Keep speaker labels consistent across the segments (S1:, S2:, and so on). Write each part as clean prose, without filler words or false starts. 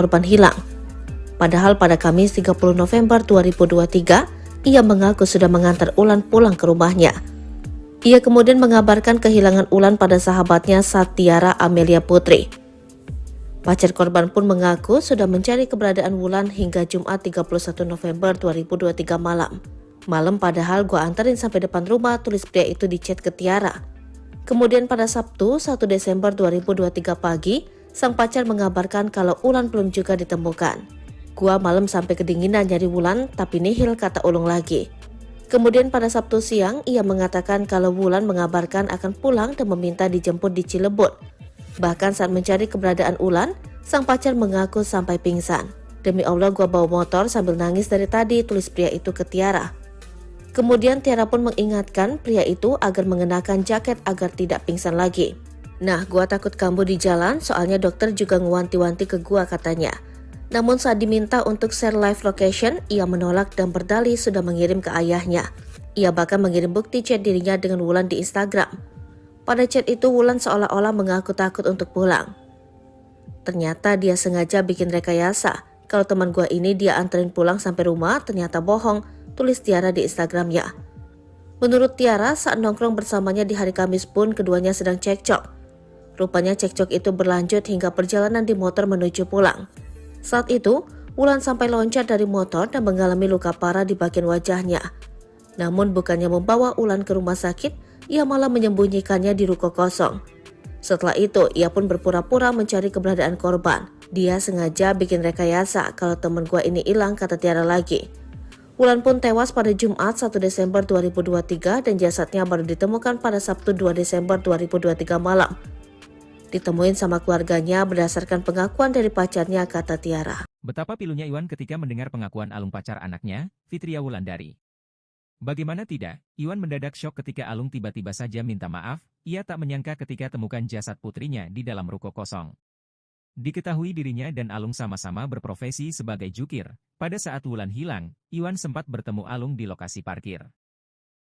S1: korban hilang. Padahal pada Kamis 30 November 2023, ia mengaku sudah mengantar Ulan pulang ke rumahnya. Ia kemudian mengabarkan kehilangan Ulan pada sahabatnya Satyara Amelia Putri. Pacar korban pun mengaku sudah mencari keberadaan Wulan hingga Jumat 31 November 2023 malam. Malam padahal gua anterin sampai depan rumah, tulis pria itu di chat ke Tiara. Kemudian pada Sabtu 1 Desember 2023 pagi, sang pacar mengabarkan kalau Ulan belum juga ditemukan. Gua malam sampai kedinginan nyari Wulan tapi nihil, kata Ulung lagi. Kemudian pada Sabtu siang, ia mengatakan kalau Wulan mengabarkan akan pulang dan meminta dijemput di Cilebut. Bahkan saat mencari keberadaan Ulan, sang pacar mengaku sampai pingsan. Demi Allah gua bawa motor sambil nangis dari tadi, tulis pria itu ke Tiara. Kemudian Tiara pun mengingatkan pria itu agar mengenakan jaket agar tidak pingsan lagi. Nah, gua takut kambuh di jalan, soalnya dokter juga ngewanti-wanti ke gua, katanya. Namun saat diminta untuk share live location, ia menolak dan berdalih sudah mengirim ke ayahnya. Ia bahkan mengirim bukti chat dirinya dengan Wulan di Instagram. Pada chat itu Wulan seolah-olah mengaku takut untuk pulang. Ternyata dia sengaja bikin rekayasa. Kalau teman gua ini dia anterin pulang sampai rumah, ternyata bohong, tulis Tiara di Instagramnya. Menurut Tiara, saat nongkrong bersamanya di hari Kamis pun keduanya sedang cekcok. Rupanya cekcok itu berlanjut hingga perjalanan di motor menuju pulang. Saat itu, Wulan sampai loncat dari motor dan mengalami luka parah di bagian wajahnya. Namun bukannya membawa Wulan ke rumah sakit, ia malah menyembunyikannya di ruko kosong. Setelah itu, ia pun berpura-pura mencari keberadaan korban. Dia sengaja bikin rekayasa kalau teman gua ini hilang, kata Tiara lagi. Wulan pun tewas pada Jumat 1 Desember 2023 dan jasadnya baru ditemukan pada Sabtu 2 Desember 2023 malam. Ditemuin sama keluarganya berdasarkan pengakuan dari pacarnya, kata Tiara.
S2: Betapa pilunya Iwan ketika mendengar pengakuan Alung pacar anaknya, Fitria Wulandari. Bagaimana tidak, Iwan mendadak syok ketika Alung tiba-tiba saja minta maaf. Ia tak menyangka ketika temukan jasad putrinya di dalam ruko kosong. Diketahui dirinya dan Alung sama-sama berprofesi sebagai jukir. Pada saat Wulan hilang, Iwan sempat bertemu Alung di lokasi parkir.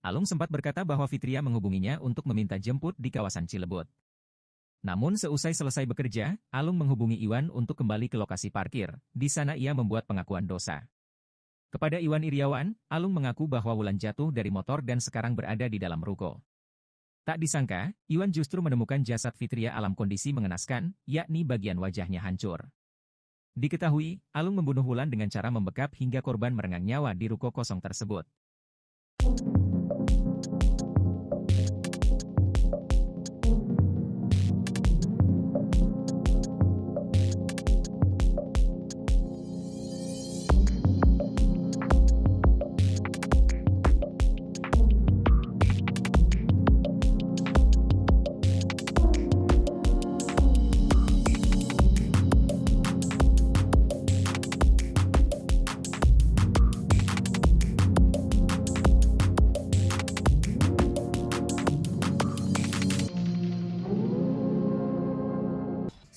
S2: Alung sempat berkata bahwa Fitria menghubunginya untuk meminta jemput di kawasan Cilebut. Namun seusai selesai bekerja, Alung menghubungi Iwan untuk kembali ke lokasi parkir. Di sana ia membuat pengakuan dosa. Kepada Iwan Iriawan, Alung mengaku bahwa Wulan jatuh dari motor dan sekarang berada di dalam ruko. Tak disangka, Iwan justru menemukan jasad Fitria dalam kondisi mengenaskan, yakni bagian wajahnya hancur. Diketahui, Alung membunuh Wulan dengan cara membekap hingga korban merenggang nyawa di ruko kosong tersebut.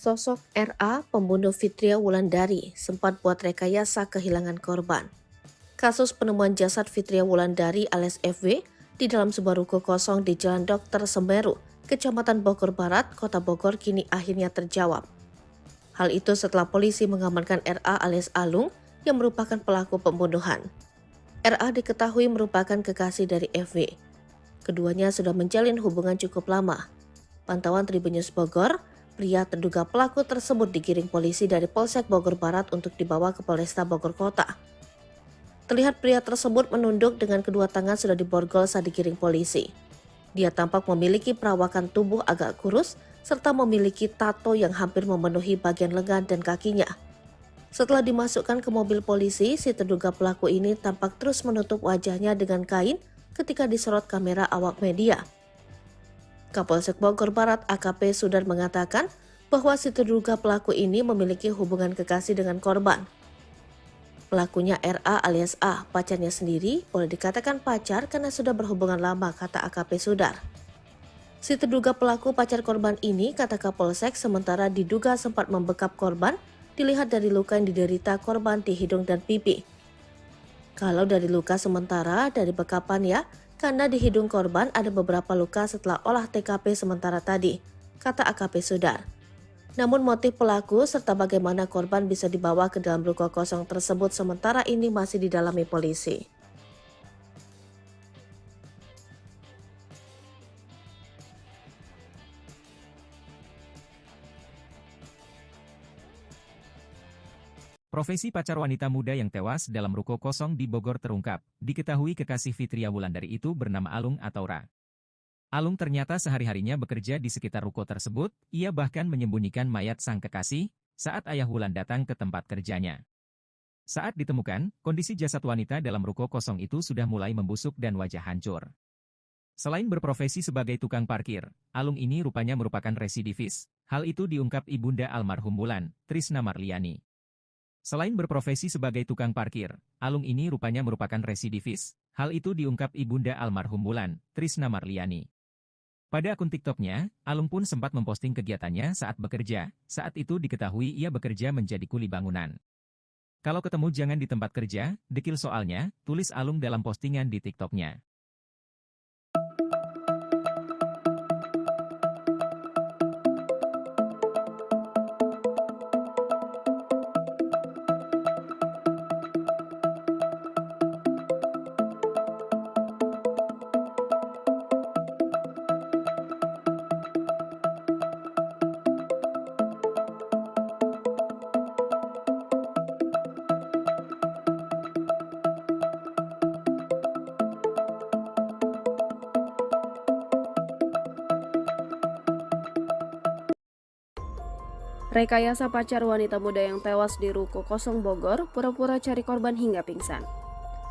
S1: Sosok RA, pembunuh Fitria Wulandari, sempat buat rekayasa kehilangan korban. Kasus penemuan jasad Fitria Wulandari alias FW di dalam sebuah ruko kosong di Jalan Dr. Semeru, Kecamatan Bogor Barat, Kota Bogor kini akhirnya terjawab. Hal itu setelah polisi mengamankan RA alias Alung yang merupakan pelaku pembunuhan. RA diketahui merupakan kekasih dari FW. Keduanya sudah menjalin hubungan cukup lama. Pantauan Tribun News Bogor, pria terduga pelaku tersebut digiring polisi dari Polsek Bogor Barat untuk dibawa ke Polresta Bogor Kota. Terlihat pria tersebut menunduk dengan kedua tangan sudah diborgol saat digiring polisi. Dia tampak memiliki perawakan tubuh agak kurus serta memiliki tato yang hampir memenuhi bagian lengan dan kakinya. Setelah dimasukkan ke mobil polisi, si terduga pelaku ini tampak terus menutup wajahnya dengan kain ketika disorot kamera awak media. Kapolsek Bogor Barat AKP Sudar mengatakan bahwa si terduga pelaku ini memiliki hubungan kekasih dengan korban. Pelakunya RA alias A, pacarnya sendiri, boleh dikatakan pacar karena sudah berhubungan lama, kata AKP Sudar. Si terduga pelaku pacar korban ini, kata Kapolsek, sementara diduga sempat membekap korban, dilihat dari luka yang diderita korban di hidung dan pipi. Kalau dari luka sementara, dari bekapan ya, karena di hidung korban ada beberapa luka setelah olah TKP sementara tadi, kata AKP Sudar. Namun motif pelaku serta bagaimana korban bisa dibawa ke dalam ruko kosong tersebut sementara ini masih didalami polisi.
S2: Profesi pacar wanita muda yang tewas dalam ruko kosong di Bogor terungkap. Diketahui kekasih Fitria Wulandari itu bernama Alung atau Ra. Alung ternyata sehari-harinya bekerja di sekitar ruko tersebut, ia bahkan menyembunyikan mayat sang kekasih saat ayah Wulan datang ke tempat kerjanya. Saat ditemukan, kondisi jasad wanita dalam ruko kosong itu sudah mulai membusuk dan wajah hancur. Selain berprofesi sebagai tukang parkir, Alung ini rupanya merupakan residivis. Hal itu diungkap ibunda almarhum Wulan, Trisna Marliani. Selain berprofesi sebagai tukang parkir, Alung ini rupanya merupakan residivis. Hal itu diungkap ibunda almarhum Wulan, Trisna Marliani. Pada akun TikToknya, Alung pun sempat memposting kegiatannya saat bekerja. Saat itu diketahui ia bekerja menjadi kuli bangunan. Kalau ketemu jangan di tempat kerja, dekil soalnya, tulis Alung dalam postingan di TikToknya.
S3: Rekayasa pacar wanita muda yang tewas di ruko kosong Bogor pura-pura cari korban hingga pingsan.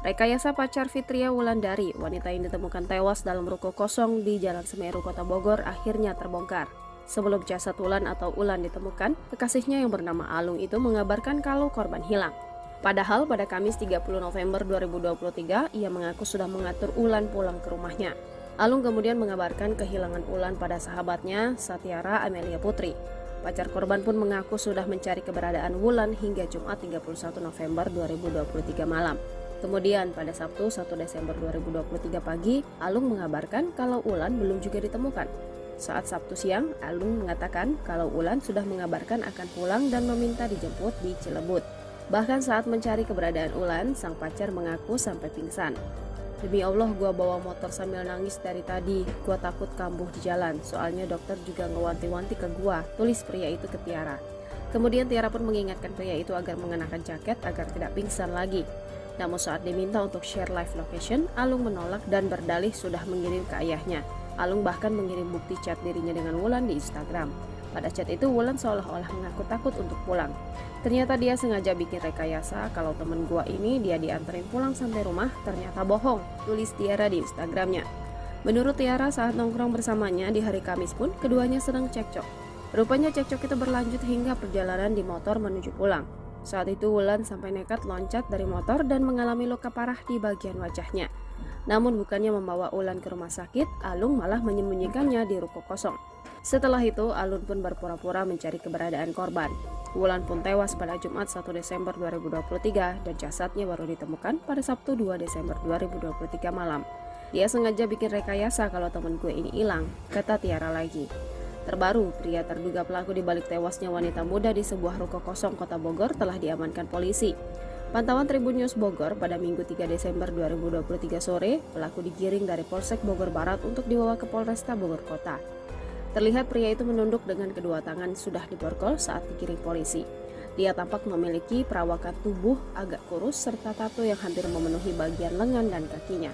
S3: Rekayasa pacar Fitria Wulandari, wanita yang ditemukan tewas dalam ruko kosong di Jalan Semeru, Kota Bogor, akhirnya terbongkar. Sebelum jasad Wulan atau Ulan ditemukan, kekasihnya yang bernama Alung itu mengabarkan kalau korban hilang. Padahal pada Kamis 30 November 2023, ia mengaku sudah mengatur Ulan pulang ke rumahnya. Alung kemudian mengabarkan kehilangan Ulan pada sahabatnya, Satyara Amelia Putri. Pacar korban pun mengaku sudah mencari keberadaan Wulan hingga Jumat 31 November 2023 malam. Kemudian pada Sabtu 1 Desember 2023 pagi, Alung mengabarkan kalau Ulan belum juga ditemukan. Saat Sabtu siang, Alung mengatakan kalau Ulan sudah mengabarkan akan pulang dan meminta dijemput di Cilebut. Bahkan saat mencari keberadaan Ulan, sang pacar mengaku sampai pingsan. Demi Allah, gua bawa motor sambil nangis dari tadi. Gua takut kambuh di jalan. Soalnya dokter juga ngewanti-wanti ke gua, tulis pria itu ke Tiara. Kemudian Tiara pun mengingatkan pria itu agar mengenakan jaket agar tidak pingsan lagi. Namun saat diminta untuk share live location, Alung menolak dan berdalih sudah mengirim ke ayahnya. Alung bahkan mengirim bukti chat dirinya dengan Wulan di Instagram. Pada chat itu Wulan seolah-olah mengaku takut untuk pulang. Ternyata dia sengaja bikin rekayasa kalau temen gua ini dia dianterin pulang sampai rumah, ternyata bohong, tulis Tiara di Instagramnya. Menurut Tiara, saat nongkrong bersamanya di hari Kamis pun keduanya sedang cekcok. Rupanya cekcok itu berlanjut hingga perjalanan di motor menuju pulang. Saat itu Wulan sampai nekat loncat dari motor dan mengalami luka parah di bagian wajahnya. Namun bukannya membawa Wulan ke rumah sakit, Alung malah menyembunyikannya di ruko kosong. Setelah itu, Alun pun berpura-pura mencari keberadaan korban. Wulan pun tewas pada Jumat 1 Desember 2023 dan jasadnya baru ditemukan pada Sabtu 2 Desember 2023 malam. Dia sengaja bikin rekayasa kalau temen gue ini hilang, kata Tiara lagi. Terbaru, pria terduga pelaku di balik tewasnya wanita muda di sebuah ruko kosong Kota Bogor telah diamankan polisi. Pantauan Tribun News Bogor pada Minggu 3 Desember 2023 sore, pelaku digiring dari Polsek Bogor Barat untuk dibawa ke Polresta Bogor Kota. Terlihat pria itu menunduk dengan kedua tangan sudah diborgol saat digiring polisi. Dia tampak memiliki perawakan tubuh agak kurus serta tato yang hampir memenuhi bagian lengan dan kakinya.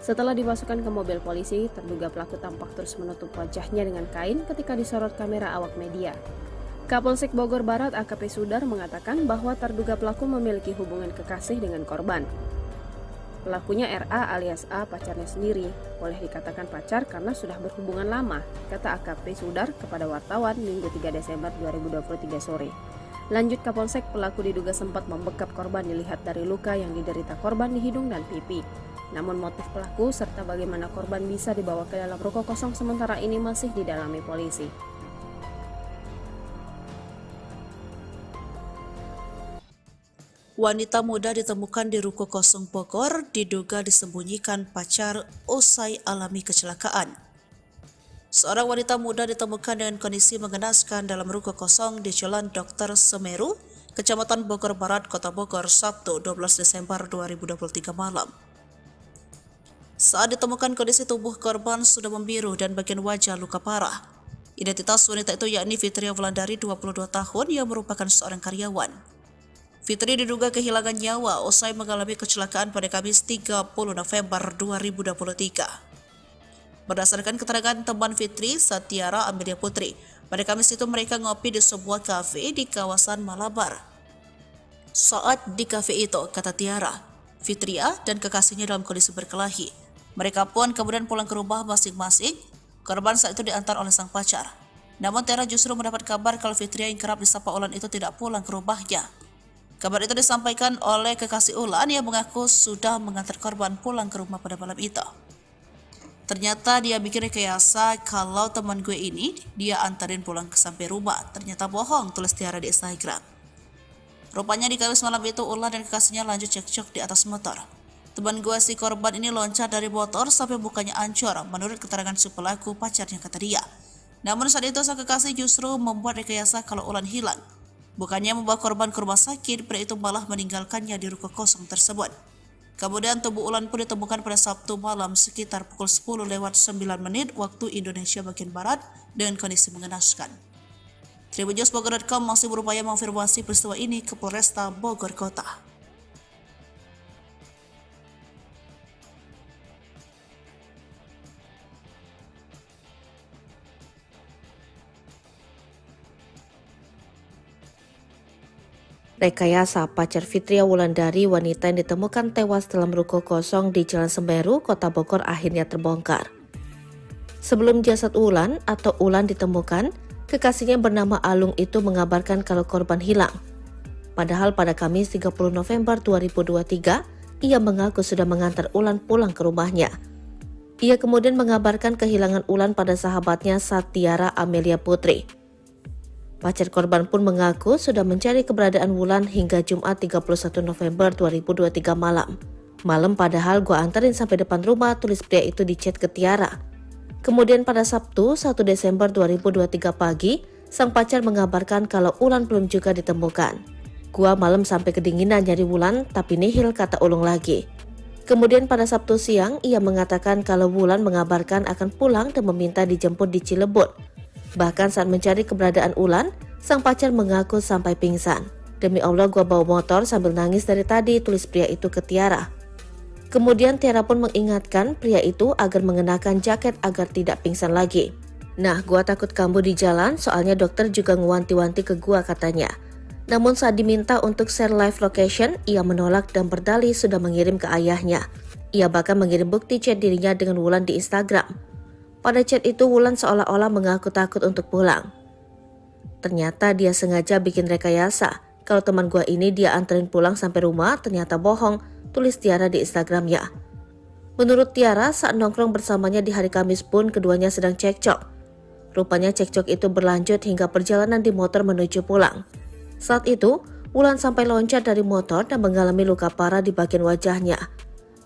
S3: Setelah dimasukkan ke mobil polisi, terduga pelaku tampak terus menutup wajahnya dengan kain ketika disorot kamera awak media. Kapolsek Bogor Barat AKP Sudar mengatakan bahwa terduga pelaku memiliki hubungan kekasih dengan korban. Pelakunya RA alias A, pacarnya sendiri. Boleh dikatakan pacar karena sudah berhubungan lama, kata AKP Sudar kepada wartawan Minggu 3 Desember 2023 sore. Lanjut Kapolsek, pelaku diduga sempat membekap korban dilihat dari luka yang diderita korban di hidung dan pipi. Namun motif pelaku serta bagaimana korban bisa dibawa ke dalam ruko kosong sementara ini masih didalami polisi.
S4: Wanita muda ditemukan di ruko kosong Bogor diduga disembunyikan pacar usai alami kecelakaan. Seorang wanita muda ditemukan dengan kondisi mengenaskan dalam ruko kosong di Jalan Dr. Semeru, Kecamatan Bogor Barat, Kota Bogor, Sabtu 12 Desember 2023 malam. Saat ditemukan, kondisi tubuh korban sudah membiru dan bagian wajah luka parah. Identitas wanita itu yakni Fitria Wulandari, 22 tahun, yang merupakan seorang karyawan. Fitri diduga kehilangan nyawa usai mengalami kecelakaan pada Kamis 30 November 2023. Berdasarkan keterangan teman Fitri, Satiara Amelia Putri, pada Kamis itu mereka ngopi di sebuah kafe di kawasan Malabar. Saat di kafe itu, kata Tiara, Fitria dan kekasihnya dalam kondisi berkelahi. Mereka pun kemudian pulang ke rumah masing-masing. Korban saat itu diantar oleh sang pacar. Namun Tiara justru mendapat kabar kalau Fitria yang kerap disapa Ulan itu tidak pulang ke rumahnya. Kabar itu disampaikan oleh kekasih Ulan yang mengaku sudah mengantar korban pulang ke rumah pada malam itu. Ternyata dia bikin rekayasa kalau teman gue ini dia antarin pulang sampai rumah. Ternyata bohong, tulis Tiara di Instagram. Rupanya di Kamis malam itu Ulan dan kekasihnya lanjut cekcok di atas motor. Teman gue si korban ini loncat dari motor sampai mukanya hancur, menurut keterangan si pelaku, pacarnya, kata dia. Namun saat itu sang kekasih justru membuat rekayasa kalau Ulan hilang. Bukannya membawa korban ke rumah sakit, pria itu malah meninggalkannya di ruko kosong tersebut. Kemudian tubuh Ulan pun ditemukan pada Sabtu malam sekitar pukul 10:09 waktu Indonesia bagian Barat dengan kondisi mengenaskan. Tribunnews.bogor.com masih berupaya mengonfirmasi peristiwa ini ke Polresta Bogor Kota.
S1: Rekayasa pacar Fitria Wulandari, wanita yang ditemukan tewas dalam ruko kosong di Jalan Semeru, Kota Bogor, akhirnya terbongkar. Sebelum jasad Ulan atau Ulan ditemukan, kekasihnya bernama Alung itu mengabarkan kalau korban hilang. Padahal pada Kamis 30 November 2023, ia mengaku sudah mengantar Ulan pulang ke rumahnya. Ia kemudian mengabarkan kehilangan Ulan pada sahabatnya Satiara Amelia Putri. Pacar korban pun mengaku sudah mencari keberadaan Wulan hingga Jumat 31 November 2023 malam. Malam padahal gua anterin sampai depan rumah, tulis pria itu di chat ke Tiara. Kemudian pada Sabtu 1 Desember 2023 pagi, sang pacar mengabarkan kalau Ulan belum juga ditemukan. Gua malam sampai kedinginan nyari Wulan tapi nihil, kata Ulung lagi. Kemudian pada Sabtu siang, ia mengatakan kalau Wulan mengabarkan akan pulang dan meminta dijemput di Cilebut. Bahkan saat mencari keberadaan Ulan, sang pacar mengaku sampai pingsan. Demi Allah gua bawa motor sambil nangis dari tadi, tulis pria itu ke Tiara. Kemudian Tiara pun mengingatkan pria itu agar mengenakan jaket agar tidak pingsan lagi. Nah, gua takut kambuh di jalan, soalnya dokter juga ngewanti-wanti ke gua, katanya. Namun saat diminta untuk share live location, ia menolak dan berdalih sudah mengirim ke ayahnya. Ia bahkan mengirim bukti chat dirinya dengan Wulan di Instagram. Pada chat itu Wulan seolah-olah mengaku takut untuk pulang. Ternyata dia sengaja bikin rekayasa. Kalau teman gua ini dia anterin pulang sampai rumah, ternyata bohong, tulis Tiara di Instagramnya. Menurut Tiara, saat nongkrong bersamanya di hari Kamis pun keduanya sedang cekcok. Rupanya cekcok itu berlanjut hingga perjalanan di motor menuju pulang. Saat itu, Wulan sampai loncat dari motor dan mengalami luka parah di bagian wajahnya.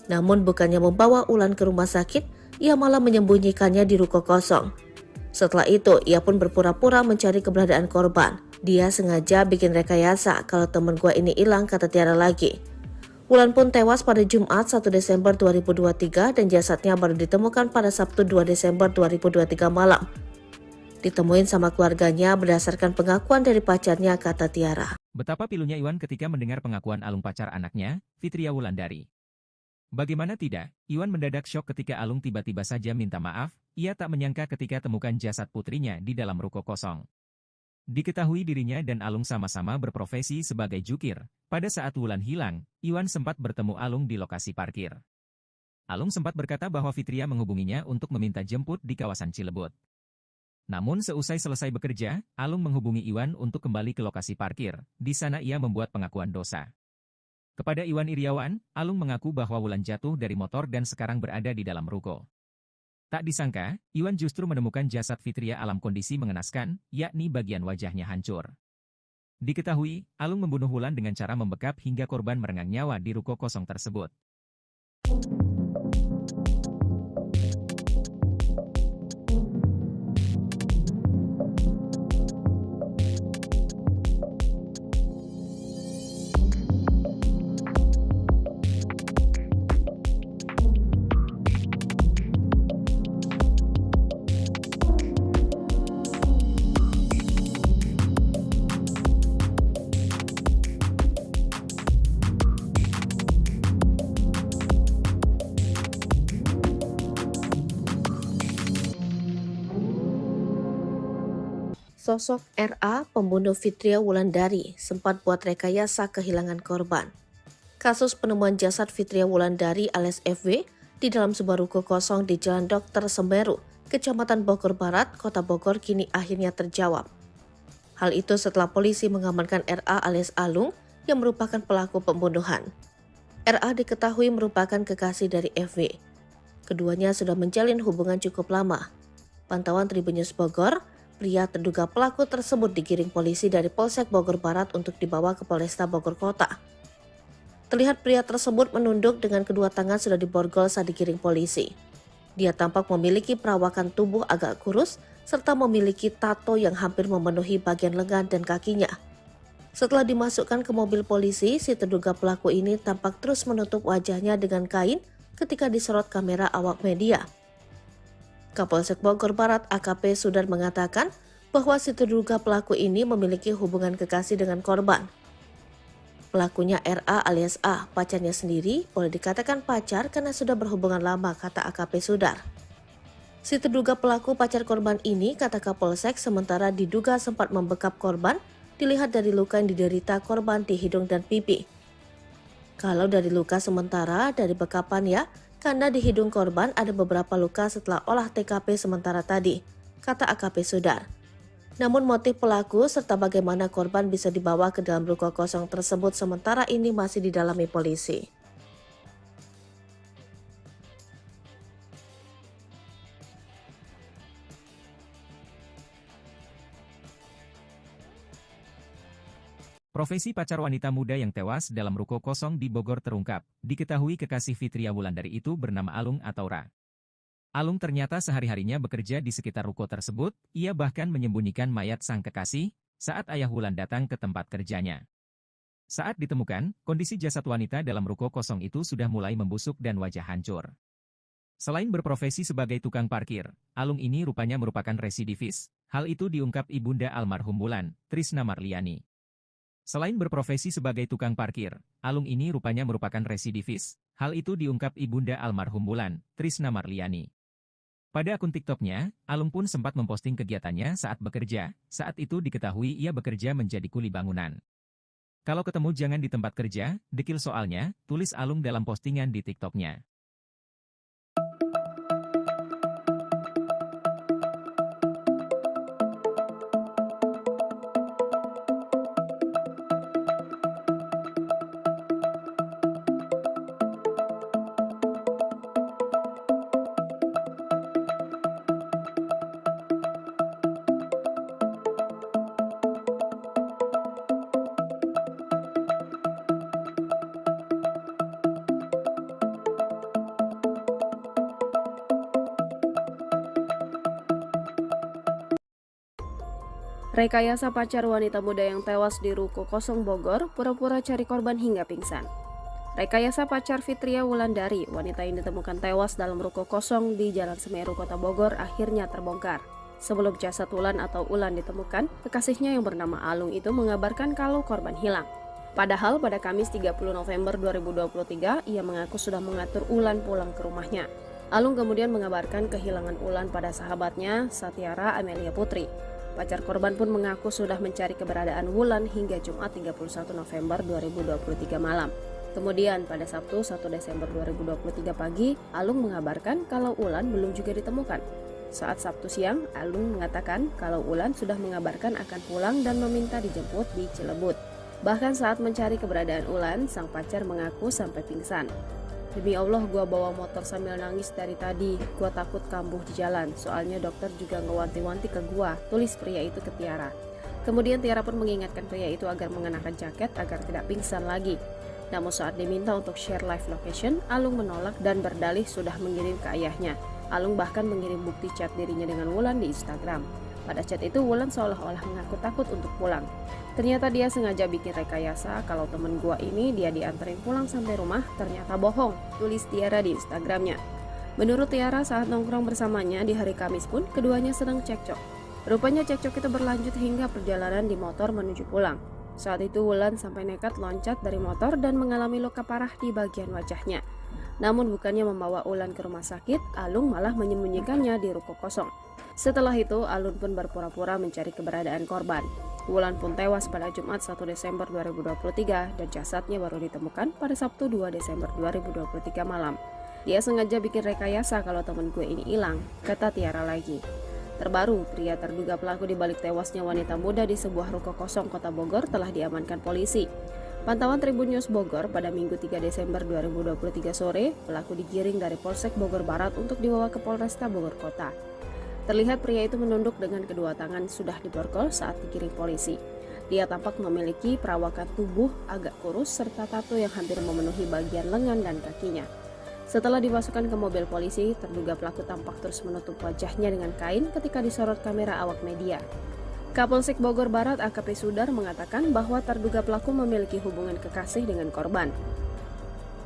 S1: Namun bukannya membawa Ulan ke rumah sakit, ia malah menyembunyikannya di ruko kosong. Setelah itu, ia pun berpura-pura mencari keberadaan korban. Dia sengaja bikin rekayasa kalau temen gua ini hilang, kata Tiara lagi. Wulan pun tewas pada Jumat 1 Desember 2023 dan jasadnya baru ditemukan pada Sabtu 2 Desember 2023 malam. Ditemuin sama keluarganya berdasarkan pengakuan dari pacarnya, kata Tiara.
S2: Betapa pilunya Iwan ketika mendengar pengakuan Alung pacar anaknya, Fitria Wulandari. Bagaimana tidak, Iwan mendadak syok ketika Alung tiba-tiba saja minta maaf. Ia tak menyangka ketika temukan jasad putrinya di dalam ruko kosong. Diketahui dirinya dan Alung sama-sama berprofesi sebagai jukir. Pada saat Wulan hilang, Iwan sempat bertemu Alung di lokasi parkir. Alung sempat berkata bahwa Fitria menghubunginya untuk meminta jemput di kawasan Cilebut. Namun seusai selesai bekerja, Alung menghubungi Iwan untuk kembali ke lokasi parkir. Di sana ia membuat pengakuan dosa. Kepada Iwan Iriawan, Alung mengaku bahwa Wulan jatuh dari motor dan sekarang berada di dalam ruko. Tak disangka, Iwan justru menemukan jasad Fitria dalam kondisi mengenaskan, yakni bagian wajahnya hancur. Diketahui, Alung membunuh Wulan dengan cara membekap hingga korban merenggang nyawa di ruko kosong tersebut.
S1: Sosok RA, pembunuh Fitria Wulandari, sempat buat rekayasa kehilangan korban. Kasus penemuan jasad Fitria Wulandari alias FW di dalam sebuah ruko kosong di Jalan Dr. Semeru, Kecamatan Bogor Barat, Kota Bogor kini akhirnya terjawab. Hal itu setelah polisi mengamankan RA alias Alung yang merupakan pelaku pembunuhan. RA diketahui merupakan kekasih dari FW. Keduanya sudah menjalin hubungan cukup lama. Pantauan Tribun News Bogor, pria terduga pelaku tersebut digiring polisi dari Polsek Bogor Barat untuk dibawa ke Polresta Bogor Kota. Terlihat pria tersebut menunduk dengan kedua tangan sudah diborgol saat digiring polisi. Dia tampak memiliki perawakan tubuh agak kurus serta memiliki tato yang hampir memenuhi bagian lengan dan kakinya. Setelah dimasukkan ke mobil polisi, si terduga pelaku ini tampak terus menutup wajahnya dengan kain ketika disorot kamera awak media. Kapolsek Bogor Barat AKP Sudar mengatakan bahwa si terduga pelaku ini memiliki hubungan kekasih dengan korban. Pelakunya RA alias A, pacarnya sendiri, boleh dikatakan pacar karena sudah berhubungan lama, kata AKP Sudar. Si terduga pelaku pacar korban ini, kata Kapolsek, sementara diduga sempat membekap korban, dilihat dari luka yang diderita korban di hidung dan pipi. Kalau dari luka sementara, dari bekapan ya, karena di hidung korban ada beberapa luka setelah olah TKP sementara tadi, kata AKP Sudar. Namun motif pelaku serta bagaimana korban bisa dibawa ke dalam ruko kosong tersebut sementara ini masih didalami polisi.
S2: Profesi pacar wanita muda yang tewas dalam ruko kosong di Bogor terungkap. Diketahui kekasih Fitria Wulandari itu bernama Alung atau Ra. Alung ternyata sehari-harinya bekerja di sekitar ruko tersebut, ia bahkan menyembunyikan mayat sang kekasih saat ayah Wulan datang ke tempat kerjanya. Saat ditemukan, kondisi jasad wanita dalam ruko kosong itu sudah mulai membusuk dan wajah hancur. Selain berprofesi sebagai tukang parkir, Alung ini rupanya merupakan residivis. Hal itu diungkap ibunda almarhum Wulan, Trisna Marliani. Selain berprofesi sebagai tukang parkir, Alung ini rupanya merupakan residivis. Hal itu diungkap ibunda almarhum Wulan, Trisna Marliani. Pada akun TikToknya, Alung pun sempat memposting kegiatannya saat bekerja. Saat itu diketahui ia bekerja menjadi kuli bangunan. Kalau ketemu jangan di tempat kerja, dekil soalnya, tulis Alung dalam postingan di TikToknya.
S3: Rekayasa pacar wanita muda yang tewas di ruko kosong Bogor pura-pura cari korban hingga pingsan. Rekayasa pacar Fitria Wulandari, wanita yang ditemukan tewas dalam ruko kosong di Jalan Semeru, Kota Bogor akhirnya terbongkar. Sebelum jasad Wulan atau Ulan ditemukan, kekasihnya yang bernama Alung itu mengabarkan kalau korban hilang. Padahal pada Kamis 30 November 2023, ia mengaku sudah mengatur Ulan pulang ke rumahnya. Alung kemudian mengabarkan kehilangan Ulan pada sahabatnya, Satyara Amelia Putri. Pacar korban pun mengaku sudah mencari keberadaan Wulan hingga Jumat 31 November 2023 malam. Kemudian pada Sabtu 1 Desember 2023 pagi, Alung mengabarkan kalau Ulan belum juga ditemukan. Saat Sabtu siang, Alung mengatakan kalau Ulan sudah mengabarkan akan pulang dan meminta dijemput di Cilebut. Bahkan saat mencari keberadaan Ulan, sang pacar mengaku sampai pingsan. Demi Allah, gua bawa motor sambil nangis dari tadi. Gua takut kambuh di jalan. Soalnya dokter juga ngewanti-wanti ke gua, tulis pria itu ke Tiara. Kemudian Tiara pun mengingatkan pria itu agar mengenakan jaket agar tidak pingsan lagi. Namun saat diminta untuk share live location, Alung menolak dan berdalih sudah mengirim ke ayahnya. Alung bahkan mengirim bukti chat dirinya dengan Wulan di Instagram. Pada chat itu Wulan seolah-olah mengaku takut untuk pulang. Ternyata dia sengaja bikin rekayasa kalau temen gua ini dia dianterin pulang sampai rumah, ternyata bohong, tulis Tiara di Instagramnya. Menurut Tiara, saat nongkrong bersamanya di hari Kamis pun keduanya sedang cekcok. Rupanya cekcok itu berlanjut hingga perjalanan di motor menuju pulang. Saat itu Wulan sampai nekat loncat dari motor dan mengalami luka parah di bagian wajahnya. Namun bukannya membawa Wulan ke rumah sakit, Alung malah menyembunyikannya di ruko kosong. Setelah itu, Alun pun berpura-pura mencari keberadaan korban. Wulan pun tewas pada Jumat 1 Desember 2023 dan jasadnya baru ditemukan pada Sabtu 2 Desember 2023 malam. Dia sengaja bikin rekayasa kalau temen gue ini hilang, kata Tiara lagi. Terbaru, pria terduga pelaku di balik tewasnya wanita muda di sebuah ruko kosong Kota Bogor telah diamankan polisi. Pantauan Tribun News Bogor pada Minggu 3 Desember 2023 sore, pelaku digiring dari Polsek Bogor Barat untuk dibawa ke Polresta Bogor Kota. Terlihat pria itu menunduk dengan kedua tangan sudah diborgol saat digiring polisi. Dia tampak memiliki perawakan tubuh agak kurus serta tato yang hampir memenuhi bagian lengan dan kakinya. Setelah dimasukkan ke mobil polisi, terduga pelaku tampak terus menutup wajahnya dengan kain ketika disorot kamera awak media. Kapolsek Bogor Barat AKP Sudar mengatakan bahwa terduga pelaku memiliki hubungan kekasih dengan korban.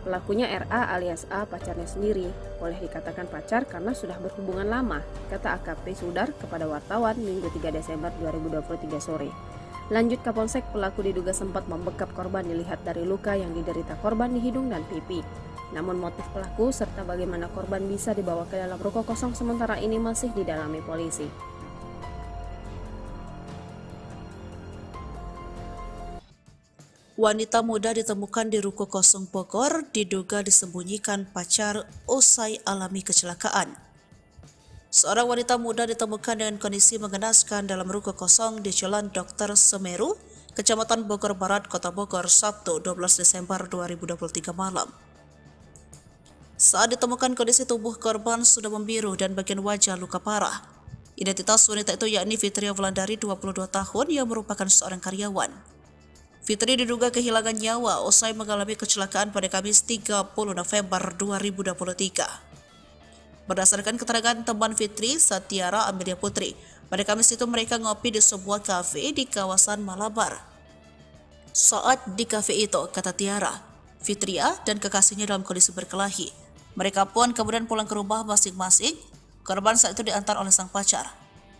S3: Pelakunya RA alias A pacarnya sendiri, boleh dikatakan pacar karena sudah berhubungan lama, kata AKP Sudar kepada wartawan Minggu 3 Desember 2023 sore. Lanjut Kapolsek, pelaku diduga sempat membekap korban dilihat dari luka yang diderita korban di hidung dan pipi. Namun motif pelaku serta bagaimana korban bisa dibawa ke dalam ruko kosong sementara ini masih didalami polisi.
S4: Wanita muda ditemukan di ruko kosong Bogor diduga disembunyikan pacar usai alami kecelakaan. Seorang wanita muda ditemukan dengan kondisi mengenaskan dalam ruko kosong di Jalan Dr. Semeru, Kecamatan Bogor Barat, Kota Bogor, Sabtu 12 Desember 2023 malam. Saat ditemukan, kondisi tubuh korban sudah membiru dan bagian wajah luka parah. Identitas wanita itu yakni Fitria Wulandari, 22 tahun, yang merupakan seorang karyawan. Fitri diduga kehilangan nyawa usai mengalami kecelakaan pada Kamis 30 November 2023. Berdasarkan keterangan teman Fitri, Tiara Amelia Putri, pada Kamis itu mereka ngopi di sebuah kafe di kawasan Malabar. Saat di kafe itu, kata Tiara, Fitria dan kekasihnya dalam kondisi berkelahi. Mereka pun kemudian pulang ke rumah masing-masing. Korban saat itu diantar oleh sang pacar.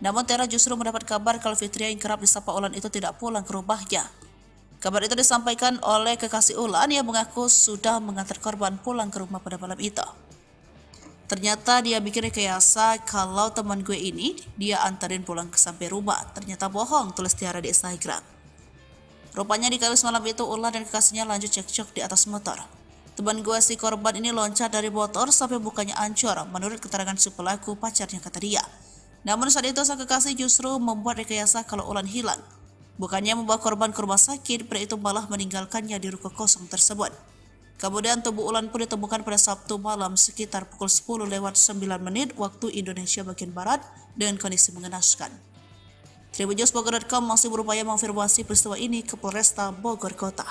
S4: Namun Tiara justru mendapat kabar kalau Fitria yang kerap disapa Ulan itu tidak pulang ke rumahnya. Kabar itu disampaikan oleh kekasih Ulan yang mengaku sudah mengantar korban pulang ke rumah pada malam itu. Ternyata dia bikin rekayasa kalau teman gue ini dia antarin pulang ke sampai rumah. Ternyata bohong, tulis Tiara di Instagram. Rupanya di Kamis malam itu Ulan dan kekasihnya lanjut cekcok di atas motor. Teman gue si korban ini loncat dari motor sampai mukanya hancur menurut keterangan si pelaku pacarnya, kata dia. Namun saat itu sang kekasih justru membuat rekayasa kalau Ulan hilang. Bukannya membawa korban ke rumah sakit, pria itu malah meninggalkannya di ruko kosong tersebut. Kemudian tubuh Ulan pun ditemukan pada Sabtu malam sekitar pukul 10:09 waktu Indonesia bagian Barat dengan kondisi mengenaskan. Tribunnews.bogor.com masih berupaya mengonfirmasi peristiwa ini ke Polresta Bogor Kota.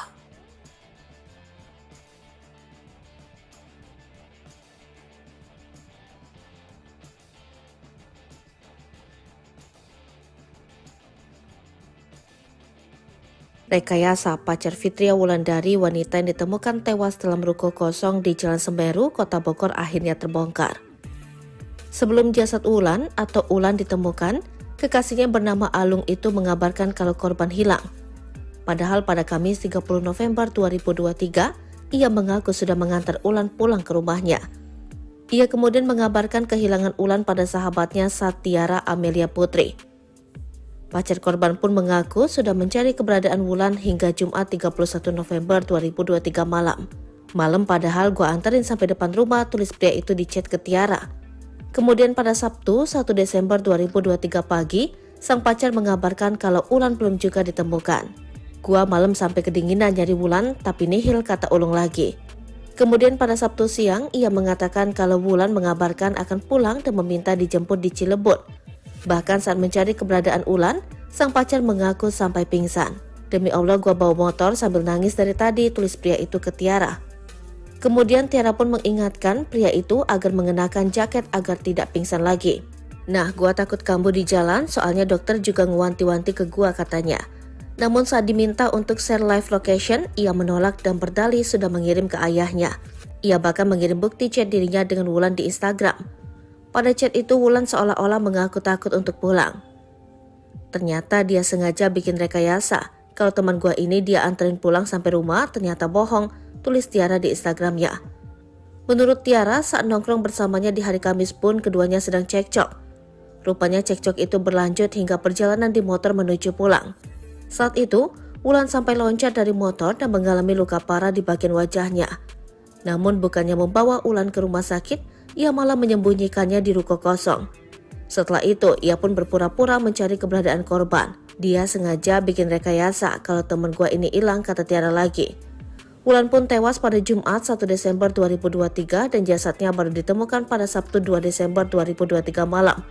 S1: Rekayasa pacar Fitria Wulandari, wanita yang ditemukan tewas dalam ruko kosong di Jalan Semeru, Kota Bogor akhirnya terbongkar. Sebelum jasad Ulan atau Ulan ditemukan, kekasihnya bernama Alung itu mengabarkan kalau korban hilang. Padahal pada Kamis 30 November 2023, ia mengaku sudah mengantar Ulan pulang ke rumahnya. Ia kemudian mengabarkan kehilangan Ulan pada sahabatnya Tiara Amelia Putri. Pacar korban pun mengaku sudah mencari keberadaan Wulan hingga Jumat 31 November 2023 malam. Malam padahal gua anterin sampai depan rumah, tulis pria itu di chat ke Tiara. Kemudian pada Sabtu 1 Desember 2023 pagi, sang pacar mengabarkan kalau Ulan belum juga ditemukan. Gua malam sampai kedinginan nyari Wulan tapi nihil, kata Ulung lagi. Kemudian pada Sabtu siang, ia mengatakan kalau Wulan mengabarkan akan pulang dan meminta dijemput di Cilebut. Bahkan saat mencari keberadaan Ulan, sang pacar mengaku sampai pingsan. Demi Allah gua bawa motor sambil nangis dari tadi, tulis pria itu ke Tiara. Kemudian Tiara pun mengingatkan pria itu agar mengenakan jaket agar tidak pingsan lagi. Nah, gua takut kambuh di jalan, soalnya dokter juga ngewanti-wanti ke gua, katanya. Namun saat diminta untuk share live location, ia menolak dan berdalih sudah mengirim ke ayahnya. Ia bahkan mengirim bukti chat dirinya dengan Wulan di Instagram. Pada chat itu Wulan seolah-olah mengaku takut untuk pulang. Ternyata dia sengaja bikin rekayasa. Kalau teman gua ini dia anterin pulang sampai rumah, ternyata bohong, tulis Tiara di Instagramnya. Menurut Tiara, saat nongkrong bersamanya di hari Kamis pun keduanya sedang cekcok. Rupanya cekcok itu berlanjut hingga perjalanan di motor menuju pulang. Saat itu, Wulan sampai loncat dari motor dan mengalami luka parah di bagian wajahnya. Namun bukannya membawa Wulan ke rumah sakit, ia malah menyembunyikannya di ruko kosong. Setelah itu, ia pun berpura-pura mencari keberadaan korban. Dia sengaja bikin rekayasa kalau temen gua ini hilang, kata Tiara lagi. Wulan pun tewas pada Jumat 1 Desember 2023 dan jasadnya baru ditemukan pada Sabtu 2 Desember 2023 malam.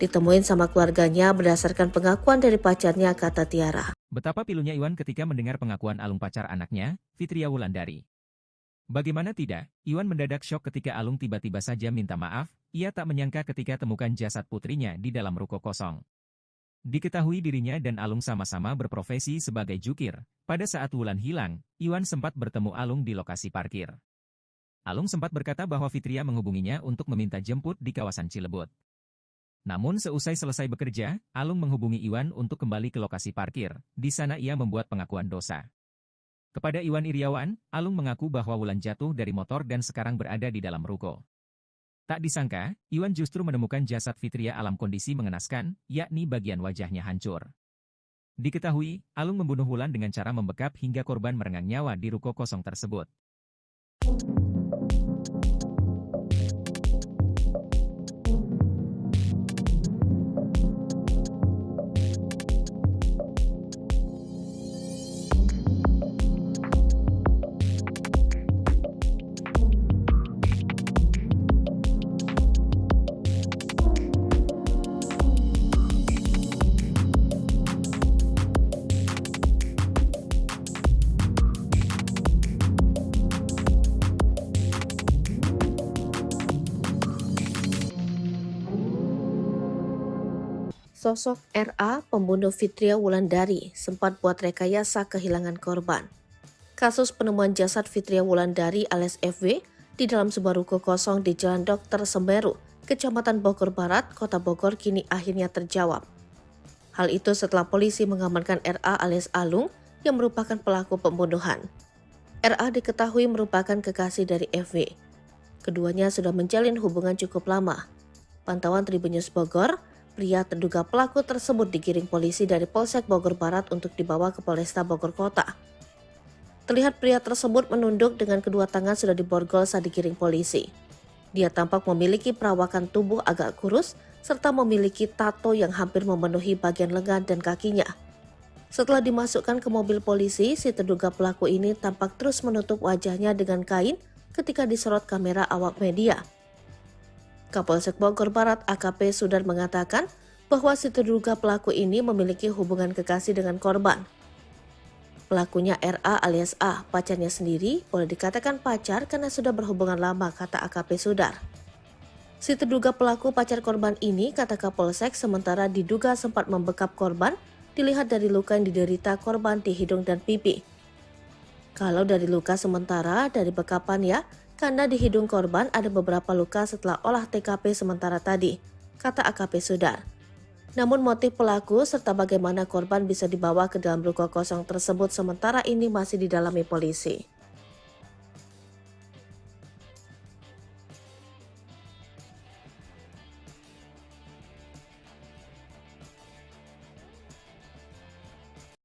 S1: Ditemuin sama keluarganya berdasarkan pengakuan dari pacarnya, kata Tiara.
S2: Betapa pilunya Iwan ketika mendengar pengakuan Alung pacar anaknya, Fitria Wulandari. Bagaimana tidak, Iwan mendadak syok ketika Alung tiba-tiba saja minta maaf, ia tak menyangka ketika temukan jasad putrinya di dalam ruko kosong. Diketahui dirinya dan Alung sama-sama berprofesi sebagai jukir. Pada saat Wulan hilang, Iwan sempat bertemu Alung di lokasi parkir. Alung sempat berkata bahwa Fitria menghubunginya untuk meminta jemput di kawasan Cilebut. Namun seusai selesai bekerja, Alung menghubungi Iwan untuk kembali ke lokasi parkir. Di sana ia membuat pengakuan dosa. Kepada Iwan Iriawan, Alung mengaku bahwa Wulan jatuh dari motor dan sekarang berada di dalam ruko. Tak disangka, Iwan justru menemukan jasad Fitria alam kondisi mengenaskan, yakni bagian wajahnya hancur. Diketahui, Alung membunuh Wulan dengan cara membekap hingga korban merenggang nyawa di ruko kosong tersebut.
S1: Sosok RA, pembunuh Fitria Wulandari, sempat buat rekayasa kehilangan korban. Kasus penemuan jasad Fitria Wulandari alias FW di dalam sebuah ruko kosong di Jalan Dr. Semeru, Kecamatan Bogor Barat, Kota Bogor kini akhirnya terjawab. Hal itu setelah polisi mengamankan RA alias Alung yang merupakan pelaku pembunuhan. RA diketahui merupakan kekasih dari FW. Keduanya sudah menjalin hubungan cukup lama. Pantauan Tribun News Bogor, pria terduga pelaku tersebut digiring polisi dari Polsek Bogor Barat untuk dibawa ke Polresta Bogor Kota. Terlihat pria tersebut menunduk dengan kedua tangan sudah diborgol saat digiring polisi. Dia tampak memiliki perawakan tubuh agak kurus serta memiliki tato yang hampir memenuhi bagian lengan dan kakinya. Setelah dimasukkan ke mobil polisi, si terduga pelaku ini tampak terus menutup wajahnya dengan kain ketika disorot kamera awak media. Kapolsek Bogor Barat AKP Sudar mengatakan bahwa si terduga pelaku ini memiliki hubungan kekasih dengan korban. Pelakunya RA alias A, pacarnya sendiri, boleh dikatakan pacar karena sudah berhubungan lama, kata AKP Sudar. Si terduga pelaku pacar korban ini, kata Kapolsek, sementara diduga sempat membekap korban, dilihat dari luka yang diderita korban di hidung dan pipi. Kalau dari luka sementara, dari bekapan ya, karena di hidung korban ada beberapa luka setelah olah TKP sementara tadi, kata AKP Sudar. Namun motif pelaku serta bagaimana korban bisa dibawa ke dalam ruko kosong tersebut sementara ini masih didalami polisi.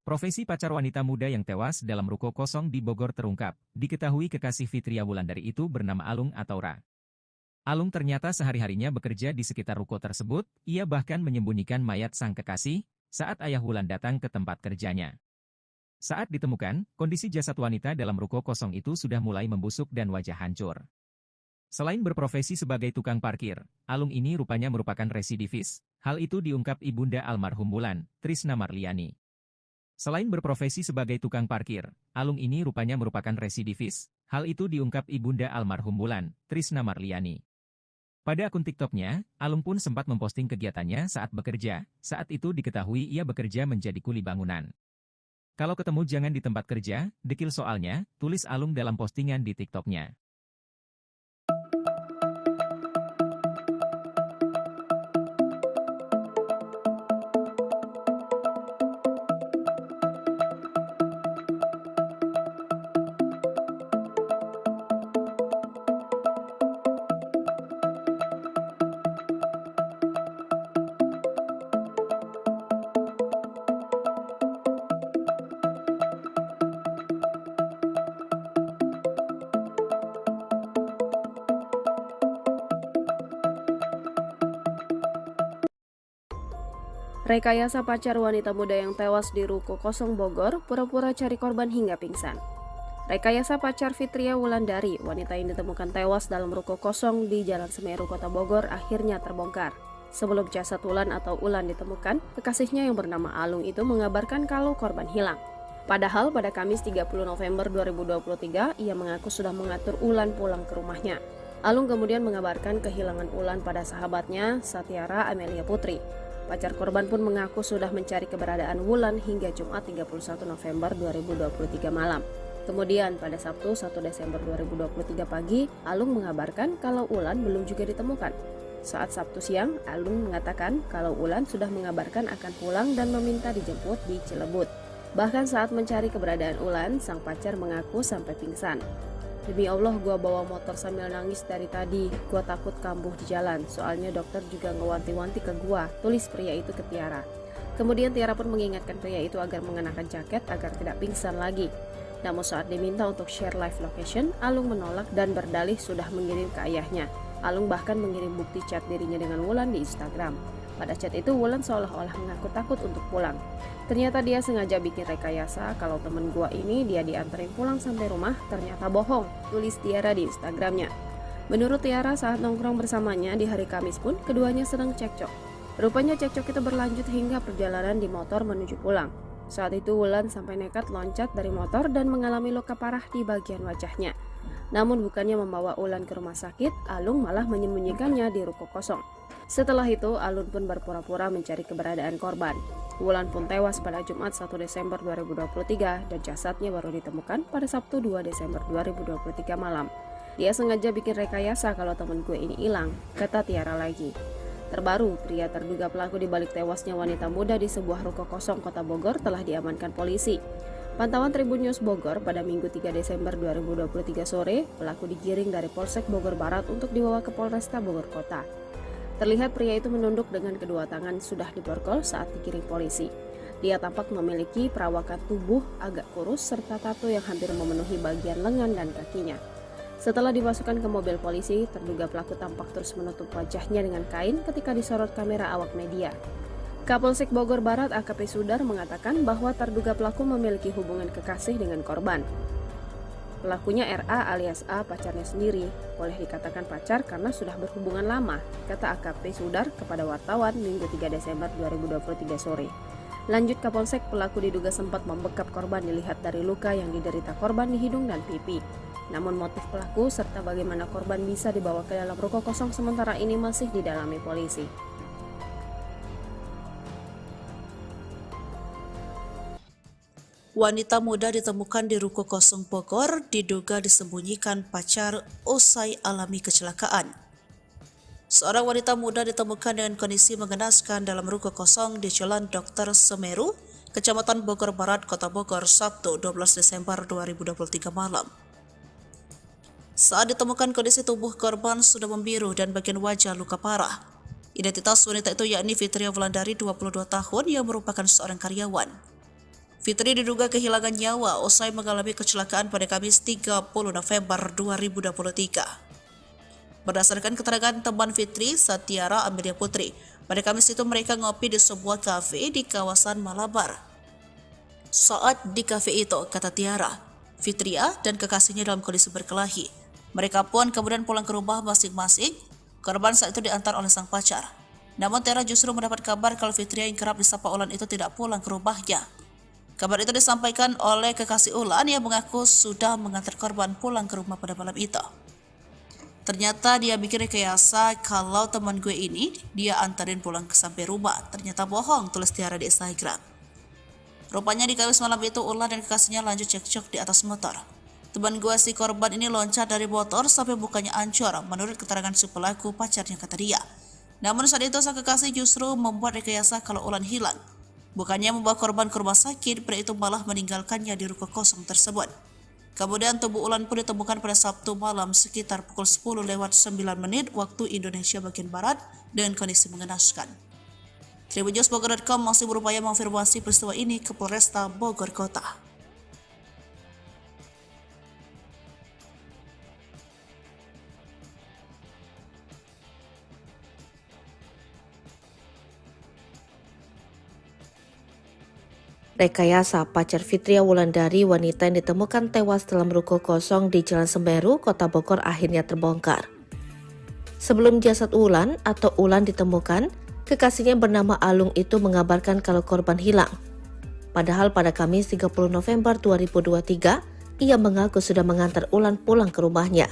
S2: Profesi pacar wanita muda yang tewas dalam ruko kosong di Bogor terungkap. Diketahui kekasih Fitria Wulandari itu bernama Alung atau Ra. Alung ternyata sehari-harinya bekerja di sekitar ruko tersebut, ia bahkan menyembunyikan mayat sang kekasih saat ayah Wulan datang ke tempat kerjanya. Saat ditemukan, kondisi jasad wanita dalam ruko kosong itu sudah mulai membusuk dan wajah hancur. Selain berprofesi sebagai tukang parkir, Alung ini rupanya merupakan residivis. Hal itu diungkap ibunda almarhum Wulan, Trisna Marliani. Selain berprofesi sebagai tukang parkir, Alung ini rupanya merupakan residivis. Hal itu diungkap ibunda almarhum Wulan, Trisna Marliani. Pada akun TikToknya, Alung pun sempat memposting kegiatannya saat bekerja. Saat itu diketahui ia bekerja menjadi kuli bangunan. Kalau ketemu jangan di tempat kerja, dekil soalnya, tulis Alung dalam postingan di TikToknya.
S3: Rekayasa pacar wanita muda yang tewas di Ruko Kosong Bogor pura-pura cari korban hingga pingsan. Rekayasa pacar Fitria Wulandari, wanita yang ditemukan tewas dalam ruko kosong di Jalan Semeru, Kota Bogor, akhirnya terbongkar. Sebelum jasad Wulan atau Ulan ditemukan, kekasihnya yang bernama Alung itu mengabarkan kalau korban hilang. Padahal pada Kamis 30 November 2023, ia mengaku sudah mengatur Ulan pulang ke rumahnya. Alung kemudian mengabarkan kehilangan Ulan pada sahabatnya, Satyara Amelia Putri. Pacar korban pun mengaku sudah mencari keberadaan Wulan hingga Jumat 31 November 2023 malam. Kemudian pada Sabtu 1 Desember 2023 pagi, Alung mengabarkan kalau Ulan belum juga ditemukan. Saat Sabtu siang, Alung mengatakan kalau Ulan sudah mengabarkan akan pulang dan meminta dijemput di Cilebut. Bahkan saat mencari keberadaan Ulan, sang pacar mengaku sampai pingsan. "Demi Allah, gua bawa motor sambil nangis dari tadi. Gua takut kambuh di jalan. Soalnya dokter juga ngewanti-wanti ke gua," tulis pria itu ke Tiara. Kemudian Tiara pun mengingatkan pria itu agar mengenakan jaket agar tidak pingsan lagi. Namun saat diminta untuk share live location, Alung menolak dan berdalih sudah mengirim ke ayahnya. Alung bahkan mengirim bukti chat dirinya dengan Wulan di Instagram. Pada chat itu, Wulan seolah-olah mengaku takut untuk pulang. Ternyata dia sengaja bikin rekayasa kalau temen gua ini dia dianterin pulang sampai rumah, ternyata bohong, tulis Tiara di Instagramnya. Menurut Tiara, saat nongkrong bersamanya di hari Kamis pun, keduanya sedang cekcok. Rupanya cekcok itu berlanjut hingga perjalanan di motor menuju pulang. Saat itu Wulan sampai nekat loncat dari motor dan mengalami luka parah di bagian wajahnya. Namun bukannya membawa Wulan ke rumah sakit, Alung malah menyembunyikannya di ruko kosong. Setelah itu, Alun pun berpura-pura mencari keberadaan korban. Wulan pun tewas pada Jumat 1 Desember 2023 dan jasadnya baru ditemukan pada Sabtu 2 Desember 2023 malam. "Dia sengaja bikin rekayasa kalau temen gue ini hilang," kata Tiara lagi. Terbaru, pria terduga pelaku di balik tewasnya wanita muda di sebuah ruko kosong Kota Bogor telah diamankan polisi. Pantauan Tribun News Bogor pada Minggu 3 Desember 2023 sore, pelaku digiring dari Polsek Bogor Barat untuk dibawa ke Polresta Bogor Kota. Terlihat pria itu menunduk dengan kedua tangan sudah diborgol saat digiring polisi. Dia tampak memiliki perawakan tubuh agak kurus serta tato yang hampir memenuhi bagian lengan dan kakinya. Setelah dimasukkan ke mobil polisi, terduga pelaku tampak terus menutup wajahnya dengan kain ketika disorot kamera awak media. Kapolsek Bogor Barat AKP Sudar mengatakan bahwa terduga pelaku memiliki hubungan kekasih dengan korban. Pelakunya RA alias A, pacarnya sendiri. Boleh dikatakan pacar karena sudah berhubungan lama, kata AKP Sudar kepada wartawan Minggu 3 Desember 2023 sore. Lanjut Kapolsek, pelaku diduga sempat membekap korban dilihat dari luka yang diderita korban di hidung dan pipi. Namun motif pelaku serta bagaimana korban bisa dibawa ke dalam ruko kosong sementara ini masih didalami polisi.
S4: Wanita muda ditemukan di ruko kosong Bogor diduga disembunyikan pacar usai alami kecelakaan. Seorang wanita muda ditemukan dengan kondisi mengenaskan dalam ruko kosong di Jalan Dr. Semeru, Kecamatan Bogor Barat, Kota Bogor, Sabtu 12 Desember 2023 malam. Saat ditemukan, kondisi tubuh korban sudah membiru dan bagian wajah luka parah. Identitas wanita itu yakni Fitria Wulandari, 22 tahun, yang merupakan seorang karyawan. Fitri diduga kehilangan nyawa usai mengalami kecelakaan pada Kamis 30 November 2023. Berdasarkan keterangan teman Fitri, Satyara Amelia Putri, pada Kamis itu mereka ngopi di sebuah kafe di kawasan Malabar. Saat di kafe itu, kata Tiara, Fitria dan kekasihnya dalam kondisi berkelahi. Mereka pun kemudian pulang ke rumah masing-masing. Korban saat itu diantar oleh sang pacar. Namun Tiara justru mendapat kabar kalau Fitria yang kerap disapa Ulan itu tidak pulang ke rumahnya. Kabar itu disampaikan oleh kekasih Ulan yang mengaku sudah mengantar korban pulang ke rumah pada malam itu. Ternyata dia bikin rekayasa kalau teman gue ini dia antarin pulang ke sampai rumah. Ternyata bohong, tulis Tiara di Instagram. Rupanya di Kamis malam itu Ulan dan kekasihnya lanjut cekcok di atas motor. Teman gue si korban ini loncat dari motor sampai bukannya hancur menurut keterangan si pelaku, pacarnya, kata dia. Namun saat itu sang kekasih justru membuat rekayasa kalau Ulan hilang. Bukannya membawa korban ke rumah sakit, pria itu malah meninggalkannya di ruko kosong tersebut. Kemudian tubuh Ulan pun ditemukan pada Sabtu malam sekitar pukul 10:09 waktu Indonesia bagian Barat dengan kondisi mengenaskan. Tribunnews.bogor.com masih berupaya mengonfirmasi peristiwa ini ke Polresta Bogor Kota.
S1: Rekayasa pacar Fitria Wulandari, wanita yang ditemukan tewas dalam ruko kosong di Jalan Semeru, Kota Bogor akhirnya terbongkar. Sebelum jasad Wulan atau Ulan ditemukan, kekasihnya bernama Alung itu mengabarkan kalau korban hilang. Padahal pada Kamis 30 November 2023, ia mengaku sudah mengantar Ulan pulang ke rumahnya.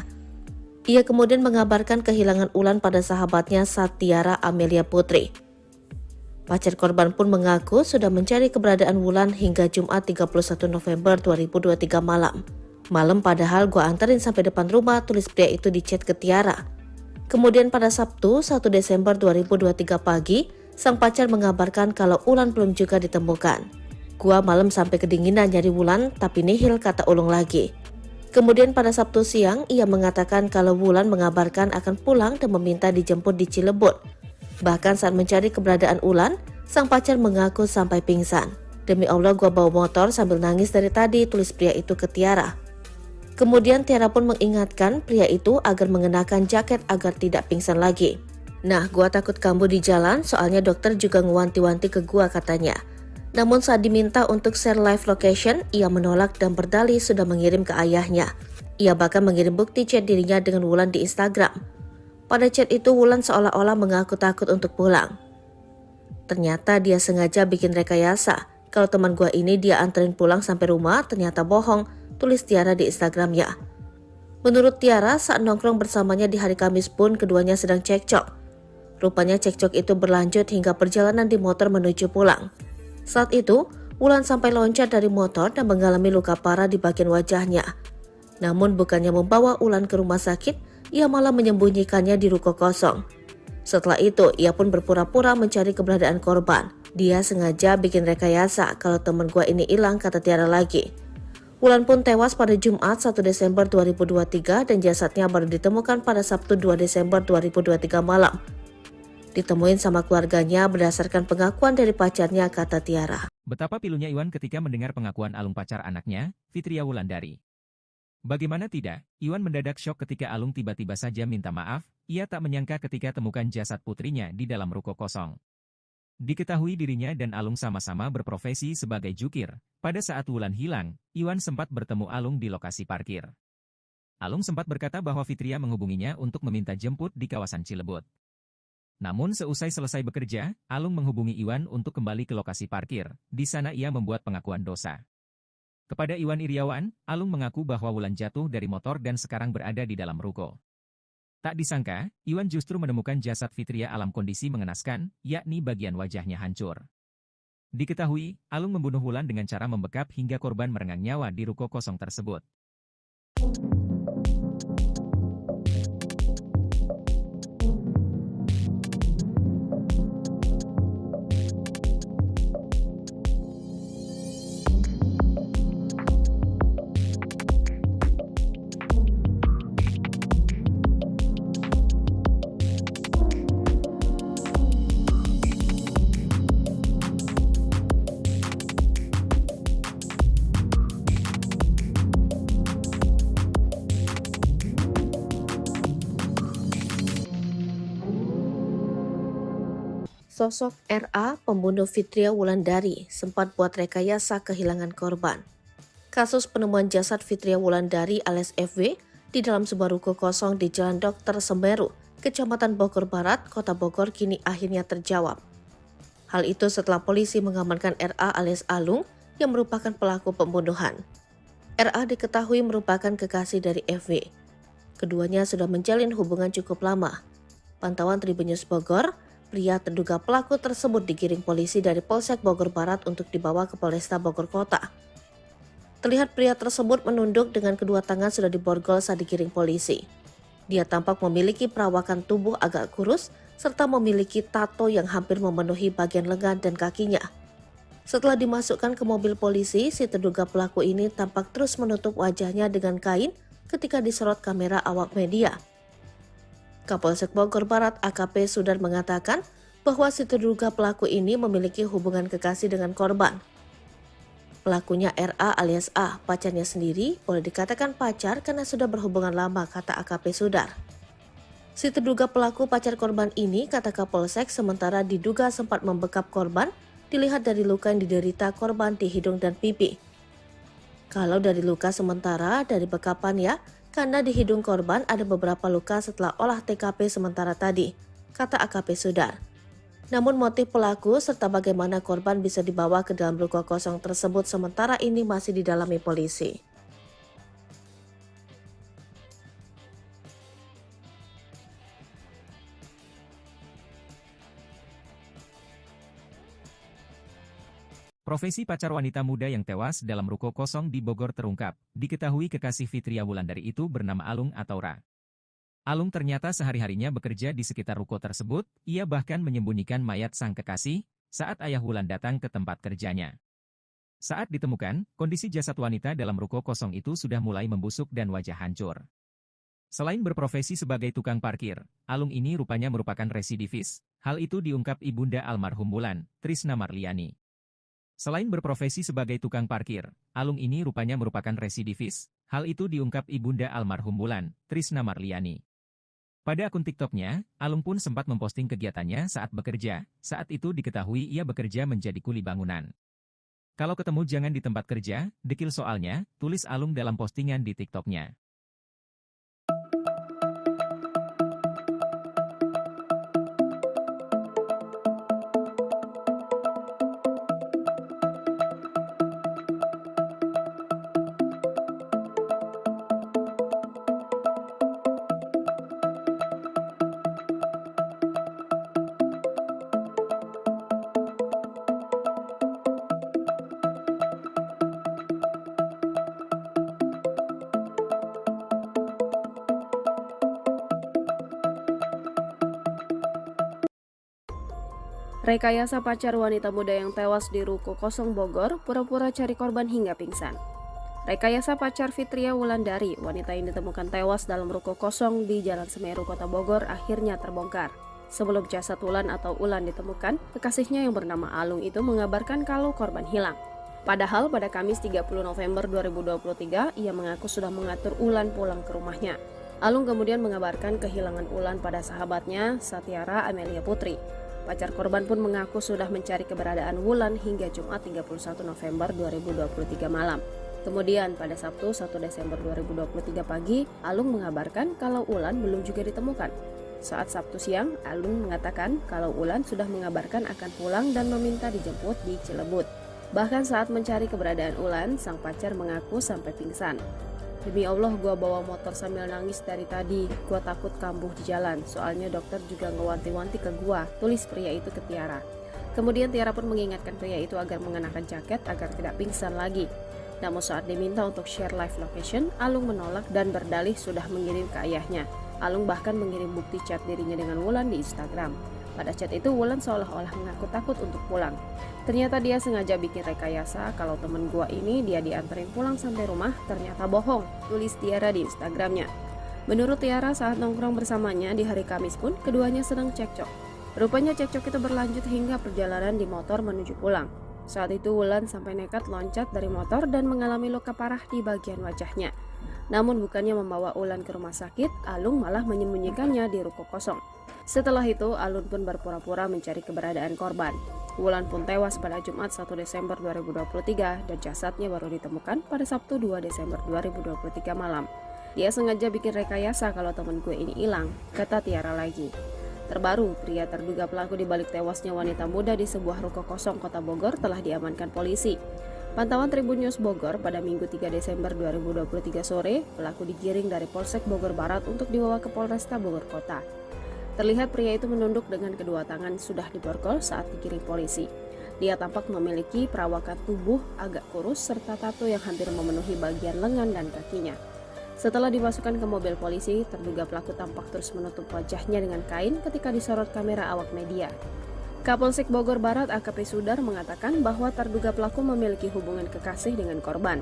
S1: Ia kemudian mengabarkan kehilangan Ulan pada sahabatnya Satyara Amelia Putri. Pacar korban pun mengaku sudah mencari keberadaan Wulan hingga Jumat 31 November 2023 malam. Malam padahal gua anterin sampai depan rumah, tulis pria itu di chat ke Tiara. Kemudian pada Sabtu 1 Desember 2023 pagi, sang pacar mengabarkan kalau Ulan belum juga ditemukan. Gua malam sampai kedinginan nyari Wulan tapi nihil, kata Ulung lagi. Kemudian pada Sabtu siang, ia mengatakan kalau Wulan mengabarkan akan pulang dan meminta dijemput di Cilebut. Bahkan saat mencari keberadaan Ulan, sang pacar mengaku sampai pingsan. Demi Allah gua bawa motor sambil nangis dari tadi, tulis pria itu ke Tiara. Kemudian Tiara pun mengingatkan pria itu agar mengenakan jaket agar tidak pingsan lagi. Nah, gua takut kambuh di jalan, soalnya dokter juga ngewanti-wanti ke gua, katanya. Namun saat diminta untuk share live location, ia menolak dan berdalih sudah mengirim ke ayahnya. Ia bahkan mengirim bukti chat dirinya dengan Wulan di Instagram. Pada chat itu Wulan seolah-olah mengaku takut untuk pulang. Ternyata dia sengaja bikin rekayasa. Kalau teman gua ini dia anterin pulang sampai rumah, ternyata bohong, tulis Tiara di Instagramnya. Menurut Tiara, saat nongkrong bersamanya di hari Kamis pun keduanya sedang cekcok. Rupanya cekcok itu berlanjut hingga perjalanan di motor menuju pulang. Saat itu, Wulan sampai loncat dari motor dan mengalami luka parah di bagian wajahnya. Namun bukannya membawa Wulan ke rumah sakit, ia malah menyembunyikannya di ruko kosong. Setelah itu, ia pun berpura-pura mencari keberadaan korban. Dia sengaja bikin rekayasa kalau teman gua ini hilang, kata Tiara lagi. Wulan pun tewas pada Jumat 1 Desember 2023 dan jasadnya baru ditemukan pada Sabtu 2 Desember 2023 malam. Ditemuin sama keluarganya berdasarkan pengakuan dari pacarnya, kata Tiara.
S2: Betapa pilunya Iwan ketika mendengar pengakuan Alung pacar anaknya, Fitria Wulandari. Bagaimana tidak, Iwan mendadak syok ketika Alung tiba-tiba saja minta maaf. Ia tak menyangka ketika temukan jasad putrinya di dalam ruko kosong. Diketahui dirinya dan Alung sama-sama berprofesi sebagai jukir. Pada saat Wulan hilang, Iwan sempat bertemu Alung di lokasi parkir. Alung sempat berkata bahwa Fitria menghubunginya untuk meminta jemput di kawasan Cilebut. Namun seusai selesai bekerja, Alung menghubungi Iwan untuk kembali ke lokasi parkir. Di sana ia membuat pengakuan dosa. Kepada Iwan Iriawan, Alung mengaku bahwa Wulan jatuh dari motor dan sekarang berada di dalam ruko. Tak disangka, Iwan justru menemukan jasad Fitria dalam kondisi mengenaskan, yakni bagian wajahnya hancur. Diketahui, Alung membunuh Wulan dengan cara membekap hingga korban merenggang nyawa di ruko kosong tersebut.
S1: Sosok RA, pembunuh Fitria Wulandari, sempat buat rekayasa kehilangan korban. Kasus penemuan jasad Fitria Wulandari alias FW di dalam sebuah ruko kosong di Jalan Dr. Semeru, Kecamatan Bogor Barat, Kota Bogor kini akhirnya terjawab. Hal itu setelah polisi mengamankan RA alias Alung yang merupakan pelaku pembunuhan. RA diketahui merupakan kekasih dari FW. Keduanya sudah menjalin hubungan cukup lama. Pantauan Tribun News Bogor, pria terduga pelaku tersebut digiring polisi dari Polsek Bogor Barat untuk dibawa ke Polresta Bogor Kota. Terlihat pria tersebut menunduk dengan kedua tangan sudah diborgol saat digiring polisi. Dia tampak memiliki perawakan tubuh agak kurus serta memiliki tato yang hampir memenuhi bagian lengan dan kakinya. Setelah dimasukkan ke mobil polisi, si terduga pelaku ini tampak terus menutup wajahnya dengan kain ketika disorot kamera awak media. Kapolsek Bogor Barat AKP Sudar mengatakan bahwa si terduga pelaku ini memiliki hubungan kekasih dengan korban. Pelakunya RA alias A, pacarnya sendiri, boleh dikatakan pacar karena sudah berhubungan lama, kata AKP Sudar. Si terduga pelaku pacar korban ini, kata Kapolsek, sementara diduga sempat membekap korban dilihat dari luka yang diderita korban di hidung dan pipi. Kalau dari luka sementara dari bekapannya, karena di hidung korban ada beberapa luka setelah olah TKP sementara tadi, kata AKP Sudar. Namun motif pelaku serta bagaimana korban bisa dibawa ke dalam ruko kosong tersebut sementara ini masih didalami polisi.
S2: Profesi pacar wanita muda yang tewas dalam ruko kosong di Bogor terungkap. Diketahui kekasih Fitria Wulandari itu bernama Alung atau Ra. Alung ternyata sehari-harinya bekerja di sekitar ruko tersebut, ia bahkan menyembunyikan mayat sang kekasih saat ayah Wulan datang ke tempat kerjanya. Saat ditemukan, kondisi jasad wanita dalam ruko kosong itu sudah mulai membusuk dan wajah hancur. Selain berprofesi sebagai tukang parkir, Alung ini rupanya merupakan residivis. Hal itu diungkap ibunda almarhum Wulan, Trisna Marliani. Selain berprofesi sebagai tukang parkir, Alung ini rupanya merupakan residivis. Hal itu diungkap ibunda almarhum Wulan, Trisna Marliani. Pada akun TikToknya, Alung pun sempat memposting kegiatannya saat bekerja. Saat itu diketahui ia bekerja menjadi kuli bangunan. Kalau ketemu jangan di tempat kerja, dekil soalnya, tulis Alung dalam postingan di TikToknya.
S3: Rekayasa pacar wanita muda yang tewas di ruko kosong Bogor pura-pura cari korban hingga pingsan. Rekayasa pacar Fitria Wulandari, wanita yang ditemukan tewas dalam ruko kosong di Jalan Semeru, Kota Bogor akhirnya terbongkar. Sebelum jasad Wulan atau Ulan ditemukan, kekasihnya yang bernama Alung itu mengabarkan kalau korban hilang. Padahal pada Kamis 30 November 2023, ia mengaku sudah mengatur Ulan pulang ke rumahnya. Alung kemudian mengabarkan kehilangan Ulan pada sahabatnya, Satyara Amelia Putri. Pacar korban pun mengaku sudah mencari keberadaan Wulan hingga Jumat 31 November 2023 malam. Kemudian pada Sabtu 1 Desember 2023 pagi, Alung mengabarkan kalau Ulan belum juga ditemukan. Saat Sabtu siang, Alung mengatakan kalau Ulan sudah mengabarkan akan pulang dan meminta dijemput di Cilebut. Bahkan saat mencari keberadaan Ulan, sang pacar mengaku sampai pingsan. Demi Allah, gua bawa motor sambil nangis dari tadi. Gua takut kambuh di jalan. Soalnya dokter juga ngewanti-wanti ke gua, tulis pria itu ke Tiara. Kemudian Tiara pun mengingatkan pria itu agar mengenakan jaket agar tidak pingsan lagi. Namun saat diminta untuk share live location, Alung menolak dan berdalih sudah mengirim ke ayahnya. Alung bahkan mengirim bukti chat dirinya dengan Wulan di Instagram. Pada chat itu, Wulan seolah-olah mengaku takut untuk pulang. Ternyata dia sengaja bikin rekayasa kalau temen gua ini dia dianterin pulang sampai rumah, ternyata bohong, tulis Tiara di Instagramnya. Menurut Tiara, saat nongkrong bersamanya di hari Kamis pun, keduanya sedang cekcok. Rupanya cekcok itu berlanjut hingga perjalanan di motor menuju pulang. Saat itu Wulan sampai nekat loncat dari motor dan mengalami luka parah di bagian wajahnya. Namun bukannya membawa Wulan ke rumah sakit, Alung malah menyembunyikannya di ruko kosong. Setelah itu, Alun pun berpura-pura mencari keberadaan korban. Wulan pun tewas pada Jumat 1 Desember 2023 dan jasadnya baru ditemukan pada Sabtu 2 Desember 2023 malam. Dia sengaja bikin rekayasa kalau temen gue ini hilang, kata Tiara lagi. Terbaru, pria terduga pelaku di balik tewasnya wanita muda di sebuah ruko kosong Kota Bogor telah diamankan polisi. Pantauan Tribun News Bogor pada Minggu 3 Desember 2023 sore, pelaku digiring dari Polsek Bogor Barat untuk dibawa ke Polresta Bogor Kota. Terlihat pria itu menunduk dengan kedua tangan sudah diborgol saat digiring polisi. Dia tampak memiliki perawakan tubuh agak kurus serta tato yang hampir memenuhi bagian lengan dan kakinya. Setelah dimasukkan ke mobil polisi, terduga pelaku tampak terus menutup wajahnya dengan kain ketika disorot kamera awak media. Kapolsek Bogor Barat AKP Sudar mengatakan bahwa terduga pelaku memiliki hubungan kekasih dengan korban.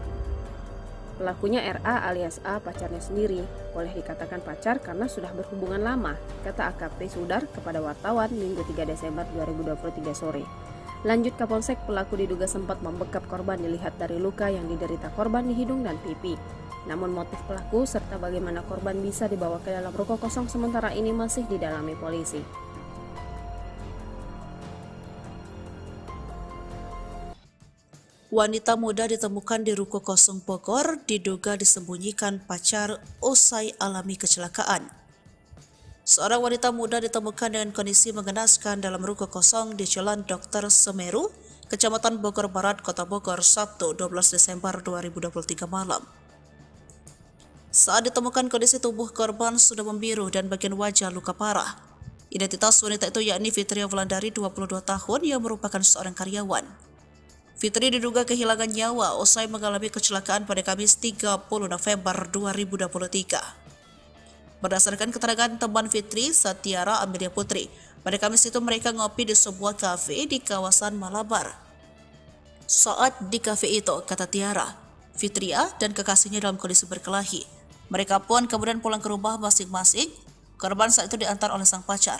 S3: Pelakunya RA alias A, pacarnya sendiri. Boleh dikatakan pacar karena sudah berhubungan lama, kata AKP Sudar kepada wartawan Minggu 3 Desember 2023 sore. Lanjut Kapolsek, pelaku diduga sempat membekap korban dilihat dari luka yang diderita korban di hidung dan pipi. Namun motif pelaku serta bagaimana korban bisa dibawa ke dalam ruko kosong sementara ini masih didalami polisi.
S4: Wanita muda ditemukan di Ruko Kosong Bogor diduga disembunyikan pacar usai alami kecelakaan. Seorang wanita muda ditemukan dengan kondisi mengenaskan dalam ruko kosong di Jalan Dr. Semeru, Kecamatan Bogor Barat, Kota Bogor, Sabtu 12 Desember 2023 malam. Saat ditemukan, kondisi tubuh korban sudah membiru dan bagian wajah luka parah. Identitas wanita itu yakni Fitria Wulandari, 22 tahun, yang merupakan seorang karyawan. Fitri diduga kehilangan nyawa usai mengalami kecelakaan pada Kamis 30 November 2023. Berdasarkan keterangan teman Fitri, Satyara Amelia Putri, pada Kamis itu mereka ngopi di sebuah kafe di kawasan Malabar. Saat di kafe itu, kata Tiara, Fitria dan kekasihnya dalam kondisi berkelahi. Mereka pun kemudian pulang ke rumah masing-masing. Korban saat itu diantar oleh sang pacar.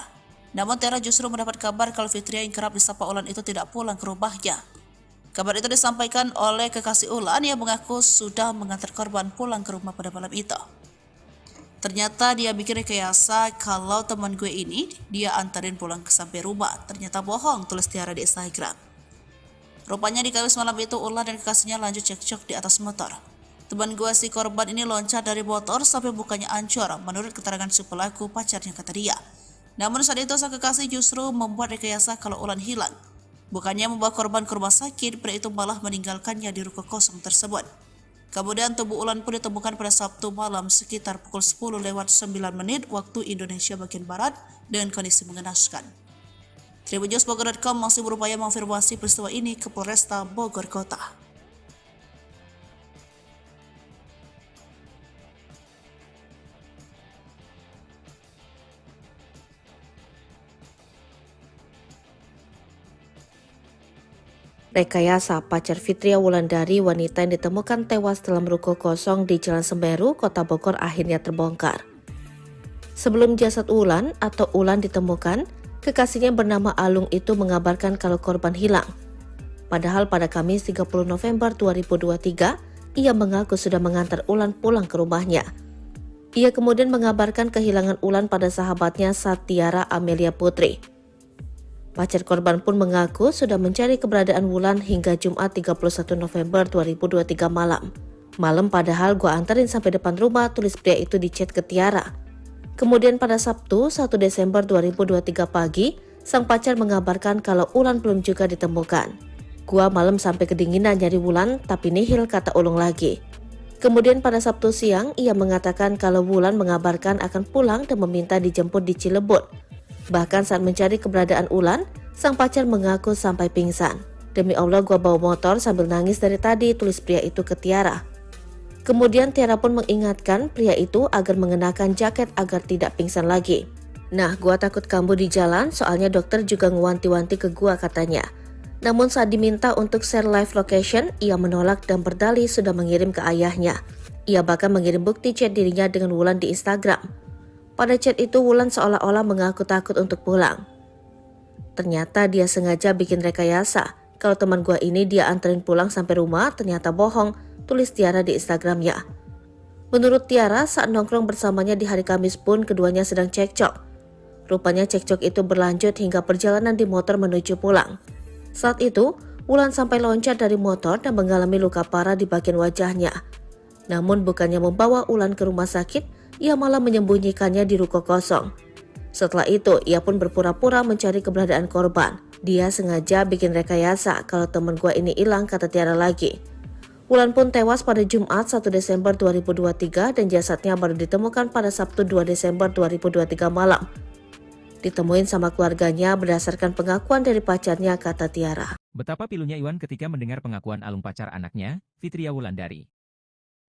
S4: Namun Tiara justru mendapat kabar kalau Fitria yang kerap disapa Ulan itu tidak pulang ke rumahnya. Kabar itu disampaikan oleh kekasih Ulan yang mengaku sudah mengantar korban pulang ke rumah pada malam itu. Ternyata dia bikin rekayasa kalau teman gue ini dia antarin pulang ke sampai rumah. Ternyata bohong, tulis Tiara di Instagram. Rupanya di Kamis malam itu Ulan dan kekasihnya lanjut cekcok di atas motor. Teman gue si korban ini loncat dari motor sampai mukanya hancur menurut keterangan si pelaku, pacarnya, kata dia. Namun saat itu sang kekasih justru membuat rekayasa kalau Ulan hilang. Bukannya membawa korban ke rumah sakit, pria itu malah meninggalkannya di ruko kosong tersebut. Kemudian tubuh Ulan pun ditemukan pada Sabtu malam sekitar pukul 10:09 waktu Indonesia bagian Barat dengan kondisi mengenaskan. Tribunnews.bogor.com masih berupaya mengonfirmasi peristiwa ini ke Polresta Bogor Kota.
S1: Rekayasa pacar Fitria Wulandari, wanita yang ditemukan tewas dalam ruko kosong di Jalan Semeru, Kota Bogor, akhirnya terbongkar. Sebelum jasad Ulan atau Ulan ditemukan, kekasihnya bernama Alung itu mengabarkan kalau korban hilang. Padahal pada Kamis 30 November 2023, ia mengaku sudah mengantar Ulan pulang ke rumahnya. Ia kemudian mengabarkan kehilangan Ulan pada sahabatnya Satyara Amelia Putri. Pacar korban pun mengaku sudah mencari keberadaan Wulan hingga Jumat 31 November 2023 malam. Malam padahal gua anterin sampai depan rumah, tulis pria itu di chat ke Tiara. Kemudian pada Sabtu 1 Desember 2023 pagi, sang pacar mengabarkan kalau Ulan belum juga ditemukan. Gua malam sampai kedinginan nyari Wulan tapi nihil, kata Ulung lagi. Kemudian pada Sabtu siang, ia mengatakan kalau Wulan mengabarkan akan pulang dan meminta dijemput di Cilebut. Bahkan saat mencari keberadaan Ulan, sang pacar mengaku sampai pingsan. Demi Allah, gua bawa motor sambil nangis dari tadi, tulis pria itu ke Tiara. Kemudian Tiara pun mengingatkan pria itu agar mengenakan jaket agar tidak pingsan lagi. Nah, gua takut kambuh di jalan, soalnya dokter juga ngewanti-wanti ke gua, katanya. Namun saat diminta untuk share live location, ia menolak dan berdalih sudah mengirim ke ayahnya. Ia bahkan mengirim bukti chat dirinya dengan Wulan di Instagram. Pada chat itu Wulan seolah-olah mengaku takut untuk pulang. Ternyata dia sengaja bikin rekayasa. Kalau teman gua ini dia anterin pulang sampai rumah, ternyata bohong, tulis Tiara di Instagramnya. Menurut Tiara, saat nongkrong bersamanya di hari Kamis pun keduanya sedang cekcok. Rupanya cekcok itu berlanjut hingga perjalanan di motor menuju pulang. Saat itu, Wulan sampai loncat dari motor dan mengalami luka parah di bagian wajahnya. Namun bukannya membawa Ulan ke rumah sakit, ia malah menyembunyikannya di ruko kosong. Setelah itu, ia pun berpura-pura mencari keberadaan korban. Dia sengaja bikin rekayasa kalau teman gua ini hilang, kata Tiara lagi. Wulan pun tewas pada Jumat 1 Desember 2023 dan jasadnya baru ditemukan pada Sabtu 2 Desember 2023 malam. Ditemuin sama keluarganya berdasarkan pengakuan dari pacarnya, kata Tiara.
S2: Betapa pilunya Iwan ketika mendengar pengakuan Alung pacar anaknya, Fitria Wulandari.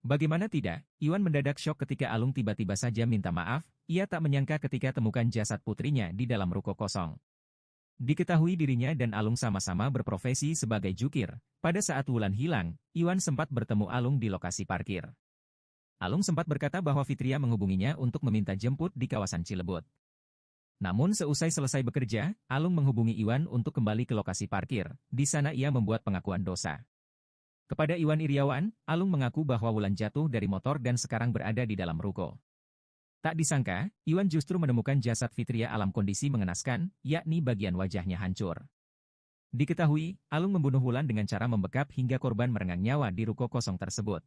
S2: Bagaimana tidak, Iwan mendadak syok ketika Alung tiba-tiba saja minta maaf. Ia tak menyangka ketika temukan jasad putrinya di dalam ruko kosong. Diketahui dirinya dan Alung sama-sama berprofesi sebagai jukir. Pada saat Wulan hilang, Iwan sempat bertemu Alung di lokasi parkir. Alung sempat berkata bahwa Fitria menghubunginya untuk meminta jemput di kawasan Cilebut. Namun seusai selesai bekerja, Alung menghubungi Iwan untuk kembali ke lokasi parkir. Di sana ia membuat pengakuan dosa. Kepada Iwan Iriawan, Alung mengaku bahwa Wulan jatuh dari motor dan sekarang berada di dalam ruko. Tak disangka, Iwan justru menemukan jasad Fitria dalam kondisi mengenaskan, yakni bagian wajahnya hancur. Diketahui, Alung membunuh Wulan dengan cara membekap hingga korban merenggang nyawa di ruko kosong tersebut.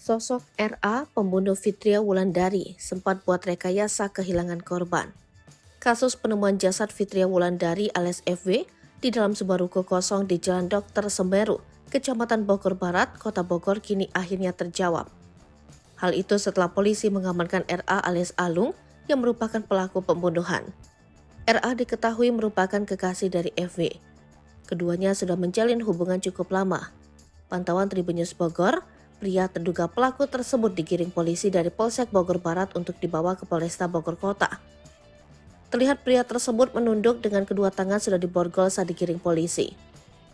S1: Sosok RA, pembunuh Fitria Wulandari, sempat buat rekayasa kehilangan korban. Kasus penemuan jasad Fitria Wulandari alias FW di dalam sebuah ruko kosong di Jalan Dr. Semeru, Kecamatan Bogor Barat, Kota Bogor kini akhirnya terjawab. Hal itu setelah polisi mengamankan RA alias Alung yang merupakan pelaku pembunuhan. RA diketahui merupakan kekasih dari FW. Keduanya sudah menjalin hubungan cukup lama. Pantauan Tribun News Bogor, pria terduga pelaku tersebut digiring polisi dari Polsek Bogor Barat untuk dibawa ke Polresta Bogor Kota. Terlihat pria tersebut menunduk dengan kedua tangan sudah diborgol saat digiring polisi.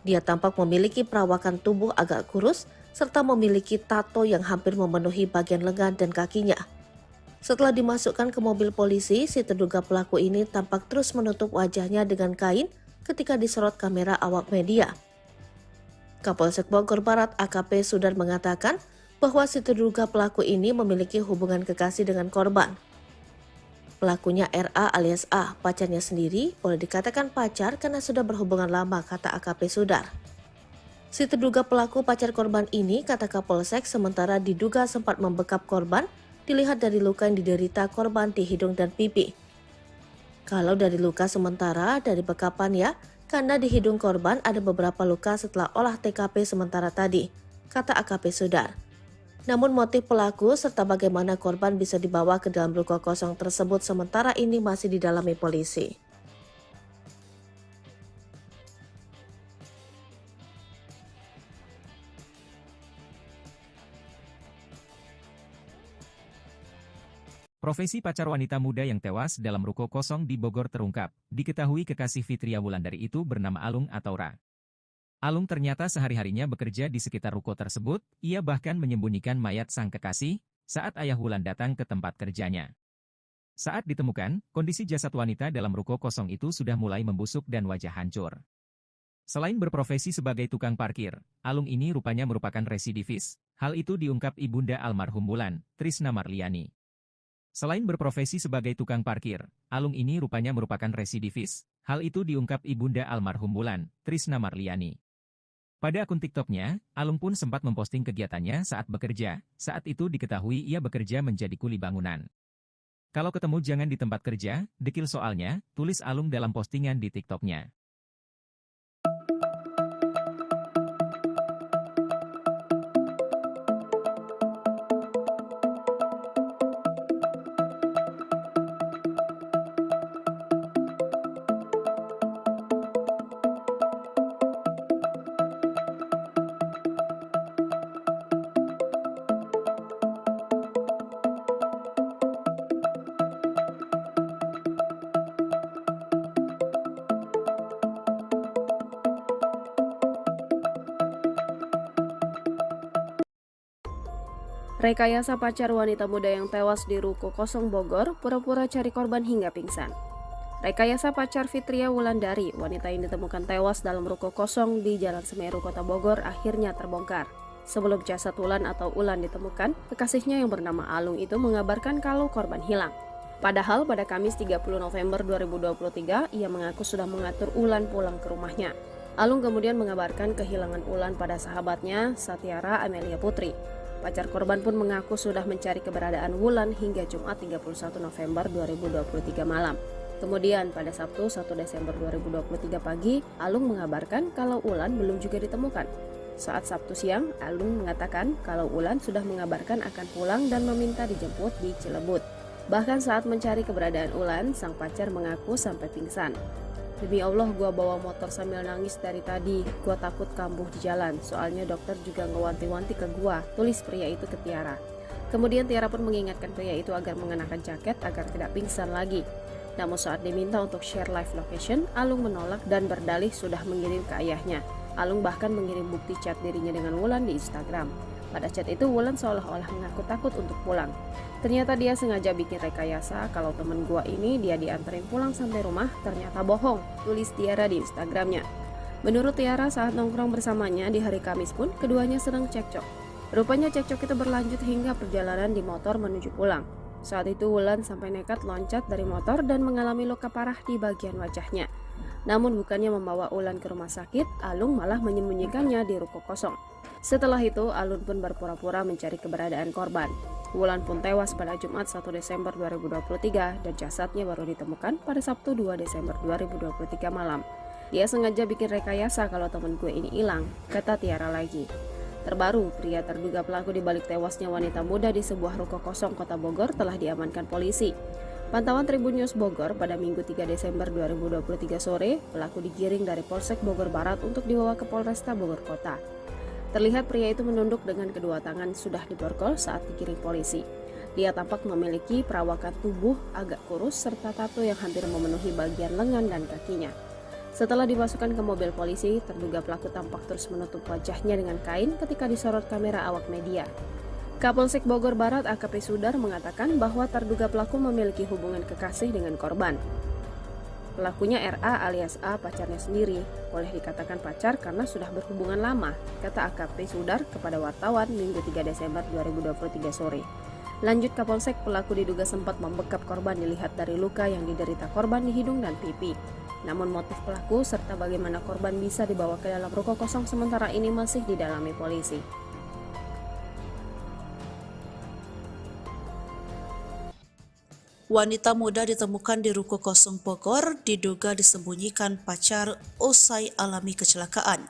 S1: Dia tampak memiliki perawakan tubuh agak kurus serta memiliki tato yang hampir memenuhi bagian lengan dan kakinya. Setelah dimasukkan ke mobil polisi, si terduga pelaku ini tampak terus menutup wajahnya dengan kain ketika disorot kamera awak media. Kapolsek Bogor Barat AKP Sudar mengatakan bahwa si terduga pelaku ini memiliki hubungan kekasih dengan korban. Pelakunya RA alias A, pacarnya sendiri, boleh dikatakan pacar karena sudah berhubungan lama, kata AKP Sudar. Si terduga pelaku pacar korban ini, kata Kapolsek, sementara diduga sempat membekap korban, dilihat dari luka yang diderita korban di hidung dan pipi. Kalau dari luka sementara, dari bekapannya, karena di hidung korban ada beberapa luka setelah olah TKP sementara tadi, kata AKP Sudar. Namun motif pelaku serta bagaimana korban bisa dibawa ke dalam ruko kosong tersebut sementara ini masih didalami polisi.
S2: Profesi pacar wanita muda yang tewas dalam ruko kosong di Bogor terungkap. Diketahui kekasih Fitria Wulandari itu bernama Alung atau Ra. Alung ternyata sehari-harinya bekerja di sekitar ruko tersebut, ia bahkan menyembunyikan mayat sang kekasih saat ayah Wulan datang ke tempat kerjanya. Saat ditemukan, kondisi jasad wanita dalam ruko kosong itu sudah mulai membusuk dan wajah hancur. Selain berprofesi sebagai tukang parkir, Alung ini rupanya merupakan residivis. Hal itu diungkap ibunda almarhum Wulan, Trisna Marliani. Selain berprofesi sebagai tukang parkir, Alung ini rupanya merupakan residivis. Hal itu diungkap ibunda almarhum Wulan, Trisna Marliani. Pada akun TikToknya, Alung pun sempat memposting kegiatannya saat bekerja. Saat itu diketahui ia bekerja menjadi kuli bangunan. Kalau ketemu jangan di tempat kerja, dekil soalnya, tulis Alung dalam postingan di TikToknya.
S3: Rekayasa pacar wanita muda yang tewas di ruko kosong Bogor pura-pura cari korban hingga pingsan. Rekayasa pacar Fitria Wulandari, wanita yang ditemukan tewas dalam ruko kosong di Jalan Semeru, Kota Bogor akhirnya terbongkar. Sebelum jasad Wulan atau Ulan ditemukan, kekasihnya yang bernama Alung itu mengabarkan kalau korban hilang. Padahal pada Kamis 30 November 2023, ia mengaku sudah mengatur Ulan pulang ke rumahnya. Alung kemudian mengabarkan kehilangan Ulan pada sahabatnya, Satyara Amelia Putri. Pacar korban pun mengaku sudah mencari keberadaan Wulan hingga Jumat 31 November 2023 malam. Kemudian pada Sabtu 1 Desember 2023 pagi, Alung mengabarkan kalau Ulan belum juga ditemukan. Saat Sabtu siang, Alung mengatakan kalau Ulan sudah mengabarkan akan pulang dan meminta dijemput di Cilebut. Bahkan saat mencari keberadaan Ulan, sang pacar mengaku sampai pingsan. Demi Allah, gua bawa motor sambil nangis dari tadi. Gua takut kambuh di jalan, soalnya dokter juga ngewanti-wanti ke gua, tulis pria itu ke Tiara. Kemudian Tiara pun mengingatkan pria itu agar mengenakan jaket agar tidak pingsan lagi. Namun saat diminta untuk share live location, Alung menolak dan berdalih sudah mengirim ke ayahnya. Alung bahkan mengirim bukti chat dirinya dengan Wulan di Instagram. Pada chat itu Wulan seolah-olah mengaku takut untuk pulang. Ternyata dia sengaja bikin rekayasa kalau temen gua ini dia dianterin pulang sampai rumah, ternyata bohong, tulis Tiara di Instagramnya. Menurut Tiara, saat nongkrong bersamanya di hari Kamis pun keduanya sedang cekcok. Rupanya cekcok itu berlanjut hingga perjalanan di motor menuju pulang. Saat itu Wulan sampai nekat loncat dari motor dan mengalami luka parah di bagian wajahnya. Namun bukannya membawa Wulan ke rumah sakit, Alung malah menyembunyikannya di ruko kosong. Setelah itu, Alun pun berpura-pura mencari keberadaan korban. Wulan pun tewas pada Jumat 1 Desember 2023 dan jasadnya baru ditemukan pada Sabtu 2 Desember 2023 malam. Dia sengaja bikin rekayasa kalau temen gue ini hilang, kata Tiara lagi. Terbaru, pria terduga pelaku di balik tewasnya wanita muda di sebuah ruko kosong Kota Bogor telah diamankan polisi. Pantauan Tribun News Bogor pada Minggu 3 Desember 2023 sore, pelaku digiring dari Polsek Bogor Barat untuk dibawa ke Polresta Bogor Kota. Terlihat pria itu menunduk dengan kedua tangan sudah diborgol saat digiring polisi. Dia tampak memiliki perawakan tubuh agak kurus serta tato yang hampir memenuhi bagian lengan dan kakinya. Setelah dimasukkan ke mobil polisi, terduga pelaku tampak terus menutup wajahnya dengan kain ketika disorot kamera awak media. Kapolsek Bogor Barat AKP Sudar mengatakan bahwa terduga pelaku memiliki hubungan kekasih dengan korban. Pelakunya RA alias A pacarnya sendiri, boleh dikatakan pacar karena sudah berhubungan lama, kata AKP Sudar kepada wartawan Minggu 3 Desember 2023 sore. Lanjut Kapolsek, pelaku diduga sempat membekap korban dilihat dari luka yang diderita korban di hidung dan pipi. Namun motif pelaku serta bagaimana korban bisa dibawa ke dalam ruko kosong sementara ini masih didalami polisi.
S4: Wanita muda ditemukan di ruko kosong Bogor diduga disembunyikan pacar usai alami kecelakaan.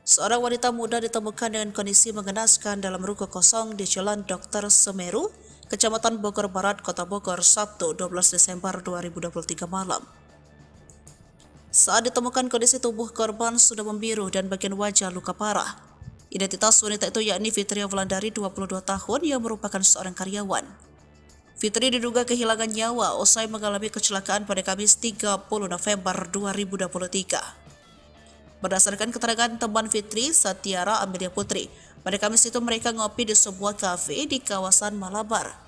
S4: Seorang wanita muda ditemukan dengan kondisi mengenaskan dalam ruko kosong di Jalan Dr. Semeru, Kecamatan Bogor Barat, Kota Bogor, Sabtu 12 Desember 2023 malam. Saat ditemukan kondisi tubuh korban sudah membiru dan bagian wajah luka parah. Identitas wanita itu yakni Fitria Wulandari 22 tahun yang merupakan seorang karyawan. Fitri diduga kehilangan nyawa usai mengalami kecelakaan pada Kamis 30 November 2023. Berdasarkan keterangan teman Fitri, Tiara Amelia Putri, pada Kamis itu mereka ngopi di sebuah kafe di kawasan Malabar.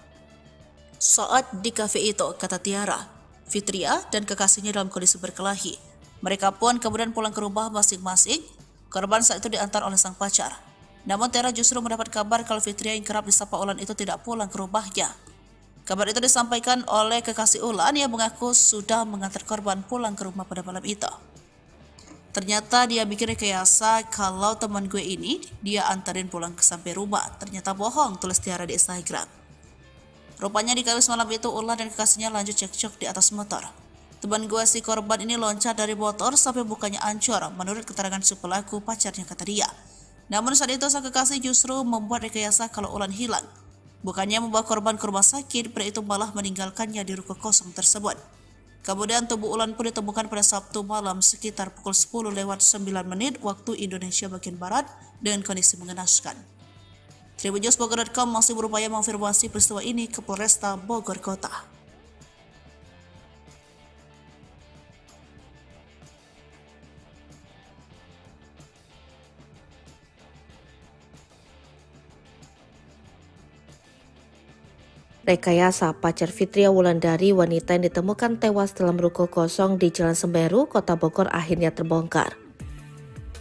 S4: Saat di kafe itu, kata Tiara, Fitria dan kekasihnya dalam kondisi berkelahi. Mereka pun kemudian pulang ke rumah masing-masing. Korban saat itu diantar oleh sang pacar. Namun Tiara justru mendapat kabar kalau Fitria yang kerap disapa Ulan itu tidak pulang ke rumahnya. Kabar itu disampaikan oleh kekasih Ulan yang mengaku sudah mengantar korban pulang ke rumah pada malam itu. Ternyata dia bikin rekayasa kalau teman gue ini dia antarin pulang ke sampai rumah. Ternyata bohong, tulis Tiara di Instagram. Rupanya di Kamis malam itu Ulan dan kekasihnya lanjut cekcok di atas motor. Teman gue si korban ini loncat dari motor sampai mukanya hancur menurut keterangan si pelaku pacarnya, kata dia. Namun saat itu sang kekasih justru membuat rekayasa kalau Ulan hilang. Bukannya membawa korban ke rumah sakit, pria itu malah meninggalkannya di ruko kosong tersebut. Kemudian tubuh Ulan pun ditemukan pada Sabtu malam sekitar pukul 10:09 waktu Indonesia bagian Barat dengan kondisi mengenaskan. Tribunnews.bogor.com masih berupaya mengonfirmasi peristiwa ini ke Polresta Bogor Kota.
S1: Rekayasa pacar Fitria Wulandari, wanita yang ditemukan tewas dalam ruko kosong di Jalan Semeru, Kota Bogor akhirnya terbongkar.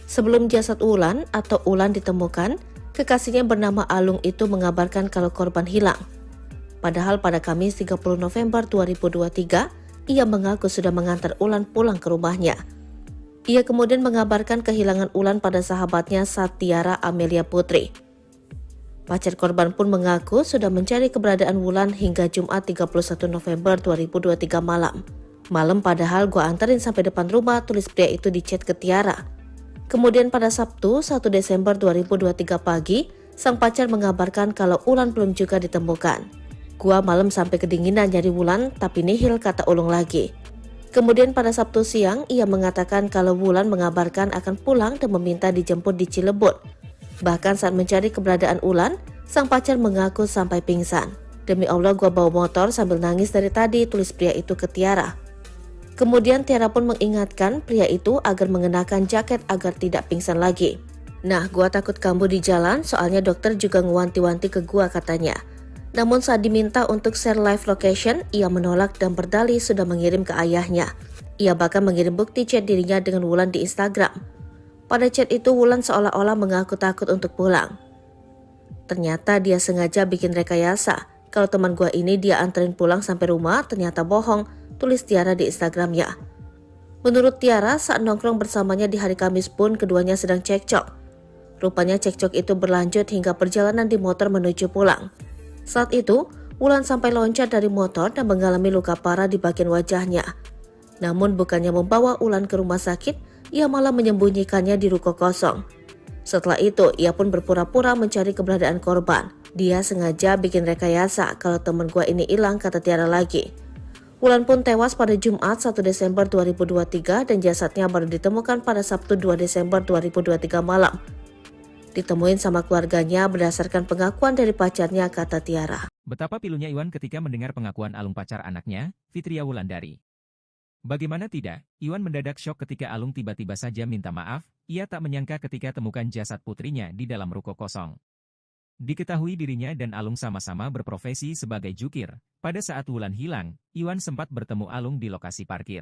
S1: Sebelum jasad Wulan atau Ulan ditemukan, kekasihnya bernama Alung itu mengabarkan kalau korban hilang. Padahal pada Kamis 30 November 2023, ia mengaku sudah mengantar Ulan pulang ke rumahnya. Ia kemudian mengabarkan kehilangan Ulan pada sahabatnya Tiara Amelia Putri. Pacar korban pun mengaku sudah mencari keberadaan Wulan hingga Jumat 31 November 2023 malam. Malam padahal gua anterin sampai depan rumah, tulis pria itu di chat ke Tiara. Kemudian pada Sabtu 1 Desember 2023 pagi, sang pacar mengabarkan kalau Ulan belum juga ditemukan. Gua malam sampai kedinginan nyari Wulan tapi nihil, kata Ulung lagi. Kemudian pada Sabtu siang, ia mengatakan kalau Wulan mengabarkan akan pulang dan meminta dijemput di Cilebut. Bahkan saat mencari keberadaan Ulan, Sang pacar mengaku sampai pingsan. "Demi Allah gua bawa motor sambil nangis dari tadi," tulis pria itu ke Tiara. Kemudian Tiara pun mengingatkan pria itu agar mengenakan jaket agar tidak pingsan lagi. "Nah, gua takut kambuh di jalan, soalnya dokter juga ngewanti-wanti ke gua," katanya. Namun saat diminta untuk share live location, ia menolak dan berdalih sudah mengirim ke ayahnya. Ia bahkan mengirim bukti chat dirinya dengan Wulan di Instagram. Pada chat itu Wulan seolah-olah mengaku takut untuk pulang. Ternyata dia sengaja bikin rekayasa. "Kalau teman gua ini dia anterin pulang sampai rumah, ternyata bohong," tulis Tiara di Instagramnya. Menurut Tiara, saat nongkrong bersamanya di hari Kamis pun keduanya sedang cekcok. Rupanya cekcok itu berlanjut hingga perjalanan di motor menuju pulang. Saat itu, Wulan sampai loncat dari motor dan mengalami luka parah di bagian wajahnya. Namun bukannya membawa Wulan ke rumah sakit, ia malah menyembunyikannya di ruko kosong. Setelah itu, ia pun berpura-pura mencari keberadaan korban. "Dia sengaja bikin rekayasa kalau teman gua ini hilang," kata Tiara lagi. Wulan pun tewas pada Jumat 1 Desember 2023 dan jasadnya baru ditemukan pada Sabtu 2 Desember 2023 malam. Ditemuin sama keluarganya berdasarkan pengakuan dari pacarnya, kata Tiara.
S2: Betapa pilunya Iwan ketika mendengar pengakuan Alung pacar anaknya, Fitria Wulandari. Bagaimana tidak, Iwan mendadak syok ketika Alung tiba-tiba saja minta maaf. Ia tak menyangka ketika temukan jasad putrinya di dalam ruko kosong. Diketahui dirinya dan Alung sama-sama berprofesi sebagai jukir. Pada saat Wulan hilang, Iwan sempat bertemu Alung di lokasi parkir.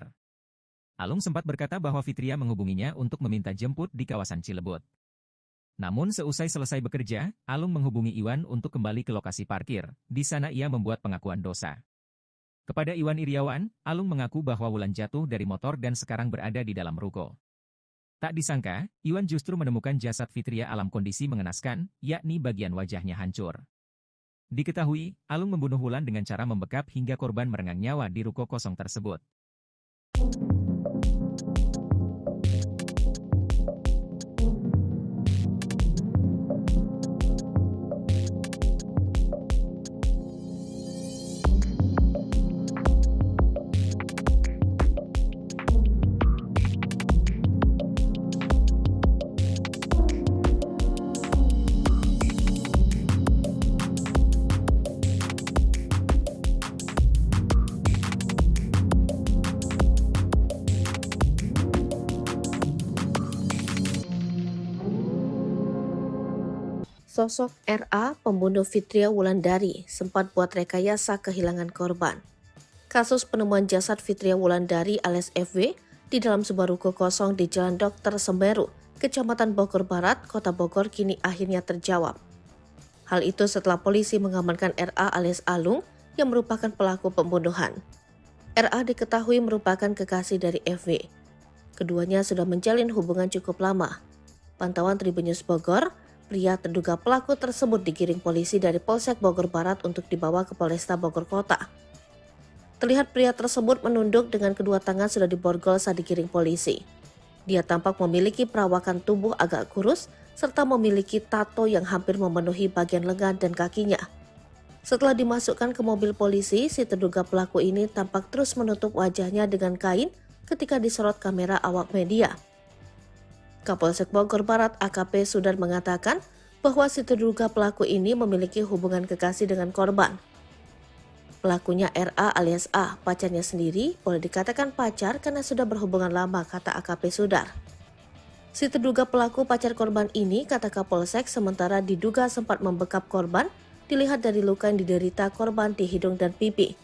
S2: Alung sempat berkata bahwa Fitria menghubunginya untuk meminta jemput di kawasan Cilebut. Namun seusai selesai bekerja, Alung menghubungi Iwan untuk kembali ke lokasi parkir. Di sana ia membuat pengakuan dosa. Kepada Iwan Iriawan, Alung mengaku bahwa Wulan jatuh dari motor dan sekarang berada di dalam ruko. Tak disangka, Iwan justru menemukan jasad Fitria dalam kondisi mengenaskan, yakni bagian wajahnya hancur. Diketahui, Alung membunuh Wulan dengan cara membekap hingga korban merenggang nyawa di ruko kosong tersebut.
S1: Sosok RA, pembunuh Fitria Wulandari, sempat buat rekayasa kehilangan korban. Kasus penemuan jasad Fitria Wulandari alias FW di dalam sebuah ruko kosong di Jalan Dr. Semeru, Kecamatan Bogor Barat, Kota Bogor kini akhirnya terjawab. Hal itu setelah polisi mengamankan RA alias Alung yang merupakan pelaku pembunuhan. RA diketahui merupakan kekasih dari FW. Keduanya sudah menjalin hubungan cukup lama. Pantauan Tribun News Bogor, pria terduga pelaku tersebut digiring polisi dari Polsek Bogor Barat untuk dibawa ke Polresta Bogor Kota. Terlihat pria tersebut menunduk dengan kedua tangan sudah diborgol saat digiring polisi. Dia tampak memiliki perawakan tubuh agak kurus serta memiliki tato yang hampir memenuhi bagian lengan dan kakinya. Setelah dimasukkan ke mobil polisi, si terduga pelaku ini tampak terus menutup wajahnya dengan kain ketika disorot kamera awak media. Kapolsek Bogor Barat AKP Sudar mengatakan bahwa si terduga pelaku ini memiliki hubungan kekasih dengan korban. Pelakunya RA alias A, pacarnya sendiri, boleh dikatakan pacar karena sudah berhubungan lama, kata AKP Sudar. Si terduga pelaku pacar korban ini, kata Kapolsek, sementara diduga sempat membekap korban, dilihat dari luka yang diderita korban di hidung dan pipi.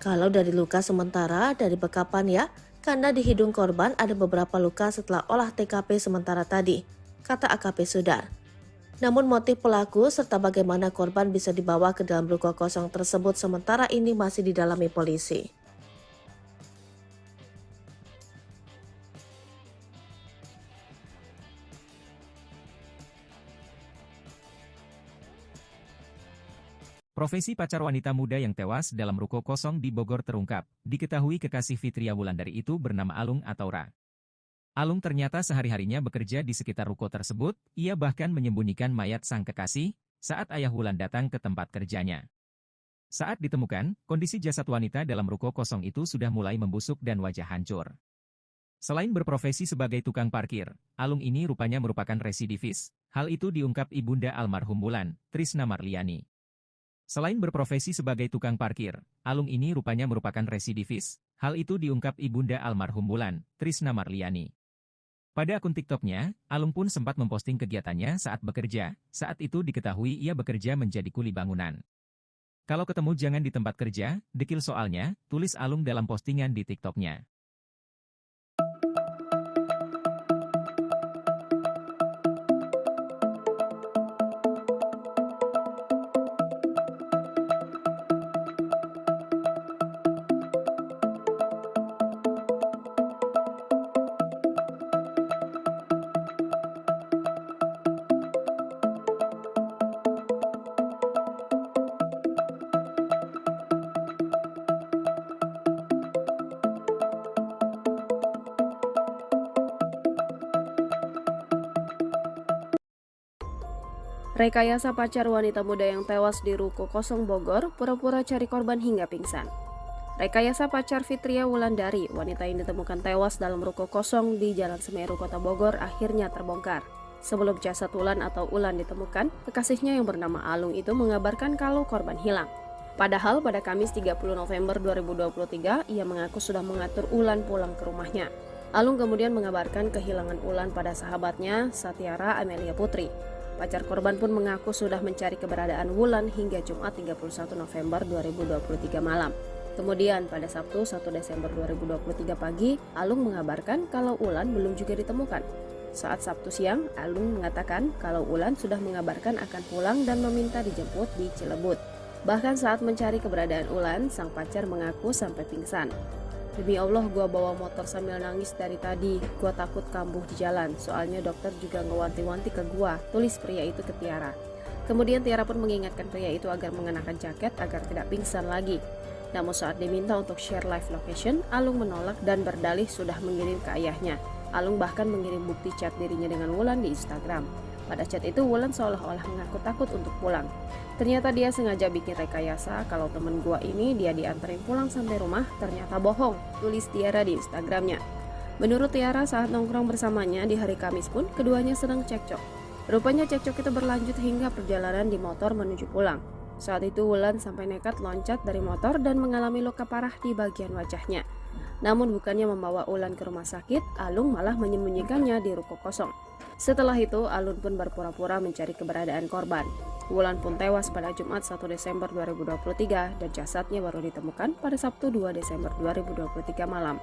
S1: Kalau dari luka sementara, dari bekapan ya, karena di hidung korban ada beberapa luka setelah olah TKP sementara tadi, kata AKP Sudar. Namun motif pelaku serta bagaimana korban bisa dibawa ke dalam ruko kosong tersebut sementara ini masih didalami polisi.
S2: Profesi pacar wanita muda yang tewas dalam ruko kosong di Bogor terungkap. Diketahui kekasih Fitria Wulandari itu bernama Alung atau Ra. Alung ternyata sehari-harinya bekerja di sekitar ruko tersebut. Ia bahkan menyembunyikan mayat sang kekasih saat ayah Wulan datang ke tempat kerjanya. Saat ditemukan, kondisi jasad wanita dalam ruko kosong itu sudah mulai membusuk dan wajah hancur. Selain berprofesi sebagai tukang parkir, Alung ini rupanya merupakan residivis. Hal itu diungkap ibunda almarhum Wulan, Trisna Marliani. Selain berprofesi sebagai tukang parkir, Alung ini rupanya merupakan residivis. Hal itu diungkap ibunda almarhum Wulan, Trisna Marliani. Pada akun TikToknya, Alung pun sempat memposting kegiatannya saat bekerja. Saat itu diketahui ia bekerja menjadi kuli bangunan. Kalau ketemu jangan di tempat kerja, dekil soalnya, tulis Alung dalam postingan di TikToknya.
S3: Rekayasa pacar wanita muda yang tewas di Ruko Kosong Bogor pura-pura cari korban hingga pingsan. Rekayasa pacar Fitria Wulandari, wanita yang ditemukan tewas dalam ruko kosong di Jalan Semeru, Kota Bogor akhirnya terbongkar. Sebelum jasad Wulan atau Ulan ditemukan, kekasihnya yang bernama Alung itu mengabarkan kalau korban hilang. Padahal pada Kamis 30 November 2023, ia mengaku sudah mengatur Ulan pulang ke rumahnya. Alung kemudian mengabarkan kehilangan Ulan pada sahabatnya, Satyara Amelia Putri. Pacar korban pun mengaku sudah mencari keberadaan Wulan hingga Jumat 31 November 2023 malam. Kemudian pada Sabtu 1 Desember 2023 pagi, Alung mengabarkan kalau Ulan belum juga ditemukan. Saat Sabtu siang, Alung mengatakan kalau Ulan sudah mengabarkan akan pulang dan meminta dijemput di Cilebut. Bahkan saat mencari keberadaan Ulan, sang pacar mengaku sampai pingsan. "Demi Allah, gua bawa motor sambil nangis dari tadi. Gua takut kambuh di jalan. Soalnya dokter juga ngewanti-wanti ke gua," tulis pria itu ke Tiara. Kemudian Tiara pun mengingatkan pria itu agar mengenakan jaket agar tidak pingsan lagi. Namun saat diminta untuk share live location, Alung menolak dan berdalih sudah mengirim ke ayahnya. Alung bahkan mengirim bukti chat dirinya dengan Wulan di Instagram. Pada chat itu, Wulan seolah-olah mengaku takut untuk pulang. Ternyata dia sengaja bikin rekayasa kalau temen gua ini dia dianterin pulang sampai rumah, ternyata bohong, tulis Tiara di Instagramnya. Menurut Tiara, saat nongkrong bersamanya di hari Kamis pun, keduanya sedang cekcok. Rupanya cekcok itu berlanjut hingga perjalanan di motor menuju pulang. Saat itu Wulan sampai nekat loncat dari motor dan mengalami luka parah di bagian wajahnya. Namun bukannya membawa Wulan ke rumah sakit, Alung malah menyembunyikannya di ruko kosong. Setelah itu, Alun pun berpura-pura mencari keberadaan korban. Wulan pun tewas pada Jumat 1 Desember 2023 dan jasadnya baru ditemukan pada Sabtu 2 Desember 2023 malam.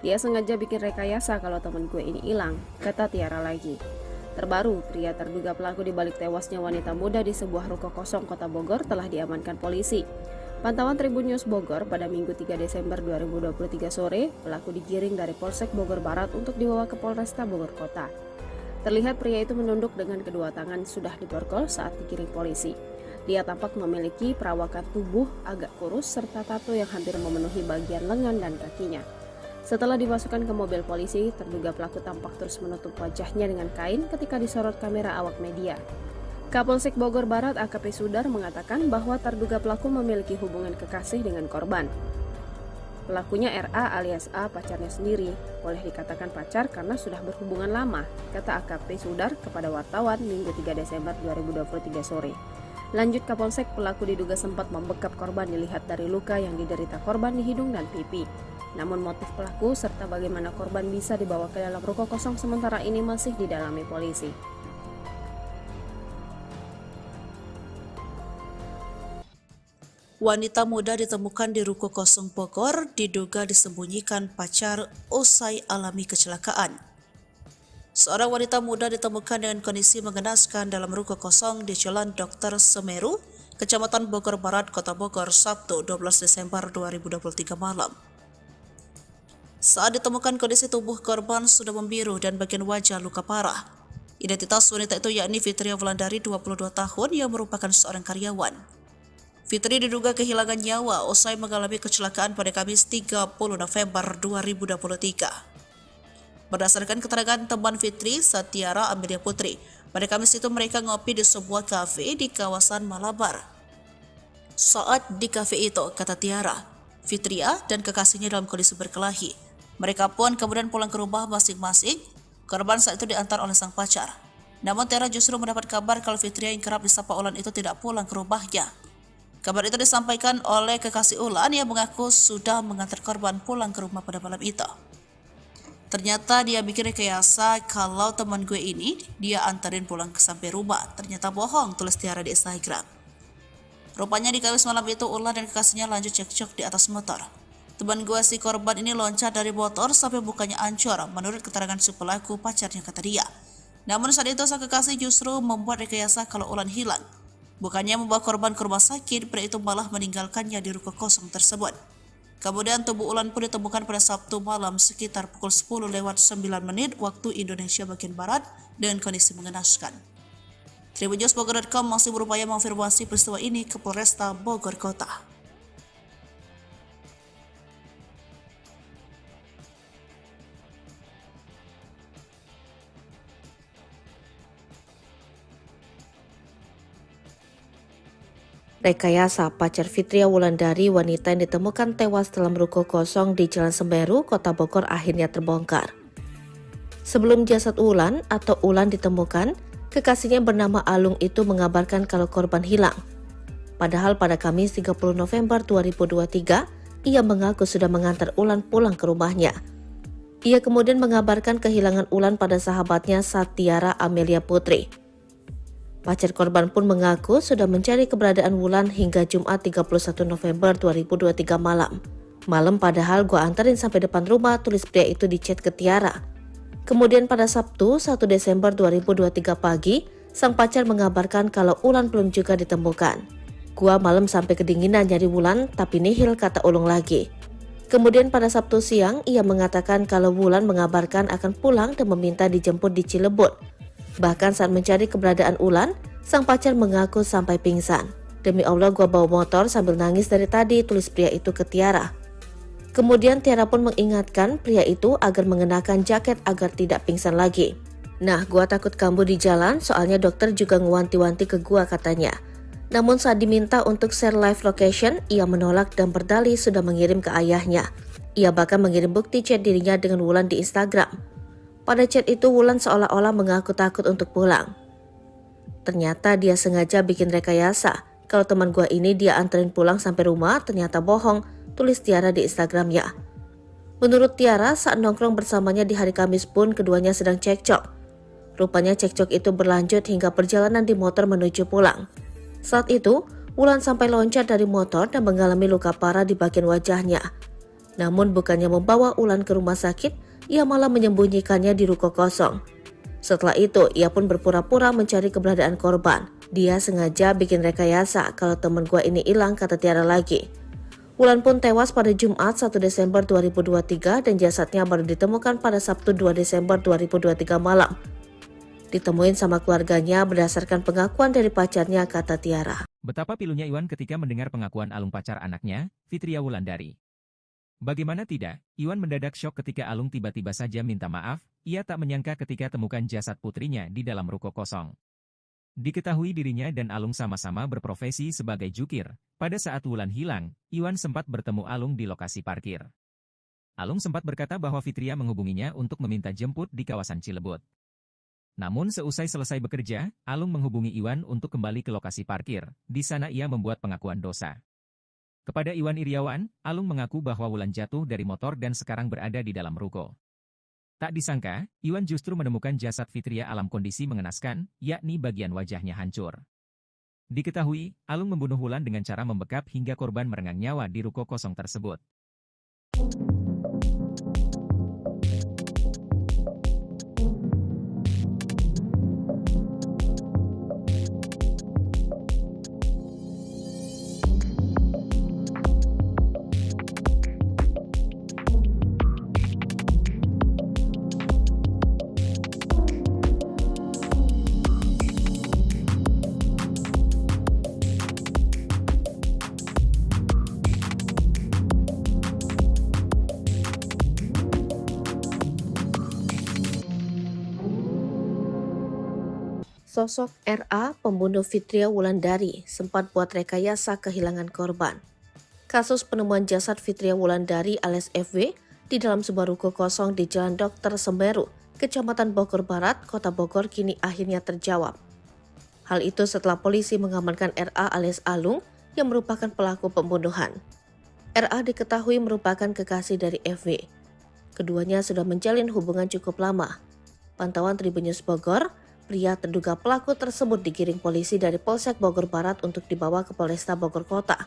S3: "Dia sengaja bikin rekayasa kalau temen gue ini hilang," kata Tiara lagi. Terbaru, pria terduga pelaku di balik tewasnya wanita muda di sebuah ruko kosong Kota Bogor telah diamankan polisi. Pantauan Tribun News Bogor pada Minggu 3 Desember 2023 sore, pelaku digiring dari Polsek Bogor Barat untuk dibawa ke Polresta Bogor Kota. Terlihat pria itu menunduk dengan kedua tangan sudah diborgol saat digiring polisi. Dia tampak memiliki perawakan tubuh agak kurus serta tato yang hampir memenuhi bagian lengan dan kakinya. Setelah dimasukkan ke mobil polisi, terduga pelaku tampak terus menutup wajahnya dengan kain ketika disorot kamera awak media. Kapolsek Bogor Barat AKP Sudar mengatakan bahwa terduga pelaku memiliki hubungan kekasih dengan korban. Pelakunya RA alias A, pacarnya sendiri. Boleh dikatakan pacar karena sudah berhubungan lama, kata AKP Sudar kepada wartawan Minggu 3 Desember 2023 sore. Lanjut Kapolsek, pelaku diduga sempat membekap korban dilihat dari luka yang diderita korban di hidung dan pipi. Namun motif pelaku serta bagaimana korban bisa dibawa ke dalam ruko kosong sementara ini masih didalami polisi.
S4: Wanita muda ditemukan di ruko kosong Bogor diduga disembunyikan pacar usai alami kecelakaan. Seorang wanita muda ditemukan dengan kondisi mengenaskan dalam ruko kosong di Jalan Dr. Semeru, Kecamatan Bogor Barat, Kota Bogor, Sabtu 12 Desember 2023 malam. Saat ditemukan, kondisi tubuh korban sudah membiru dan bagian wajah luka parah. Identitas wanita itu yakni Fitria Wulandari, 22 tahun, yang merupakan seorang karyawan. Fitri diduga kehilangan nyawa usai mengalami kecelakaan pada Kamis 30 November 2023. Berdasarkan keterangan teman Fitri, Satyara Amelia Putri, pada Kamis itu mereka ngopi di sebuah kafe di kawasan Malabar. Saat di kafe itu, kata Tiara, Fitria dan kekasihnya dalam kondisi berkelahi. Mereka pun kemudian pulang ke rumah masing-masing. Korban saat itu diantar oleh sang pacar. Namun Tiara justru mendapat kabar kalau Fitria yang kerap disapa Ulan itu tidak pulang ke rumahnya. Kabar itu disampaikan oleh kekasih Ulan yang mengaku sudah mengantar korban pulang ke rumah pada malam itu. Ternyata dia bikin rekayasa kalau teman gue ini dia antarin pulang sampai rumah. Ternyata bohong, tulis Tiara di Instagram. Rupanya di Kamis malam itu Ulan dan kekasihnya lanjut cekcok di atas motor. Teman gue si korban ini loncat dari motor sampai mukanya hancur menurut keterangan si pelaku pacarnya, kata dia. Namun saat itu sang kekasih justru membuat rekayasa kalau Ulan hilang. Bukannya membawa korban ke rumah sakit, pria itu malah meninggalkannya di ruko kosong tersebut. Kemudian tubuh Ulan pun ditemukan pada Sabtu malam sekitar pukul 10:09 waktu Indonesia bagian Barat dengan kondisi mengenaskan. Tribunnews.bogor.com masih berupaya mengonfirmasi peristiwa ini ke Polresta Bogor Kota.
S1: Rekayasa pacar Fitria Wulandari, wanita yang ditemukan tewas dalam ruko kosong di Jalan Semberu, Kota Bogor akhirnya terbongkar. Sebelum jasad Ulan atau Ulan ditemukan, kekasihnya bernama Alung itu mengabarkan kalau korban hilang. Padahal pada Kamis 30 November 2023, ia mengaku sudah mengantar Ulan pulang ke rumahnya. Ia kemudian mengabarkan kehilangan Ulan pada sahabatnya Tiara Amelia Putri. Pacar korban pun mengaku sudah mencari keberadaan Wulan hingga Jumat 31 November 2023 malam. Malam padahal gua anterin sampai depan rumah, tulis pria itu di chat ke Tiara. Kemudian pada Sabtu 1 Desember 2023 pagi, sang pacar mengabarkan kalau Ulan belum juga ditemukan. Gua malam sampai kedinginan nyari Wulan tapi nihil, kata Ulung lagi. Kemudian pada Sabtu siang, ia mengatakan kalau Wulan mengabarkan akan pulang dan meminta dijemput di Cilebut. Bahkan saat mencari keberadaan Ulan, sang pacar mengaku sampai pingsan. Demi Allah gua bawa motor sambil nangis dari tadi, tulis pria itu ke Tiara. Kemudian Tiara pun mengingatkan pria itu agar mengenakan jaket agar tidak pingsan lagi. Nah, gua takut kambuh di jalan, soalnya dokter juga ngewanti-wanti ke gua, katanya. Namun saat diminta untuk share live location, ia menolak dan berdalih sudah mengirim ke ayahnya. Ia bahkan mengirim bukti chat dirinya dengan Wulan di Instagram. Pada chat itu Wulan seolah-olah mengaku takut untuk pulang. Ternyata dia sengaja bikin rekayasa. Kalau teman gua ini dia anterin pulang sampai rumah, ternyata bohong, tulis Tiara di Instagramnya. Menurut Tiara, saat nongkrong bersamanya di hari Kamis pun keduanya sedang cekcok. Rupanya cekcok itu berlanjut hingga perjalanan di motor menuju pulang. Saat itu, Wulan sampai loncat dari motor dan mengalami luka parah di bagian wajahnya. Namun bukannya membawa Wulan ke rumah sakit, ia malah menyembunyikannya di ruko kosong. Setelah itu, ia pun berpura-pura mencari keberadaan korban. Dia sengaja bikin rekayasa kalau teman gua ini hilang, kata Tiara lagi. Wulan pun tewas pada Jumat 1 Desember 2023 dan jasadnya baru ditemukan pada Sabtu 2 Desember 2023 malam. Ditemuin sama keluarganya berdasarkan pengakuan dari pacarnya, kata Tiara.
S2: Betapa pilunya Iwan ketika mendengar pengakuan Alung pacar anaknya, Fitria Wulandari. Bagaimana tidak, Iwan mendadak syok ketika Alung tiba-tiba saja minta maaf. Ia tak menyangka ketika temukan jasad putrinya di dalam ruko kosong. Diketahui dirinya dan Alung sama-sama berprofesi sebagai jukir. Pada saat Wulan hilang, Iwan sempat bertemu Alung di lokasi parkir. Alung sempat berkata bahwa Fitria menghubunginya untuk meminta jemput di kawasan Cilebut. Namun seusai selesai bekerja, Alung menghubungi Iwan untuk kembali ke lokasi parkir. Di sana ia membuat pengakuan dosa. Kepada Iwan Iriawan, Alung mengaku bahwa Wulan jatuh dari motor dan sekarang berada di dalam ruko. Tak disangka, Iwan justru menemukan jasad Fitria dalam kondisi mengenaskan, yakni bagian wajahnya hancur. Diketahui, Alung membunuh Wulan dengan cara membekap hingga korban merenggang nyawa di ruko kosong tersebut.
S1: Sosok RA, pembunuh Fitria Wulandari, sempat buat rekayasa kehilangan korban. Kasus penemuan jasad Fitria Wulandari alias FW di dalam sebuah ruko kosong di Jalan Dr. Semberu, Kecamatan Bogor Barat, Kota Bogor kini akhirnya terjawab. Hal itu setelah polisi mengamankan RA alias Alung yang merupakan pelaku pembunuhan. RA diketahui merupakan kekasih dari FW. Keduanya sudah menjalin hubungan cukup lama. Pantauan Tribun News Bogor, pria terduga pelaku tersebut digiring polisi dari Polsek Bogor Barat untuk dibawa ke Polresta Bogor Kota.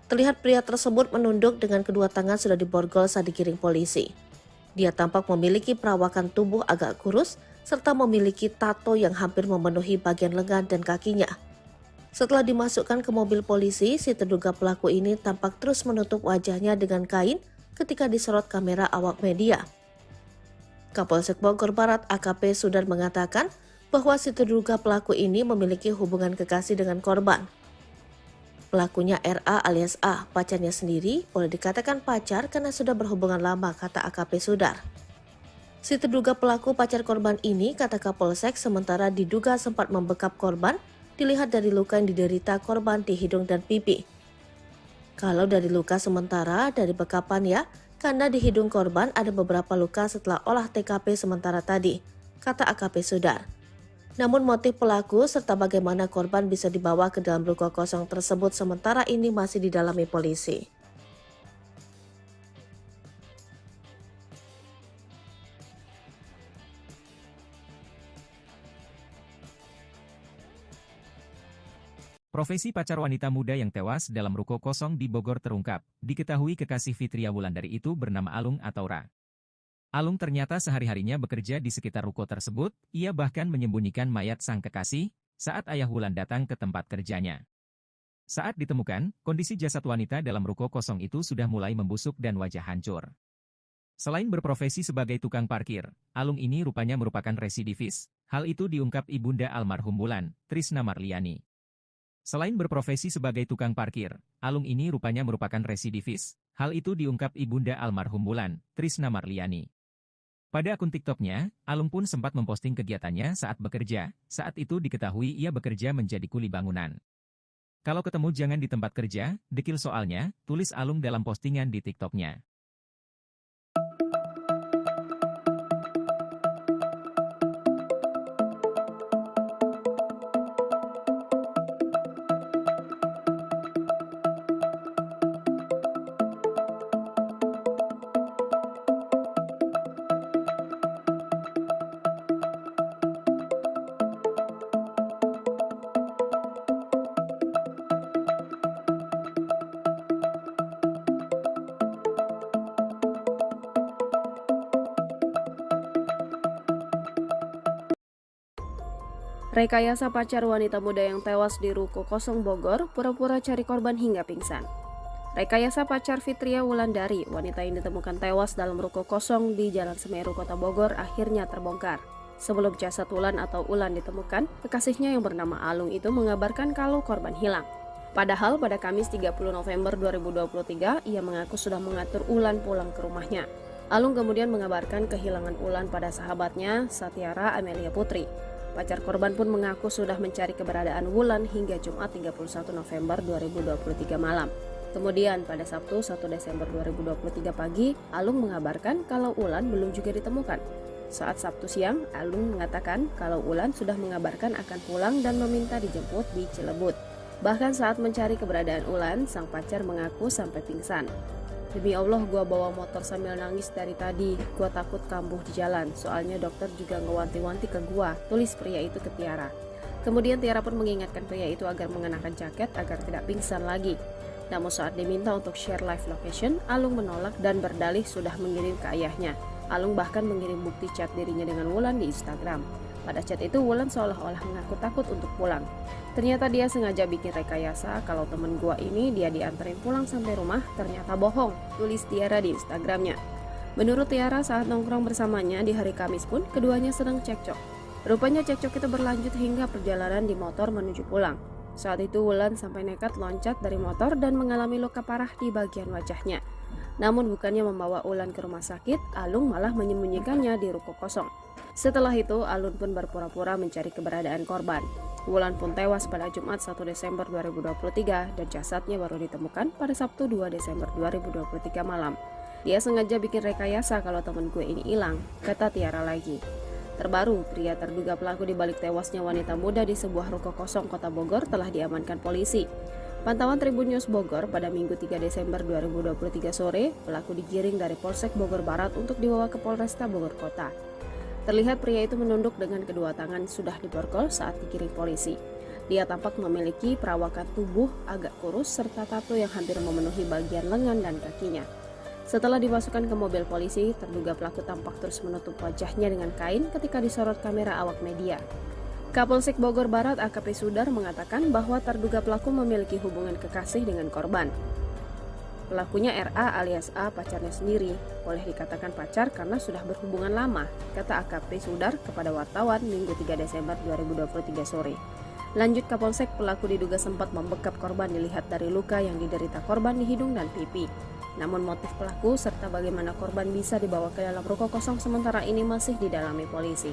S1: Terlihat pria tersebut menunduk dengan kedua tangan sudah diborgol saat digiring polisi. Dia tampak memiliki perawakan tubuh agak kurus serta memiliki tato yang hampir memenuhi bagian lengan dan kakinya. Setelah dimasukkan ke mobil polisi, si terduga pelaku ini tampak terus menutup wajahnya dengan kain ketika disorot kamera awak media. Kapolsek Bogor Barat AKP Sudar mengatakan bahwa si terduga pelaku ini memiliki hubungan kekasih dengan korban. Pelakunya RA alias A, pacarnya sendiri, boleh dikatakan pacar karena sudah berhubungan lama, kata AKP Sudar. Si terduga pelaku pacar korban ini, kata Kapolsek, sementara diduga sempat membekap korban, dilihat dari luka yang diderita korban di hidung dan pipi. Kalau dari luka sementara, dari bekapan ya, karena di hidung korban ada beberapa luka setelah olah TKP sementara tadi, kata AKP Sudar. Namun motif pelaku serta bagaimana korban bisa dibawa ke dalam ruko kosong tersebut sementara ini masih didalami polisi.
S2: Profesi pacar wanita muda yang tewas dalam ruko kosong di Bogor terungkap. Diketahui kekasih Fitria Wulandari itu bernama Alung atau Ra. Alung ternyata sehari-harinya bekerja di sekitar ruko tersebut, ia bahkan menyembunyikan mayat sang kekasih saat ayah Wulan datang ke tempat kerjanya. Saat ditemukan, kondisi jasad wanita dalam ruko kosong itu sudah mulai membusuk dan wajah hancur. Selain berprofesi sebagai tukang parkir, Alung ini rupanya merupakan residivis. Hal itu diungkap ibunda almarhum Wulan, Trisna Marliani. Selain berprofesi sebagai tukang parkir, Alung ini rupanya merupakan residivis. Hal itu diungkap ibunda almarhum Wulan, Trisna Marliani. Pada akun TikToknya, Alung pun sempat memposting kegiatannya saat bekerja. Saat itu diketahui ia bekerja menjadi kuli bangunan. Kalau ketemu jangan di tempat kerja, dekil soalnya, tulis Alung dalam postingan di TikToknya.
S3: Rekayasa pacar wanita muda yang tewas di ruko kosong Bogor pura-pura cari korban hingga pingsan. Rekayasa pacar Fitria Wulandari, wanita yang ditemukan tewas dalam ruko kosong di Jalan Semeru, Kota Bogor, akhirnya terbongkar. Sebelum jasad Wulan atau Ulan ditemukan, kekasihnya yang bernama Alung itu mengabarkan kalau korban hilang. Padahal pada Kamis 30 November 2023, ia mengaku sudah mengatur Ulan pulang ke rumahnya. Alung kemudian mengabarkan kehilangan Ulan pada sahabatnya, Satyara Amelia Putri. Pacar korban pun mengaku sudah mencari keberadaan Wulan hingga Jumat 31 November 2023 malam. Kemudian pada Sabtu 1 Desember 2023 pagi, Alung mengabarkan kalau Ulan belum juga ditemukan. Saat Sabtu siang, Alung mengatakan kalau Ulan sudah mengabarkan akan pulang dan meminta dijemput di Cilebut. Bahkan saat mencari keberadaan Ulan, sang pacar mengaku sampai pingsan. Demi Allah, gua bawa motor sambil nangis dari tadi. Gua takut kambuh di jalan. Soalnya dokter juga ngewanti-wanti ke gua, tulis pria itu ke Tiara. Kemudian Tiara pun mengingatkan pria itu agar mengenakan jaket agar tidak pingsan lagi. Namun saat diminta untuk share live location, Alung menolak dan berdalih sudah mengirim ke ayahnya. Alung bahkan mengirim bukti chat dirinya dengan Wulan di Instagram. Pada chat itu Wulan seolah-olah mengaku takut untuk pulang. Ternyata dia sengaja bikin rekayasa kalau temen gua ini dia dianterin pulang sampai rumah, ternyata bohong, tulis Tiara di Instagramnya. Menurut Tiara, saat nongkrong bersamanya di hari Kamis pun keduanya sedang cekcok. Rupanya cekcok itu berlanjut hingga perjalanan di motor menuju pulang. Saat itu Wulan sampai nekat loncat dari motor dan mengalami luka parah di bagian wajahnya. Namun bukannya membawa Wulan ke rumah sakit, Alung malah menyembunyikannya di ruko kosong. Setelah itu, Alun pun berpura-pura mencari keberadaan korban. Wulan pun tewas pada Jumat 1 Desember 2023 dan jasadnya baru ditemukan pada Sabtu 2 Desember 2023 malam. Dia sengaja bikin rekayasa kalau teman gue ini hilang, kata Tiara lagi. Terbaru, pria terduga pelaku di balik tewasnya wanita muda di sebuah ruko kosong Kota Bogor telah diamankan polisi. Pantauan Tribun News Bogor pada Minggu 3 Desember 2023 sore, pelaku digiring dari Polsek Bogor Barat untuk dibawa ke Polresta Bogor Kota. Terlihat pria itu menunduk dengan kedua tangan sudah diborgol saat digiring polisi. Dia tampak memiliki perawakan tubuh agak kurus serta tato yang hampir memenuhi bagian lengan dan kakinya. Setelah dimasukkan ke mobil polisi, terduga pelaku tampak terus menutup wajahnya dengan kain ketika disorot kamera awak media. Kapolsek Bogor Barat AKP Sudar mengatakan bahwa terduga pelaku memiliki hubungan kekasih dengan korban. Pelakunya RA alias A, pacarnya sendiri. Boleh dikatakan pacar karena sudah berhubungan lama, kata AKP Sudar kepada wartawan Minggu 3 Desember 2023 sore. Lanjut Kapolsek, pelaku diduga sempat membekap korban dilihat dari luka yang diderita korban di hidung dan pipi. Namun motif pelaku serta bagaimana korban bisa dibawa ke dalam ruko kosong sementara ini masih didalami polisi.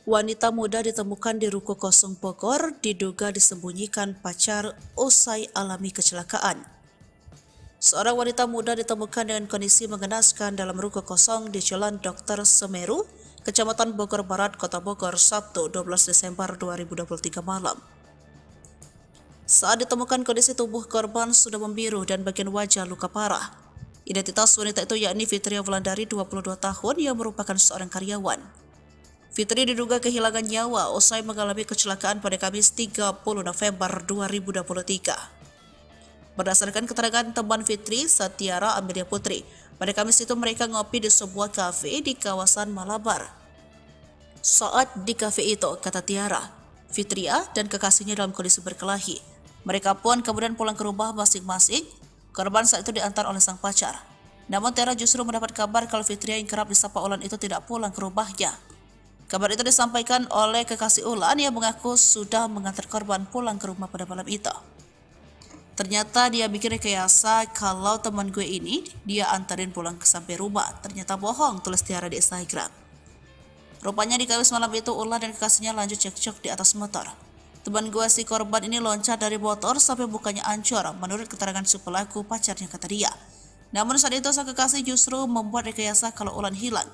S4: Wanita muda ditemukan di ruko kosong Bogor diduga disembunyikan pacar usai alami kecelakaan. Seorang wanita muda ditemukan dengan kondisi mengenaskan dalam ruko kosong di Jalan Dr. Semeru, Kecamatan Bogor Barat, Kota Bogor, Sabtu 12 Desember 2023 malam. Saat ditemukan, kondisi tubuh korban sudah membiru dan bagian wajah luka parah. Identitas wanita itu yakni Fitria Wulandari, 22 tahun, yang merupakan seorang karyawan. Fitri diduga kehilangan nyawa usai mengalami kecelakaan pada Kamis 30 November 2023. Berdasarkan keterangan teman Fitri, Tiara Amelia Putri, pada Kamis itu mereka ngopi di sebuah kafe di kawasan Malabar. Saat di kafe itu, kata Tiara, Fitria dan kekasihnya dalam kondisi berkelahi. Mereka pun kemudian pulang ke rumah masing-masing. Korban saat itu diantar oleh sang pacar. Namun Tiara justru mendapat kabar kalau Fitria yang kerap disapa Ulan itu tidak pulang ke rumahnya. Kabar itu disampaikan oleh kekasih Ulan yang mengaku sudah mengantar korban pulang ke rumah pada malam itu. Ternyata dia bikin rekayasa kalau teman gue ini dia antarin pulang ke sampai rumah. Ternyata bohong, tulis Tiara di Instagram. Rupanya di Kamis malam itu Ulan dan kekasihnya lanjut cekcok di atas motor. Teman gue si korban ini loncat dari motor sampai mukanya hancur menurut keterangan si pelaku pacarnya, kata dia. Namun saat itu sang kekasih justru membuat rekayasa kalau Ulan hilang.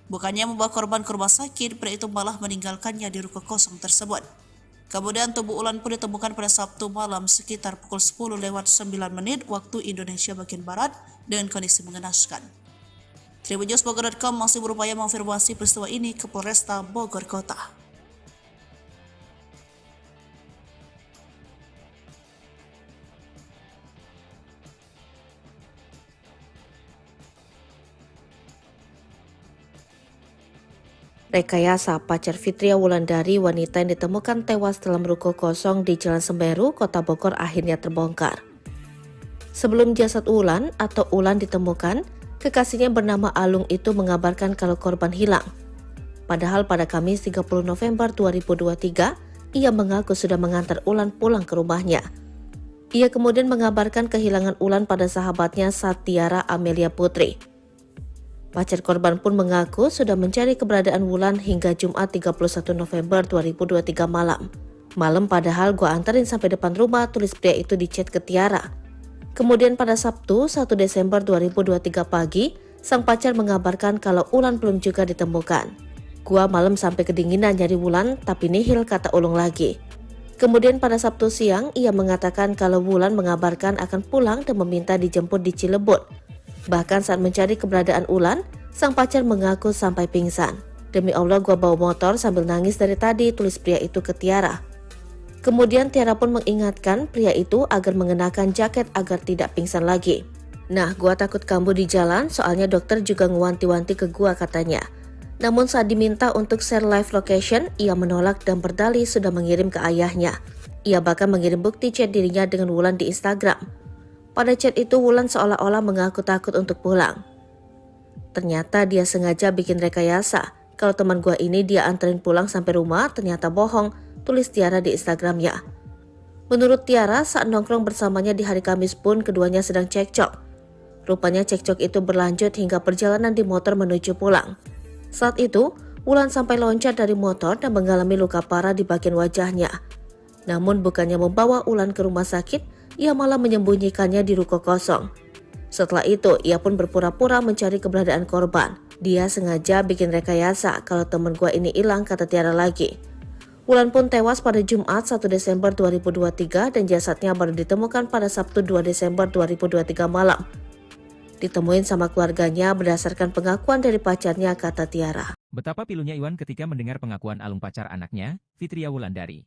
S4: Bukannya membawa korban ke rumah sakit, pria itu malah meninggalkannya di ruko kosong tersebut. Kemudian tubuh Ulan pun ditemukan pada Sabtu malam sekitar pukul 10:09 waktu Indonesia bagian Barat dengan kondisi mengenaskan. Tribunnews.bogor.com masih berupaya mengonfirmasi peristiwa ini ke Polresta Bogor Kota.
S1: Rekayasa pacar Fitria Wulandari, wanita yang ditemukan tewas dalam ruko kosong di Jalan Semeru, Kota Bogor akhirnya terbongkar. Sebelum jasad Ulan atau Ulan ditemukan, kekasihnya bernama Alung itu mengabarkan kalau korban hilang. Padahal pada Kamis 30 November 2023, ia mengaku sudah mengantar Ulan pulang ke rumahnya. Ia kemudian mengabarkan kehilangan Ulan pada sahabatnya Tiara Amelia Putri. Pacar korban pun mengaku sudah mencari keberadaan Wulan hingga Jumat 31 November 2023 malam. Malam padahal gua anterin sampai depan rumah, tulis pria itu di chat ke Tiara. Kemudian pada Sabtu 1 Desember 2023 pagi, sang pacar mengabarkan kalau Ulan belum juga ditemukan. Gua malam sampai kedinginan nyari Wulan tapi nihil, kata Ulung lagi. Kemudian pada Sabtu siang, ia mengatakan kalau Wulan mengabarkan akan pulang dan meminta dijemput di Cilebut. Bahkan saat mencari keberadaan Ulan, sang pacar mengaku sampai pingsan. Demi Allah gua bawa motor sambil nangis dari tadi, tulis pria itu ke Tiara. Kemudian Tiara pun mengingatkan pria itu agar mengenakan jaket agar tidak pingsan lagi. Nah, gua takut kambuh di jalan soalnya dokter juga ngewanti-wanti ke gua, katanya. Namun saat diminta untuk share live location, ia menolak dan berdalih sudah mengirim ke ayahnya. Ia bahkan mengirim bukti chat dirinya dengan Wulan di Instagram. Pada chat itu Wulan seolah-olah mengaku takut untuk pulang. Ternyata dia sengaja bikin rekayasa. Kalau teman gua ini dia anterin pulang sampai rumah, ternyata bohong, tulis Tiara di Instagramnya. Menurut Tiara, saat nongkrong bersamanya di hari Kamis pun keduanya sedang cekcok. Rupanya cekcok itu berlanjut hingga perjalanan di motor menuju pulang. Saat itu, Wulan sampai loncat dari motor dan mengalami luka parah di bagian wajahnya. Namun bukannya membawa Ulan ke rumah sakit, ia malah menyembunyikannya di ruko kosong. Setelah itu, ia pun berpura-pura mencari keberadaan korban. Dia sengaja bikin rekayasa kalau temen gua ini hilang, kata Tiara lagi. Ulan pun tewas pada Jumat 1 Desember 2023 dan jasadnya baru ditemukan pada Sabtu 2 Desember 2023 malam. Ditemuin sama keluarganya berdasarkan pengakuan dari pacarnya, kata Tiara.
S2: Betapa pilunya Iwan ketika mendengar pengakuan Alung pacar anaknya, Fitria Wulandari.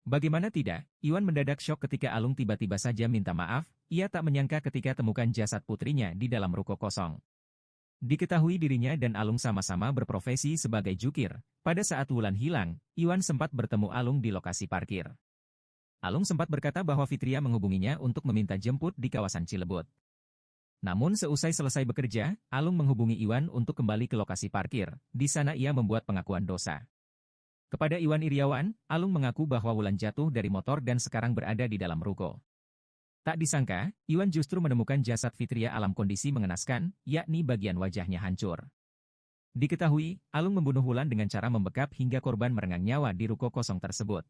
S2: Bagaimana tidak, Iwan mendadak syok ketika Alung tiba-tiba saja minta maaf, ia tak menyangka ketika temukan jasad putrinya di dalam ruko kosong. Diketahui dirinya dan Alung sama-sama berprofesi sebagai jukir. Pada saat Wulan hilang, Iwan sempat bertemu Alung di lokasi parkir. Alung sempat berkata bahwa Fitria menghubunginya untuk meminta jemput di kawasan Cilebut. Namun seusai selesai bekerja, Alung menghubungi Iwan untuk kembali ke lokasi parkir. Di sana ia membuat pengakuan dosa. Kepada Iwan Iriawan, Alung mengaku bahwa Wulan jatuh dari motor dan sekarang berada di dalam ruko. Tak disangka, Iwan justru menemukan jasad Fitria dalam kondisi mengenaskan, yakni bagian wajahnya hancur. Diketahui, Alung membunuh Wulan dengan cara membekap hingga korban merenggang nyawa di ruko kosong tersebut.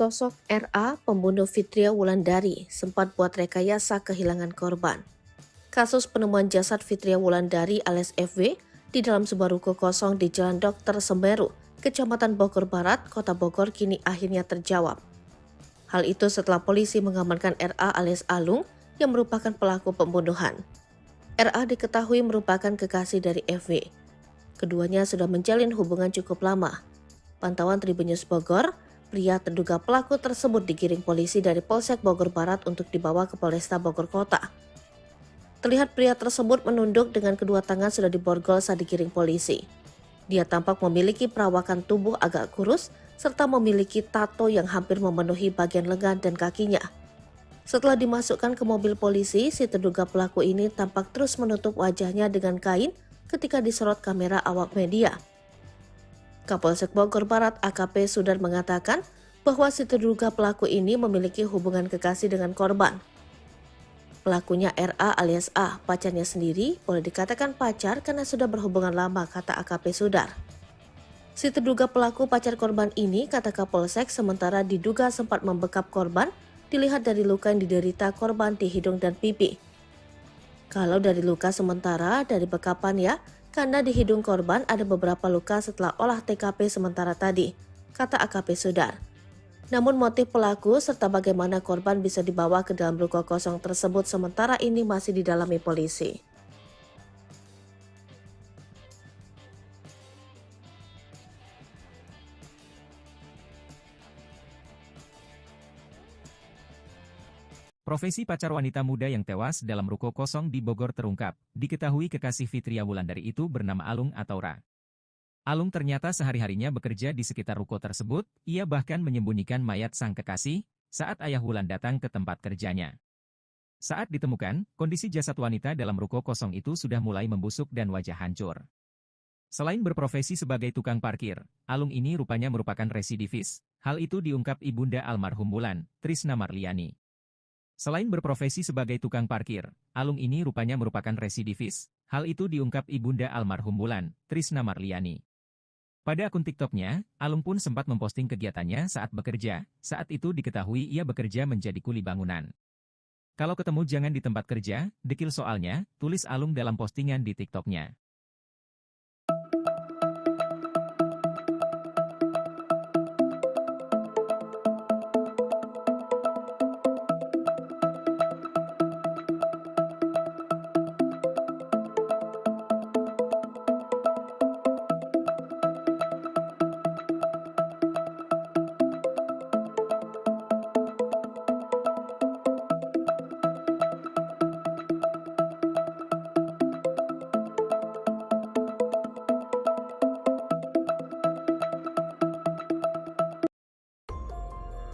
S1: Sosok RA, pembunuh Fitria Wulandari, sempat buat rekayasa kehilangan korban. Kasus penemuan jasad Fitria Wulandari alias FW di dalam sebuah ruko kosong di Jalan Dr. Semeru, Kecamatan Bogor Barat, Kota Bogor kini akhirnya terjawab. Hal itu setelah polisi mengamankan RA alias Alung yang merupakan pelaku pembunuhan. RA diketahui merupakan kekasih dari FW. Keduanya sudah menjalin hubungan cukup lama. Pantauan Tribun News Bogor, pria terduga pelaku tersebut digiring polisi dari Polsek Bogor Barat untuk dibawa ke Polresta Bogor Kota. Terlihat pria tersebut menunduk dengan kedua tangan sudah diborgol saat digiring polisi. Dia tampak memiliki perawakan tubuh agak kurus serta memiliki tato yang hampir memenuhi bagian lengan dan kakinya. Setelah dimasukkan ke mobil polisi, si terduga pelaku ini tampak terus menutup wajahnya dengan kain ketika disorot kamera awak media. Kapolsek Bogor Barat AKP Sudar mengatakan bahwa si terduga pelaku ini memiliki hubungan kekasih dengan korban. Pelakunya RA alias A, pacarnya sendiri, boleh dikatakan pacar karena sudah berhubungan lama, kata AKP Sudar. Si terduga pelaku pacar korban ini, kata Kapolsek, sementara diduga sempat membekap korban, dilihat dari luka yang diderita korban di hidung dan pipi. Kalau dari luka sementara, dari bekapan ya, karena di hidung korban ada beberapa luka setelah olah TKP sementara tadi, kata AKP Sudar. Namun motif pelaku serta bagaimana korban bisa dibawa ke dalam ruko kosong tersebut sementara ini masih didalami polisi.
S2: Profesi pacar wanita muda yang tewas dalam ruko kosong di Bogor terungkap. Diketahui kekasih Fitria Wulandari itu bernama Alung atau Ra. Alung ternyata sehari-harinya bekerja di sekitar ruko tersebut, ia bahkan menyembunyikan mayat sang kekasih saat ayah Wulan datang ke tempat kerjanya. Saat ditemukan, kondisi jasad wanita dalam ruko kosong itu sudah mulai membusuk dan wajah hancur. Selain berprofesi sebagai tukang parkir, Alung ini rupanya merupakan residivis. Hal itu diungkap ibunda almarhum Wulan, Trisna Marliani. Selain berprofesi sebagai tukang parkir, Alung ini rupanya merupakan residivis. Hal itu diungkap ibunda almarhum Wulan, Trisna Marliani. Pada akun TikToknya, Alung pun sempat memposting kegiatannya saat bekerja. Saat itu diketahui ia bekerja menjadi kuli bangunan. Kalau ketemu jangan di tempat kerja, dekil soalnya, tulis Alung dalam postingan di TikToknya.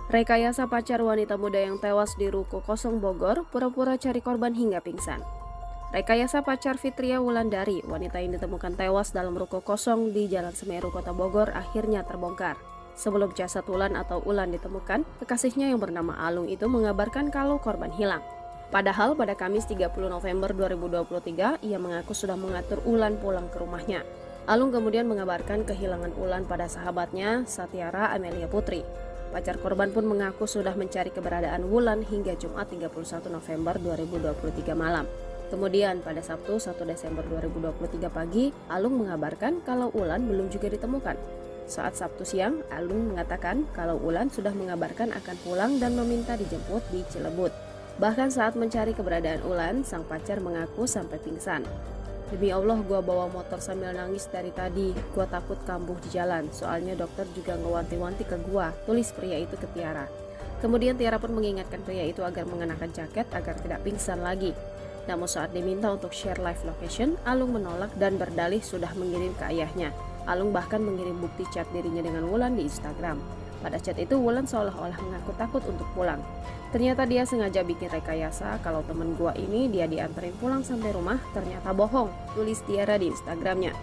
S3: Rekayasa pacar wanita muda yang tewas di Ruko Kosong Bogor pura-pura cari korban hingga pingsan. Rekayasa pacar Fitria Wulandari, wanita yang ditemukan tewas dalam ruko kosong di Jalan Semeru, Kota Bogor, akhirnya terbongkar. Sebelum jasad Wulan atau Ulan ditemukan, kekasihnya yang bernama Alung itu mengabarkan kalau korban hilang. Padahal pada Kamis 30 November 2023, ia mengaku sudah mengatur Ulan pulang ke rumahnya. Alung kemudian mengabarkan kehilangan Ulan pada sahabatnya, Satyara Amelia Putri. Pacar korban pun mengaku sudah mencari keberadaan Wulan hingga Jumat 31 November 2023 malam. Kemudian pada Sabtu 1 Desember 2023 pagi, Alung mengabarkan kalau Ulan belum juga ditemukan. Saat Sabtu siang, Alung mengatakan kalau Ulan sudah mengabarkan akan pulang dan meminta dijemput di Cilebut. Bahkan saat mencari keberadaan Ulan, sang pacar mengaku sampai pingsan. "Demi Allah, gua bawa motor sambil nangis dari tadi. Gua takut kambuh di jalan. Soalnya dokter juga ngewanti-wanti ke gua," tulis pria itu ke Tiara. Kemudian Tiara pun mengingatkan pria itu agar mengenakan jaket agar tidak pingsan lagi. Namun saat diminta untuk share live location, Alung menolak dan berdalih sudah mengirim ke ayahnya. Alung bahkan mengirim bukti chat dirinya dengan Wulan di Instagram. Pada chat itu Wulan seolah-olah mengaku takut untuk pulang. Ternyata dia sengaja bikin rekayasa kalau temen gua ini dia dianterin pulang sampai rumah, ternyata bohong, tulis Tiara di Instagramnya.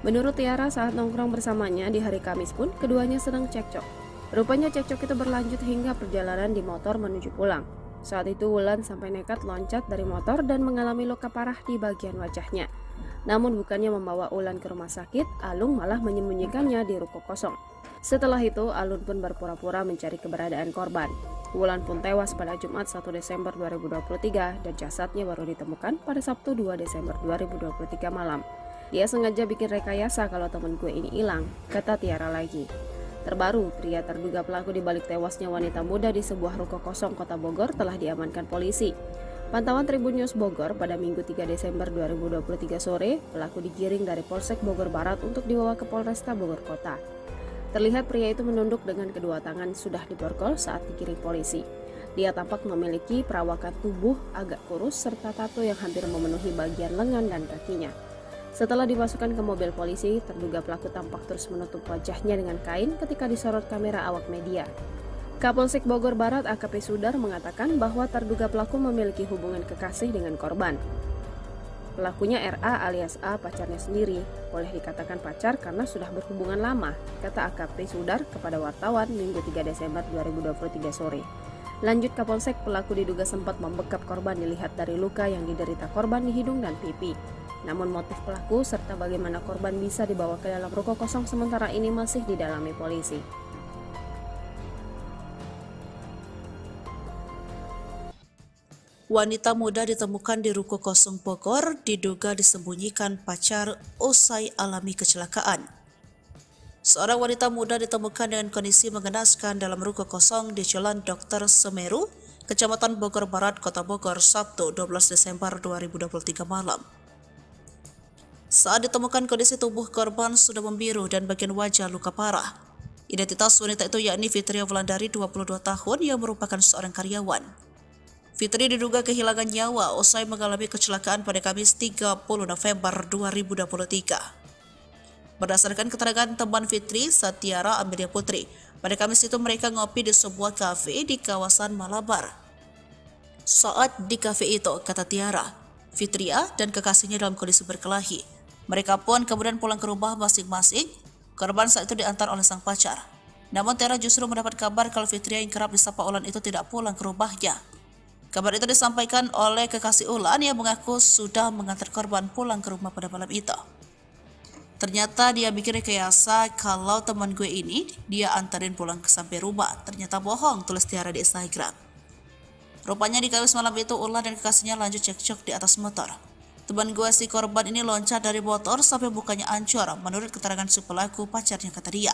S3: Menurut Tiara, saat nongkrong bersamanya di hari Kamis pun keduanya sedang cekcok. Rupanya cekcok itu berlanjut hingga perjalanan di motor menuju pulang. Saat itu Wulan sampai nekat loncat dari motor dan mengalami luka parah di bagian wajahnya. Namun bukannya membawa Wulan ke rumah sakit, Alung malah menyembunyikannya di ruko kosong. Setelah itu, Alun pun berpura-pura mencari keberadaan korban. Wulan pun tewas pada Jumat 1 Desember 2023 dan jasadnya baru ditemukan pada Sabtu 2 Desember 2023 malam. "Dia sengaja bikin rekayasa kalau temen gue ini hilang," kata Tiara lagi. Terbaru, pria terduga pelaku di balik tewasnya wanita muda di sebuah ruko kosong Kota Bogor telah diamankan polisi. Pantauan Tribun News Bogor pada Minggu 3 Desember 2023 sore, pelaku digiring dari Polsek Bogor Barat untuk dibawa ke Polresta Bogor Kota. Terlihat pria itu menunduk dengan kedua tangan sudah diborgol saat digiring polisi. Dia tampak memiliki perawakan tubuh agak kurus serta tato yang hampir memenuhi bagian lengan dan kakinya. Setelah dimasukkan ke mobil polisi, terduga pelaku tampak terus menutup wajahnya dengan kain ketika disorot kamera awak media. Kapolsek Bogor Barat AKP Sudar mengatakan bahwa terduga pelaku memiliki hubungan kekasih dengan korban. Pelakunya RA alias A, pacarnya sendiri. Boleh dikatakan pacar karena sudah berhubungan lama, kata AKP Sudar kepada wartawan Minggu 3 Desember 2023 sore. Lanjut Kapolsek, pelaku diduga sempat membekap korban dilihat dari luka yang diderita korban di hidung dan pipi. Namun motif pelaku serta bagaimana korban bisa dibawa ke dalam ruko kosong sementara ini masih didalami polisi.
S4: Wanita muda ditemukan di ruko kosong Bogor diduga disembunyikan pacar usai alami kecelakaan. Seorang wanita muda ditemukan dengan kondisi mengenaskan dalam ruko kosong di Jalan Dr. Semeru, Kecamatan Bogor Barat, Kota Bogor, Sabtu 12 Desember 2023 malam. Saat ditemukan, kondisi tubuh korban sudah membiru dan bagian wajah luka parah. Identitas wanita itu yakni Fitria Wulandari, 22 tahun, yang merupakan seorang karyawan. Fitri diduga kehilangan nyawa usai mengalami kecelakaan pada Kamis 30 November 2023. Berdasarkan keterangan teman Fitri, Satyara Amelia Putri, pada Kamis itu mereka ngopi di sebuah kafe di kawasan Malabar. Saat di kafe itu, kata Tiara, Fitria dan kekasihnya dalam kondisi berkelahi. Mereka pun kemudian pulang ke rumah masing-masing. Korban saat itu diantar oleh sang pacar. Namun Tiara justru mendapat kabar kalau Fitria yang kerap disapa Ulan itu tidak pulang ke rumahnya. Kabar itu disampaikan oleh kekasih Ulan yang mengaku sudah mengantar korban pulang ke rumah pada malam itu. Ternyata dia bikin rekayasa kalau teman gue ini dia antarin pulang ke sampai rumah. Ternyata bohong, tulis Tiara di Instagram. Rupanya di Kamis malam itu Ulan dan kekasihnya lanjut cekcok di atas motor. Teman gue si korban ini loncat dari motor sampai mukanya hancur, menurut keterangan si pelaku pacarnya, kata dia.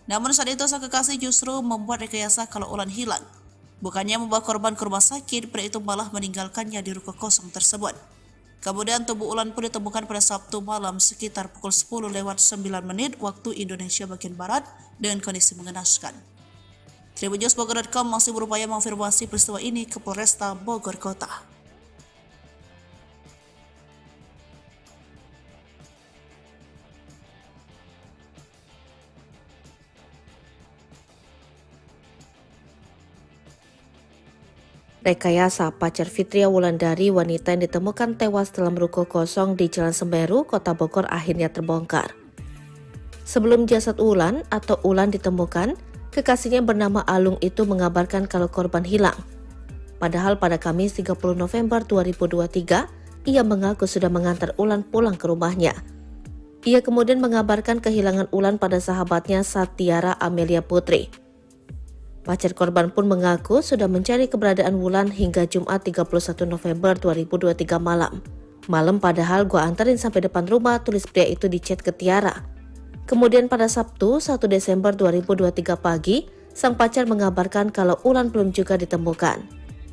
S4: Namun saat itu sang kekasih justru membuat rekayasa kalau Ulan hilang. Bukannya membawa korban ke rumah sakit, pria itu malah meninggalkannya di ruko kosong tersebut. Kemudian tubuh Ulan pun ditemukan pada Sabtu malam sekitar pukul 10:09 waktu Indonesia bagian Barat dengan kondisi mengenaskan. Tribunnews.bogor.com masih berupaya mengonfirmasi peristiwa ini ke Polresta Bogor Kota.
S1: Rekayasa pacar Fitria Wulandari, wanita yang ditemukan tewas dalam ruko kosong di Jalan Semeru, Kota Bogor akhirnya terbongkar. Sebelum jasad Wulan atau Ulan ditemukan, kekasihnya bernama Alung itu mengabarkan kalau korban hilang. Padahal pada Kamis 30 November 2023, ia mengaku sudah mengantar Ulan pulang ke rumahnya. Ia kemudian mengabarkan kehilangan Ulan pada sahabatnya Satyara Amelia Putri. Pacar korban pun mengaku sudah mencari keberadaan Wulan hingga Jumat 31 November 2023 malam. Malam padahal gua anterin sampai depan rumah, tulis pria itu di chat ke Tiara. Kemudian pada Sabtu 1 Desember 2023 pagi, sang pacar mengabarkan kalau Ulan belum juga ditemukan.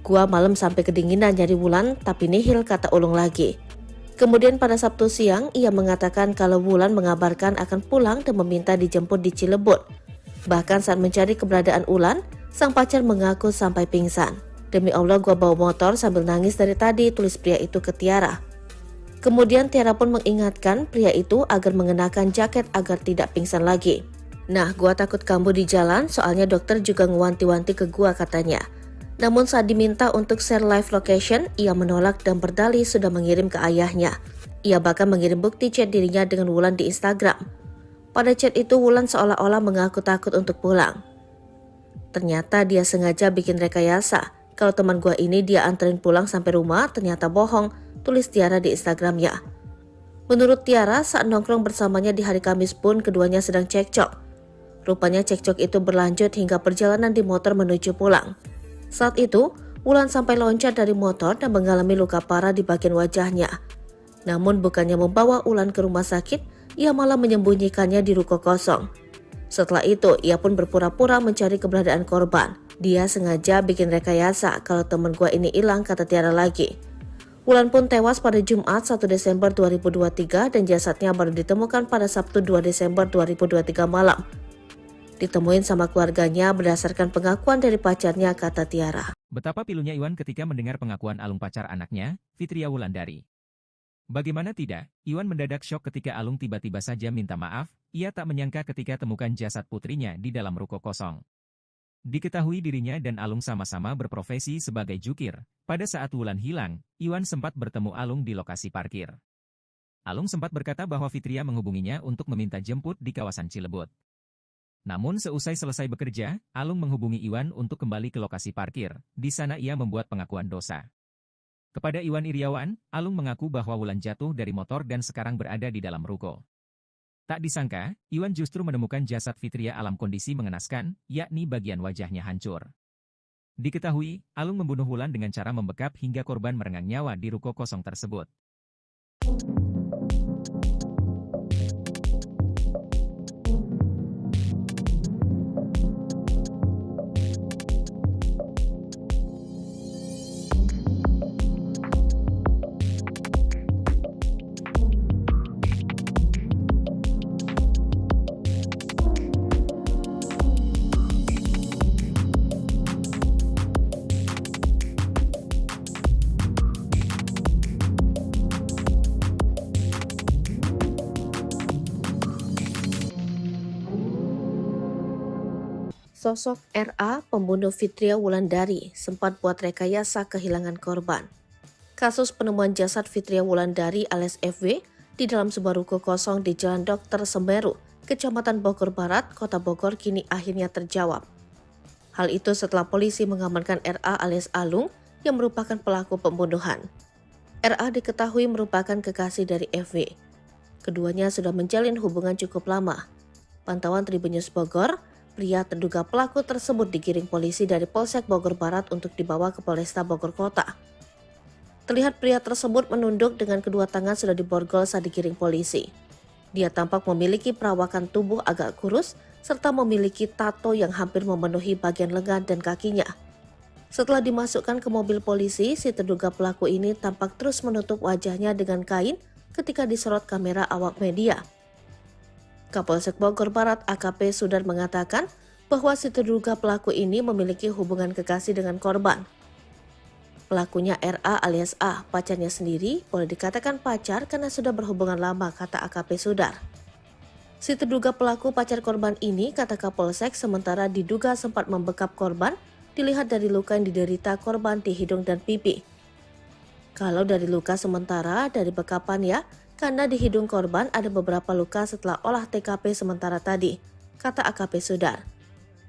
S1: Gua malam sampai kedinginan nyari Wulan tapi nihil, kata Ulung lagi. Kemudian pada Sabtu siang, ia mengatakan kalau Wulan mengabarkan akan pulang dan meminta dijemput di Cilebut. Bahkan saat mencari keberadaan Ulan, sang pacar mengaku sampai pingsan. Demi Allah gua bawa motor sambil nangis dari tadi, tulis pria itu ke Tiara. Kemudian Tiara pun mengingatkan pria itu agar mengenakan jaket agar tidak pingsan lagi. Nah, gua takut kambuh di jalan, soalnya dokter juga ngewanti-wanti ke gua, katanya. Namun saat diminta untuk share live location, ia menolak dan berdalih sudah mengirim ke ayahnya. Ia bahkan mengirim bukti chat dirinya dengan Wulan di Instagram. Pada chat itu Wulan seolah-olah mengaku takut untuk pulang. Ternyata dia sengaja bikin rekayasa. Kalau teman gua ini dia anterin pulang sampai rumah, ternyata bohong, tulis Tiara di Instagramnya. Menurut Tiara, saat nongkrong bersamanya di hari Kamis pun keduanya sedang cekcok. Rupanya cekcok itu berlanjut hingga perjalanan di motor menuju pulang. Saat itu, Wulan sampai loncat dari motor dan mengalami luka parah di bagian wajahnya. Namun bukannya membawa Wulan ke rumah sakit, ia malah menyembunyikannya di ruko kosong. Setelah itu, ia pun berpura-pura mencari keberadaan korban. Dia sengaja bikin rekayasa kalau teman gua ini hilang, kata Tiara lagi. Wulan pun tewas pada Jumat 1 Desember 2023 dan jasadnya baru ditemukan pada Sabtu 2 Desember 2023 malam. Ditemuin sama keluarganya berdasarkan pengakuan dari pacarnya, kata Tiara.
S2: Betapa pilunya Iwan ketika mendengar pengakuan Alung pacar anaknya, Fitria Wulandari. Bagaimana tidak, Iwan mendadak syok ketika Alung tiba-tiba saja minta maaf. Ia tak menyangka ketika temukan jasad putrinya di dalam ruko kosong. Diketahui dirinya dan Alung sama-sama berprofesi sebagai jukir. Pada saat Wulan hilang, Iwan sempat bertemu Alung di lokasi parkir. Alung sempat berkata bahwa Fitria menghubunginya untuk meminta jemput di kawasan Cilebut. Namun seusai selesai bekerja, Alung menghubungi Iwan untuk kembali ke lokasi parkir. Di sana ia membuat pengakuan dosa. Kepada Iwan Iriawan, Alung mengaku bahwa Wulan jatuh dari motor dan sekarang berada di dalam ruko. Tak disangka, Iwan justru menemukan jasad Fitria dalam kondisi mengenaskan, yakni bagian wajahnya hancur. Diketahui, Alung membunuh Wulan dengan cara membekap hingga korban merengang nyawa di ruko kosong tersebut.
S1: Sosok RA, pembunuh Fitria Wulandari, sempat buat rekayasa kehilangan korban. Kasus penemuan jasad Fitria Wulandari alias FW di dalam sebuah ruko kosong di Jalan Dr. Semeru, Kecamatan Bogor Barat, Kota Bogor kini akhirnya terjawab. Hal itu setelah polisi mengamankan RA alias Alung yang merupakan pelaku pembunuhan. RA diketahui merupakan kekasih dari FW. Keduanya sudah menjalin hubungan cukup lama. Pantauan Tribun News Bogor, pria terduga pelaku tersebut digiring polisi dari Polsek Bogor Barat untuk dibawa ke Polresta Bogor Kota. Terlihat pria tersebut menunduk dengan kedua tangan sudah diborgol saat digiring polisi. Dia tampak memiliki perawakan tubuh agak kurus serta memiliki tato yang hampir memenuhi bagian lengan dan kakinya. Setelah dimasukkan ke mobil polisi, si terduga pelaku ini tampak terus menutup wajahnya dengan kain ketika disorot kamera awak media. Kapolsek Bogor Barat AKP Sudar mengatakan bahwa si terduga pelaku ini memiliki hubungan kekasih dengan korban. Pelakunya RA alias A, pacarnya sendiri, boleh dikatakan pacar karena sudah berhubungan lama, kata AKP Sudar. Si terduga pelaku pacar korban ini, kata Kapolsek, sementara diduga sempat membekap korban dilihat dari luka yang diderita korban di hidung dan pipi. Kalau dari luka sementara dari bekapan ya, karena di hidung korban ada beberapa luka setelah olah TKP sementara tadi, kata AKP Sudar.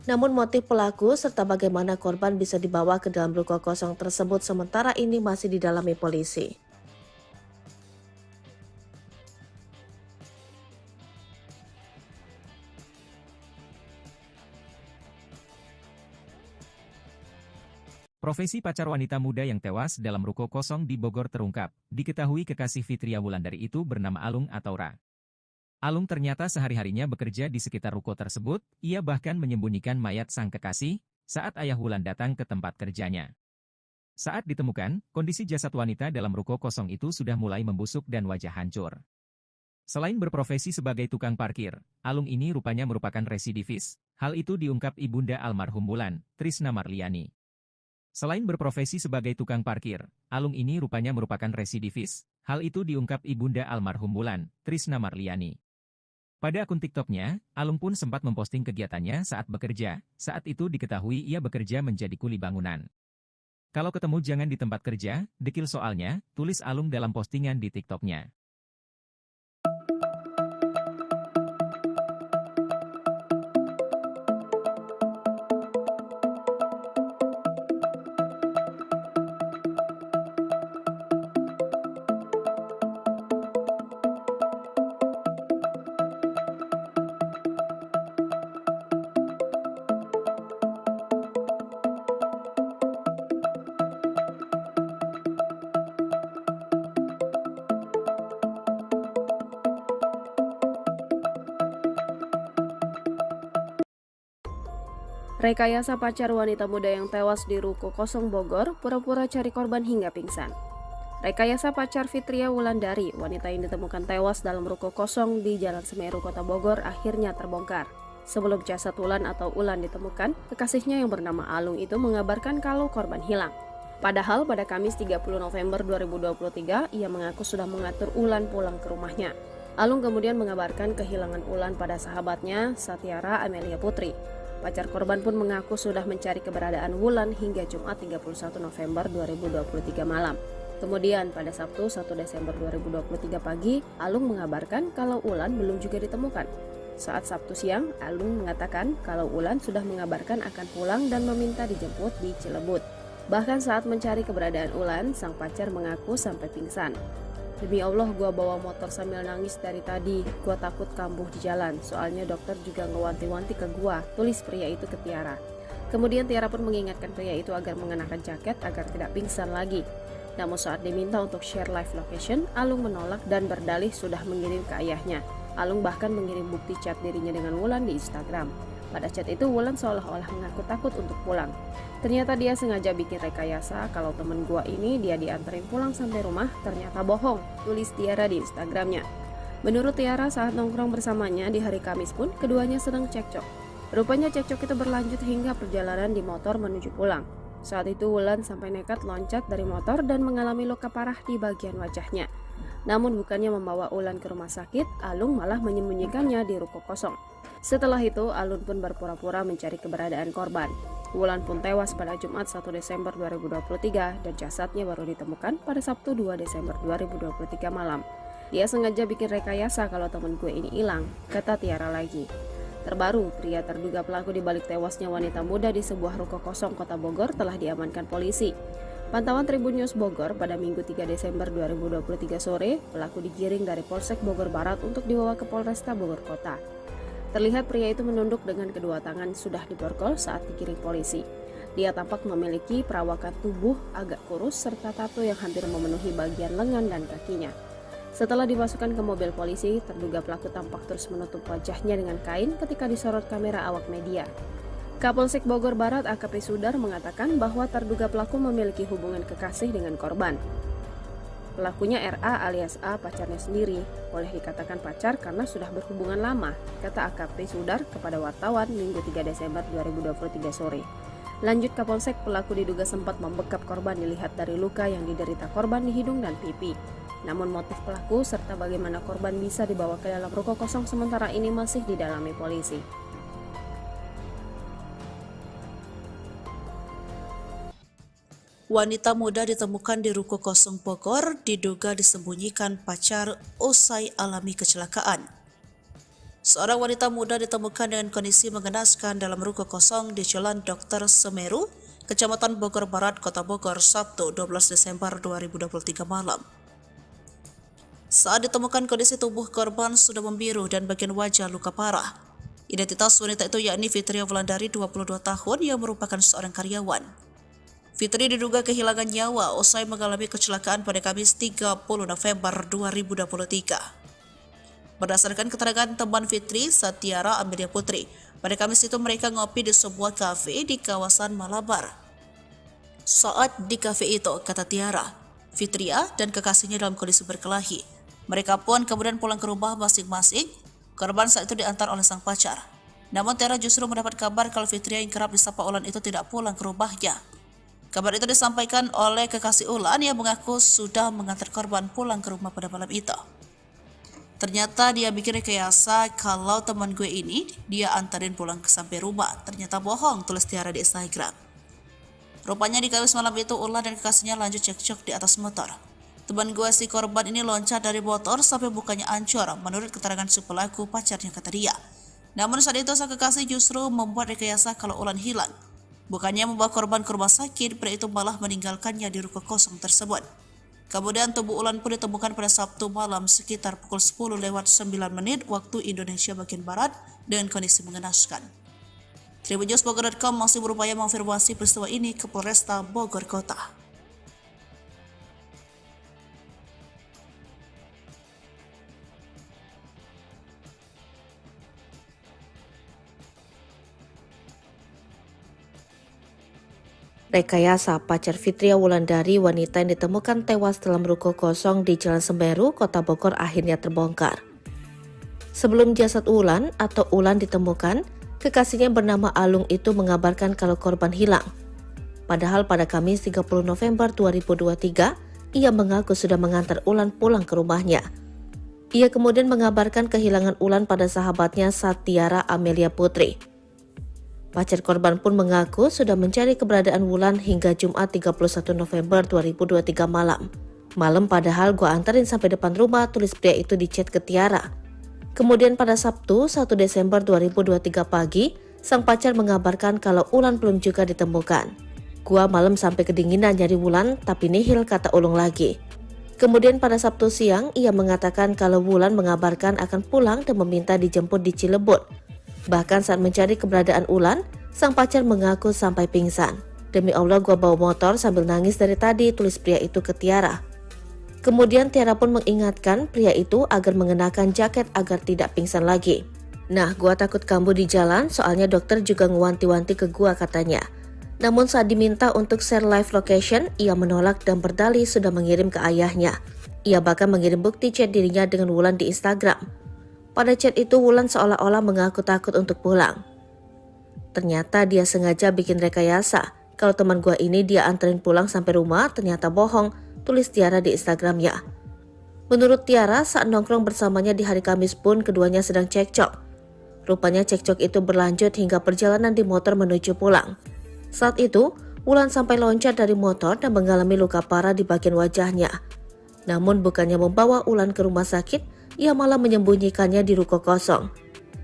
S1: Namun motif pelaku serta bagaimana korban bisa dibawa ke dalam ruko kosong tersebut sementara ini masih didalami polisi.
S2: Profesi pacar wanita muda yang tewas dalam ruko kosong di Bogor terungkap. Diketahui kekasih Fitria Wulandari itu bernama Alung atau Ra. Alung ternyata sehari-harinya bekerja di sekitar ruko tersebut, ia bahkan menyembunyikan mayat sang kekasih saat ayah Wulan datang ke tempat kerjanya. Saat ditemukan, kondisi jasad wanita dalam ruko kosong itu sudah mulai membusuk dan wajah hancur. Selain berprofesi sebagai tukang parkir, Alung ini rupanya merupakan residivis. Hal itu diungkap ibunda almarhum Wulan, Trisna Marliani. Selain berprofesi sebagai tukang parkir, Alung ini rupanya merupakan residivis. Hal itu diungkap ibunda almarhum Wulan, Trisna Marliani. Pada akun TikToknya, Alung pun sempat memposting kegiatannya saat bekerja. Saat itu diketahui ia bekerja menjadi kuli bangunan. Kalau ketemu jangan di tempat kerja, dekil soalnya, tulis Alung dalam postingan di TikToknya.
S3: Rekayasa pacar wanita muda yang tewas di ruko kosong Bogor pura-pura cari korban hingga pingsan. Rekayasa pacar Fitria Wulandari, wanita yang ditemukan tewas dalam ruko kosong di Jalan Semeru, Kota Bogor akhirnya terbongkar. Sebelum jasad Wulan atau Ulan ditemukan, kekasihnya yang bernama Alung itu mengabarkan kalau korban hilang. Padahal pada Kamis 30 November 2023, ia mengaku sudah mengatur Ulan pulang ke rumahnya. Alung kemudian mengabarkan kehilangan Ulan pada sahabatnya, Satyara Amelia Putri. Pacar korban pun mengaku sudah mencari keberadaan Wulan hingga Jumat 31 November 2023 malam. Kemudian pada Sabtu 1 Desember 2023 pagi, Alung mengabarkan kalau Ulan belum juga ditemukan. Saat Sabtu siang, Alung mengatakan kalau Ulan sudah mengabarkan akan pulang dan meminta dijemput di Cilebut. Bahkan saat mencari keberadaan Ulan, sang pacar mengaku sampai pingsan. Demi Allah, gua bawa motor sambil nangis dari tadi. Gua takut kambuh di jalan. Soalnya dokter juga ngewanti-wanti ke gua, tulis pria itu ke Tiara. Kemudian Tiara pun mengingatkan pria itu agar mengenakan jaket agar tidak pingsan lagi. Namun saat diminta untuk share live location, Alung menolak dan berdalih sudah mengirim ke ayahnya. Alung bahkan mengirim bukti chat dirinya dengan Wulan di Instagram. Pada chat itu Wulan seolah-olah mengaku takut untuk pulang. Ternyata dia sengaja bikin rekayasa kalau temen gua ini dia dianterin pulang sampai rumah, ternyata bohong, tulis Tiara di Instagramnya. Menurut Tiara, saat nongkrong bersamanya di hari Kamis pun keduanya sedang cekcok. Rupanya cekcok itu berlanjut hingga perjalanan di motor menuju pulang. Saat itu Wulan sampai nekat loncat dari motor dan mengalami luka parah di bagian wajahnya. Namun bukannya membawa Wulan ke rumah sakit, Alung malah menyembunyikannya di ruko kosong. Setelah itu, Alun pun berpura-pura mencari keberadaan korban. Wulan pun tewas pada Jumat 1 Desember 2023 dan jasadnya baru ditemukan pada Sabtu 2 Desember 2023 malam. Dia sengaja bikin rekayasa kalau temen gue ini hilang, kata Tiara lagi. Terbaru, pria terduga pelaku di balik tewasnya wanita muda di sebuah ruko kosong Kota Bogor telah diamankan polisi. Pantauan Tribun News Bogor pada Minggu 3 Desember 2023 sore, pelaku digiring dari Polsek Bogor Barat untuk dibawa ke Polresta Bogor Kota. Terlihat pria itu menunduk dengan kedua tangan sudah diborgol saat digiring polisi. Dia tampak memiliki perawakan tubuh agak kurus serta tato yang hampir memenuhi bagian lengan dan kakinya. Setelah dimasukkan ke mobil polisi, terduga pelaku tampak terus menutup wajahnya dengan kain ketika disorot kamera awak media. Kapolsek Bogor Barat AKP Sudar mengatakan bahwa terduga pelaku memiliki hubungan kekasih dengan korban. Pelakunya RA alias A, pacarnya sendiri. Boleh dikatakan pacar karena sudah berhubungan lama, kata AKP Sudar kepada wartawan Minggu 3 Desember 2023 sore. Lanjut Kapolsek, pelaku diduga sempat membekap korban dilihat dari luka yang diderita korban di hidung dan pipi. Namun motif pelaku serta bagaimana korban bisa dibawa ke dalam ruko kosong sementara ini masih didalami polisi.
S4: Wanita muda ditemukan di Ruko Kosong Bogor diduga disembunyikan pacar usai alami kecelakaan. Seorang wanita muda ditemukan dengan kondisi mengenaskan dalam ruko kosong di Jalan Dr. Semeru, Kecamatan Bogor Barat, Kota Bogor, Sabtu 12 Desember 2023 malam. Saat ditemukan, kondisi tubuh korban sudah membiru dan bagian wajah luka parah. Identitas wanita itu yakni Fitria Wulandari, 22 tahun, yang merupakan seorang karyawan. Fitri diduga kehilangan nyawa usai mengalami kecelakaan pada Kamis 30 November 2023. Berdasarkan keterangan teman Fitri, Satiara Amelia Putri, pada Kamis itu mereka ngopi di sebuah kafe di kawasan Malabar. Saat di kafe itu, kata Tiara, Fitria dan kekasihnya dalam kondisi berkelahi. Mereka pun kemudian pulang ke rumah masing-masing. Korban saat itu diantar oleh sang pacar. Namun Tiara justru mendapat kabar kalau Fitria yang kerap disapa Ulan itu tidak pulang ke rumahnya. Kabar itu disampaikan oleh kekasih Ulan yang mengaku sudah mengantar korban pulang ke rumah pada malam itu. Ternyata dia bikin rekayasa kalau teman gue ini dia antarin pulang sampai rumah. Ternyata bohong, tulis Tiara di Instagram. Rupanya di Kamis malam itu Ulan dan kekasihnya lanjut cekcok di atas motor. Teman gue si korban ini loncat dari motor sampai mukanya hancur menurut keterangan si pelaku, pacarnya, kata dia. Namun saat itu sang kekasih justru membuat rekayasa kalau Ulan hilang. Bukannya membawa korban ke rumah sakit, pria itu malah meninggalkannya di ruko kosong tersebut. Kemudian tubuh Ulan pun ditemukan pada Sabtu malam sekitar pukul 10:09 waktu Indonesia bagian Barat dengan kondisi mengenaskan. Tribunnews.Bogor.com masih berupaya mengonfirmasi peristiwa ini ke Polresta Bogor Kota.
S1: Rekayasa pacar Fitria Wulandari, wanita yang ditemukan tewas dalam ruko kosong di Jalan Semeru, Kota Bogor, akhirnya terbongkar. Sebelum jasad Ulan atau Ulan ditemukan, kekasihnya bernama Alung itu mengabarkan kalau korban hilang. Padahal pada Kamis 30 November 2023, ia mengaku sudah mengantar Ulan pulang ke rumahnya. Ia kemudian mengabarkan kehilangan Ulan pada sahabatnya Satiara Amelia Putri. Pacar korban pun mengaku sudah mencari keberadaan Wulan hingga Jumat 31 November 2023 malam. Malam padahal gua anterin sampai depan rumah, tulis pria itu di chat ke Tiara. Kemudian pada Sabtu 1 Desember 2023 pagi, sang pacar mengabarkan kalau Ulan belum juga ditemukan. Gua malam sampai kedinginan nyari Wulan tapi nihil, kata Ulung lagi. Kemudian pada Sabtu siang, ia mengatakan kalau Wulan mengabarkan akan pulang dan meminta dijemput di Cilebut. Bahkan saat mencari keberadaan Ulan, sang pacar mengaku sampai pingsan. Demi Allah gua bawa motor sambil nangis dari tadi, tulis pria itu ke Tiara. Kemudian Tiara pun mengingatkan pria itu agar mengenakan jaket agar tidak pingsan lagi. Nah, gua takut kambuh di jalan, soalnya dokter juga ngewanti-wanti ke gua, katanya. Namun saat diminta untuk share live location, ia menolak dan berdalih sudah mengirim ke ayahnya. Ia bahkan mengirim bukti chat dirinya dengan Wulan di Instagram. Pada chat itu Wulan seolah-olah mengaku takut untuk pulang. Ternyata dia sengaja bikin rekayasa. Kalau teman gua ini dia anterin pulang sampai rumah, ternyata bohong, tulis Tiara di Instagramnya. Menurut Tiara, saat nongkrong bersamanya di hari Kamis pun keduanya sedang cekcok. Rupanya cekcok itu berlanjut hingga perjalanan di motor menuju pulang. Saat itu, Wulan sampai loncat dari motor dan mengalami luka parah di bagian wajahnya. Namun bukannya membawa Ulan ke rumah sakit, ia malah menyembunyikannya di ruko kosong.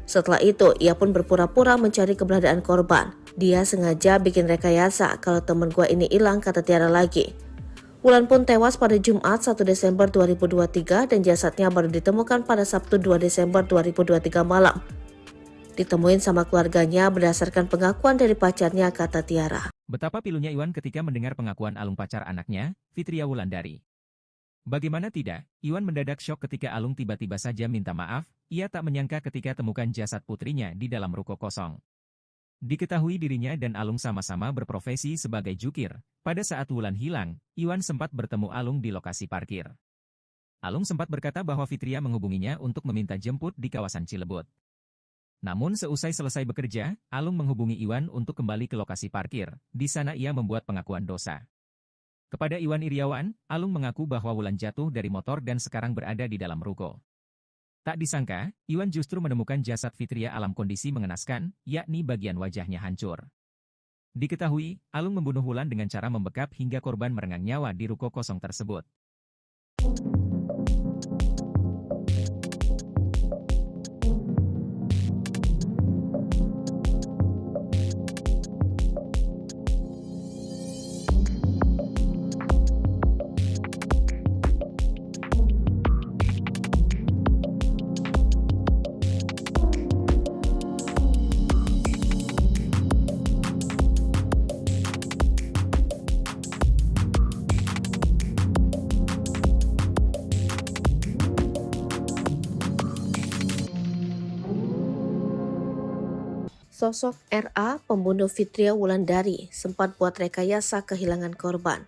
S1: Setelah itu, ia pun berpura-pura mencari keberadaan korban. Dia sengaja bikin rekayasa kalau teman gua ini hilang, kata Tiara lagi. Wulan pun tewas pada Jumat 1 Desember 2023 dan jasadnya baru ditemukan pada Sabtu 2 Desember 2023 malam. Ditemuin sama keluarganya berdasarkan pengakuan dari pacarnya, kata Tiara.
S2: Betapa pilunya Iwan ketika mendengar pengakuan Alung pacar anaknya, Fitria Wulandari. Bagaimana tidak, Iwan mendadak syok ketika Alung tiba-tiba saja minta maaf. Ia tak menyangka ketika temukan jasad putrinya di dalam ruko kosong. Diketahui dirinya dan Alung sama-sama berprofesi sebagai jukir. Pada saat Wulan hilang, Iwan sempat bertemu Alung di lokasi parkir. Alung sempat berkata bahwa Fitria menghubunginya untuk meminta jemput di kawasan Cilebut. Namun seusai selesai bekerja, Alung menghubungi Iwan untuk kembali ke lokasi parkir. Di sana ia membuat pengakuan dosa. Kepada Iwan Iriawan, Alung mengaku bahwa Wulan jatuh dari motor dan sekarang berada di dalam ruko. Tak disangka, Iwan justru menemukan jasad Fitria dalam kondisi mengenaskan, yakni bagian wajahnya hancur. Diketahui, Alung membunuh Wulan dengan cara membekap hingga korban merenggang nyawa di ruko kosong tersebut.
S1: Sosok RA, pembunuh Fitria Wulandari, sempat buat rekayasa kehilangan korban.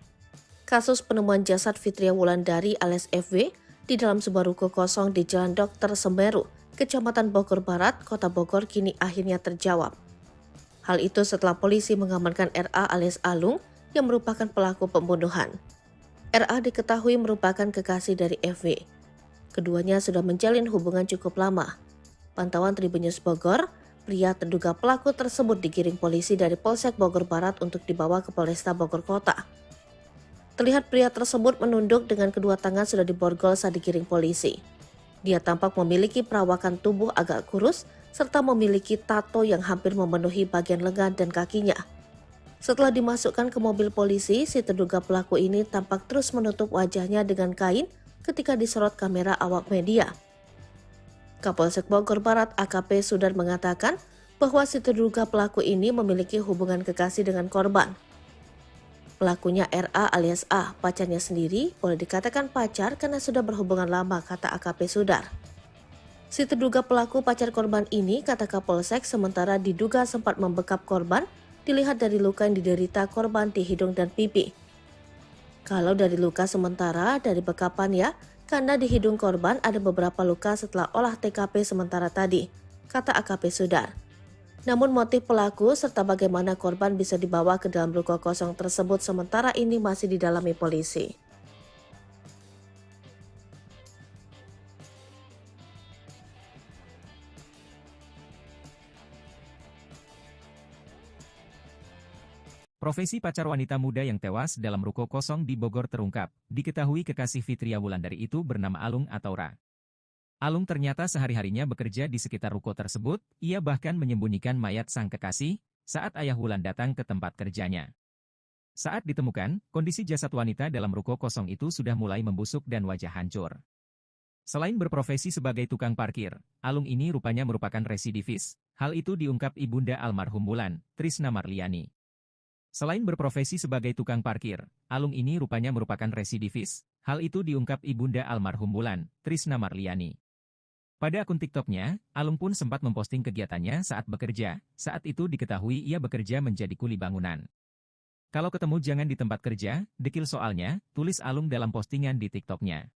S1: Kasus penemuan jasad Fitria Wulandari alias FW di dalam sebuah ruko kosong di Jalan Dr. Semeru, Kecamatan Bogor Barat, Kota Bogor kini akhirnya terjawab. Hal itu setelah polisi mengamankan RA alias Alung yang merupakan pelaku pembunuhan. RA diketahui merupakan kekasih dari FW. Keduanya sudah menjalin hubungan cukup lama. Pantauan Tribun News Bogor, pria terduga pelaku tersebut digiring polisi dari Polsek Bogor Barat untuk dibawa ke Polresta Bogor Kota. Terlihat pria tersebut menunduk dengan kedua tangan sudah diborgol saat digiring polisi. Dia tampak memiliki perawakan tubuh agak kurus serta memiliki tato yang hampir memenuhi bagian lengan dan kakinya. Setelah dimasukkan ke mobil polisi, si terduga pelaku ini tampak terus menutup wajahnya dengan kain ketika disorot kamera awak media. Kapolsek Bogor Barat AKP Sudar mengatakan bahwa si terduga pelaku ini memiliki hubungan kekasih dengan korban. Pelakunya RA alias A, pacarnya sendiri, boleh dikatakan pacar karena sudah berhubungan lama, kata AKP Sudar. Si terduga pelaku pacar korban ini, kata Kapolsek, sementara diduga sempat membekap korban, dilihat dari luka yang diderita korban di hidung dan pipi. Kalau dari luka sementara, dari bekapan ya, karena di hidung korban ada beberapa luka setelah olah TKP sementara tadi, kata AKP Sudar. Namun motif pelaku serta bagaimana korban bisa dibawa ke dalam ruko kosong tersebut sementara ini masih didalami polisi.
S2: Profesi pacar wanita muda yang tewas dalam ruko kosong di Bogor terungkap. Diketahui kekasih Fitria Wulandari itu bernama Alung atau Ra. Alung ternyata sehari-harinya bekerja di sekitar ruko tersebut, ia bahkan menyembunyikan mayat sang kekasih saat ayah Wulan datang ke tempat kerjanya. Saat ditemukan, kondisi jasad wanita dalam ruko kosong itu sudah mulai membusuk dan wajah hancur. Selain berprofesi sebagai tukang parkir, Alung ini rupanya merupakan residivis. Hal itu diungkap ibunda almarhum Wulan, Trisna Marliani. Selain berprofesi sebagai tukang parkir, Alung ini rupanya merupakan residivis. Hal itu diungkap ibunda almarhum Wulan, Trisna Marliani. Pada akun TikToknya, Alung pun sempat memposting kegiatannya saat bekerja. Saat itu diketahui ia bekerja menjadi kuli bangunan. Kalau ketemu jangan di tempat kerja, dekil soalnya, tulis Alung dalam postingan di TikToknya.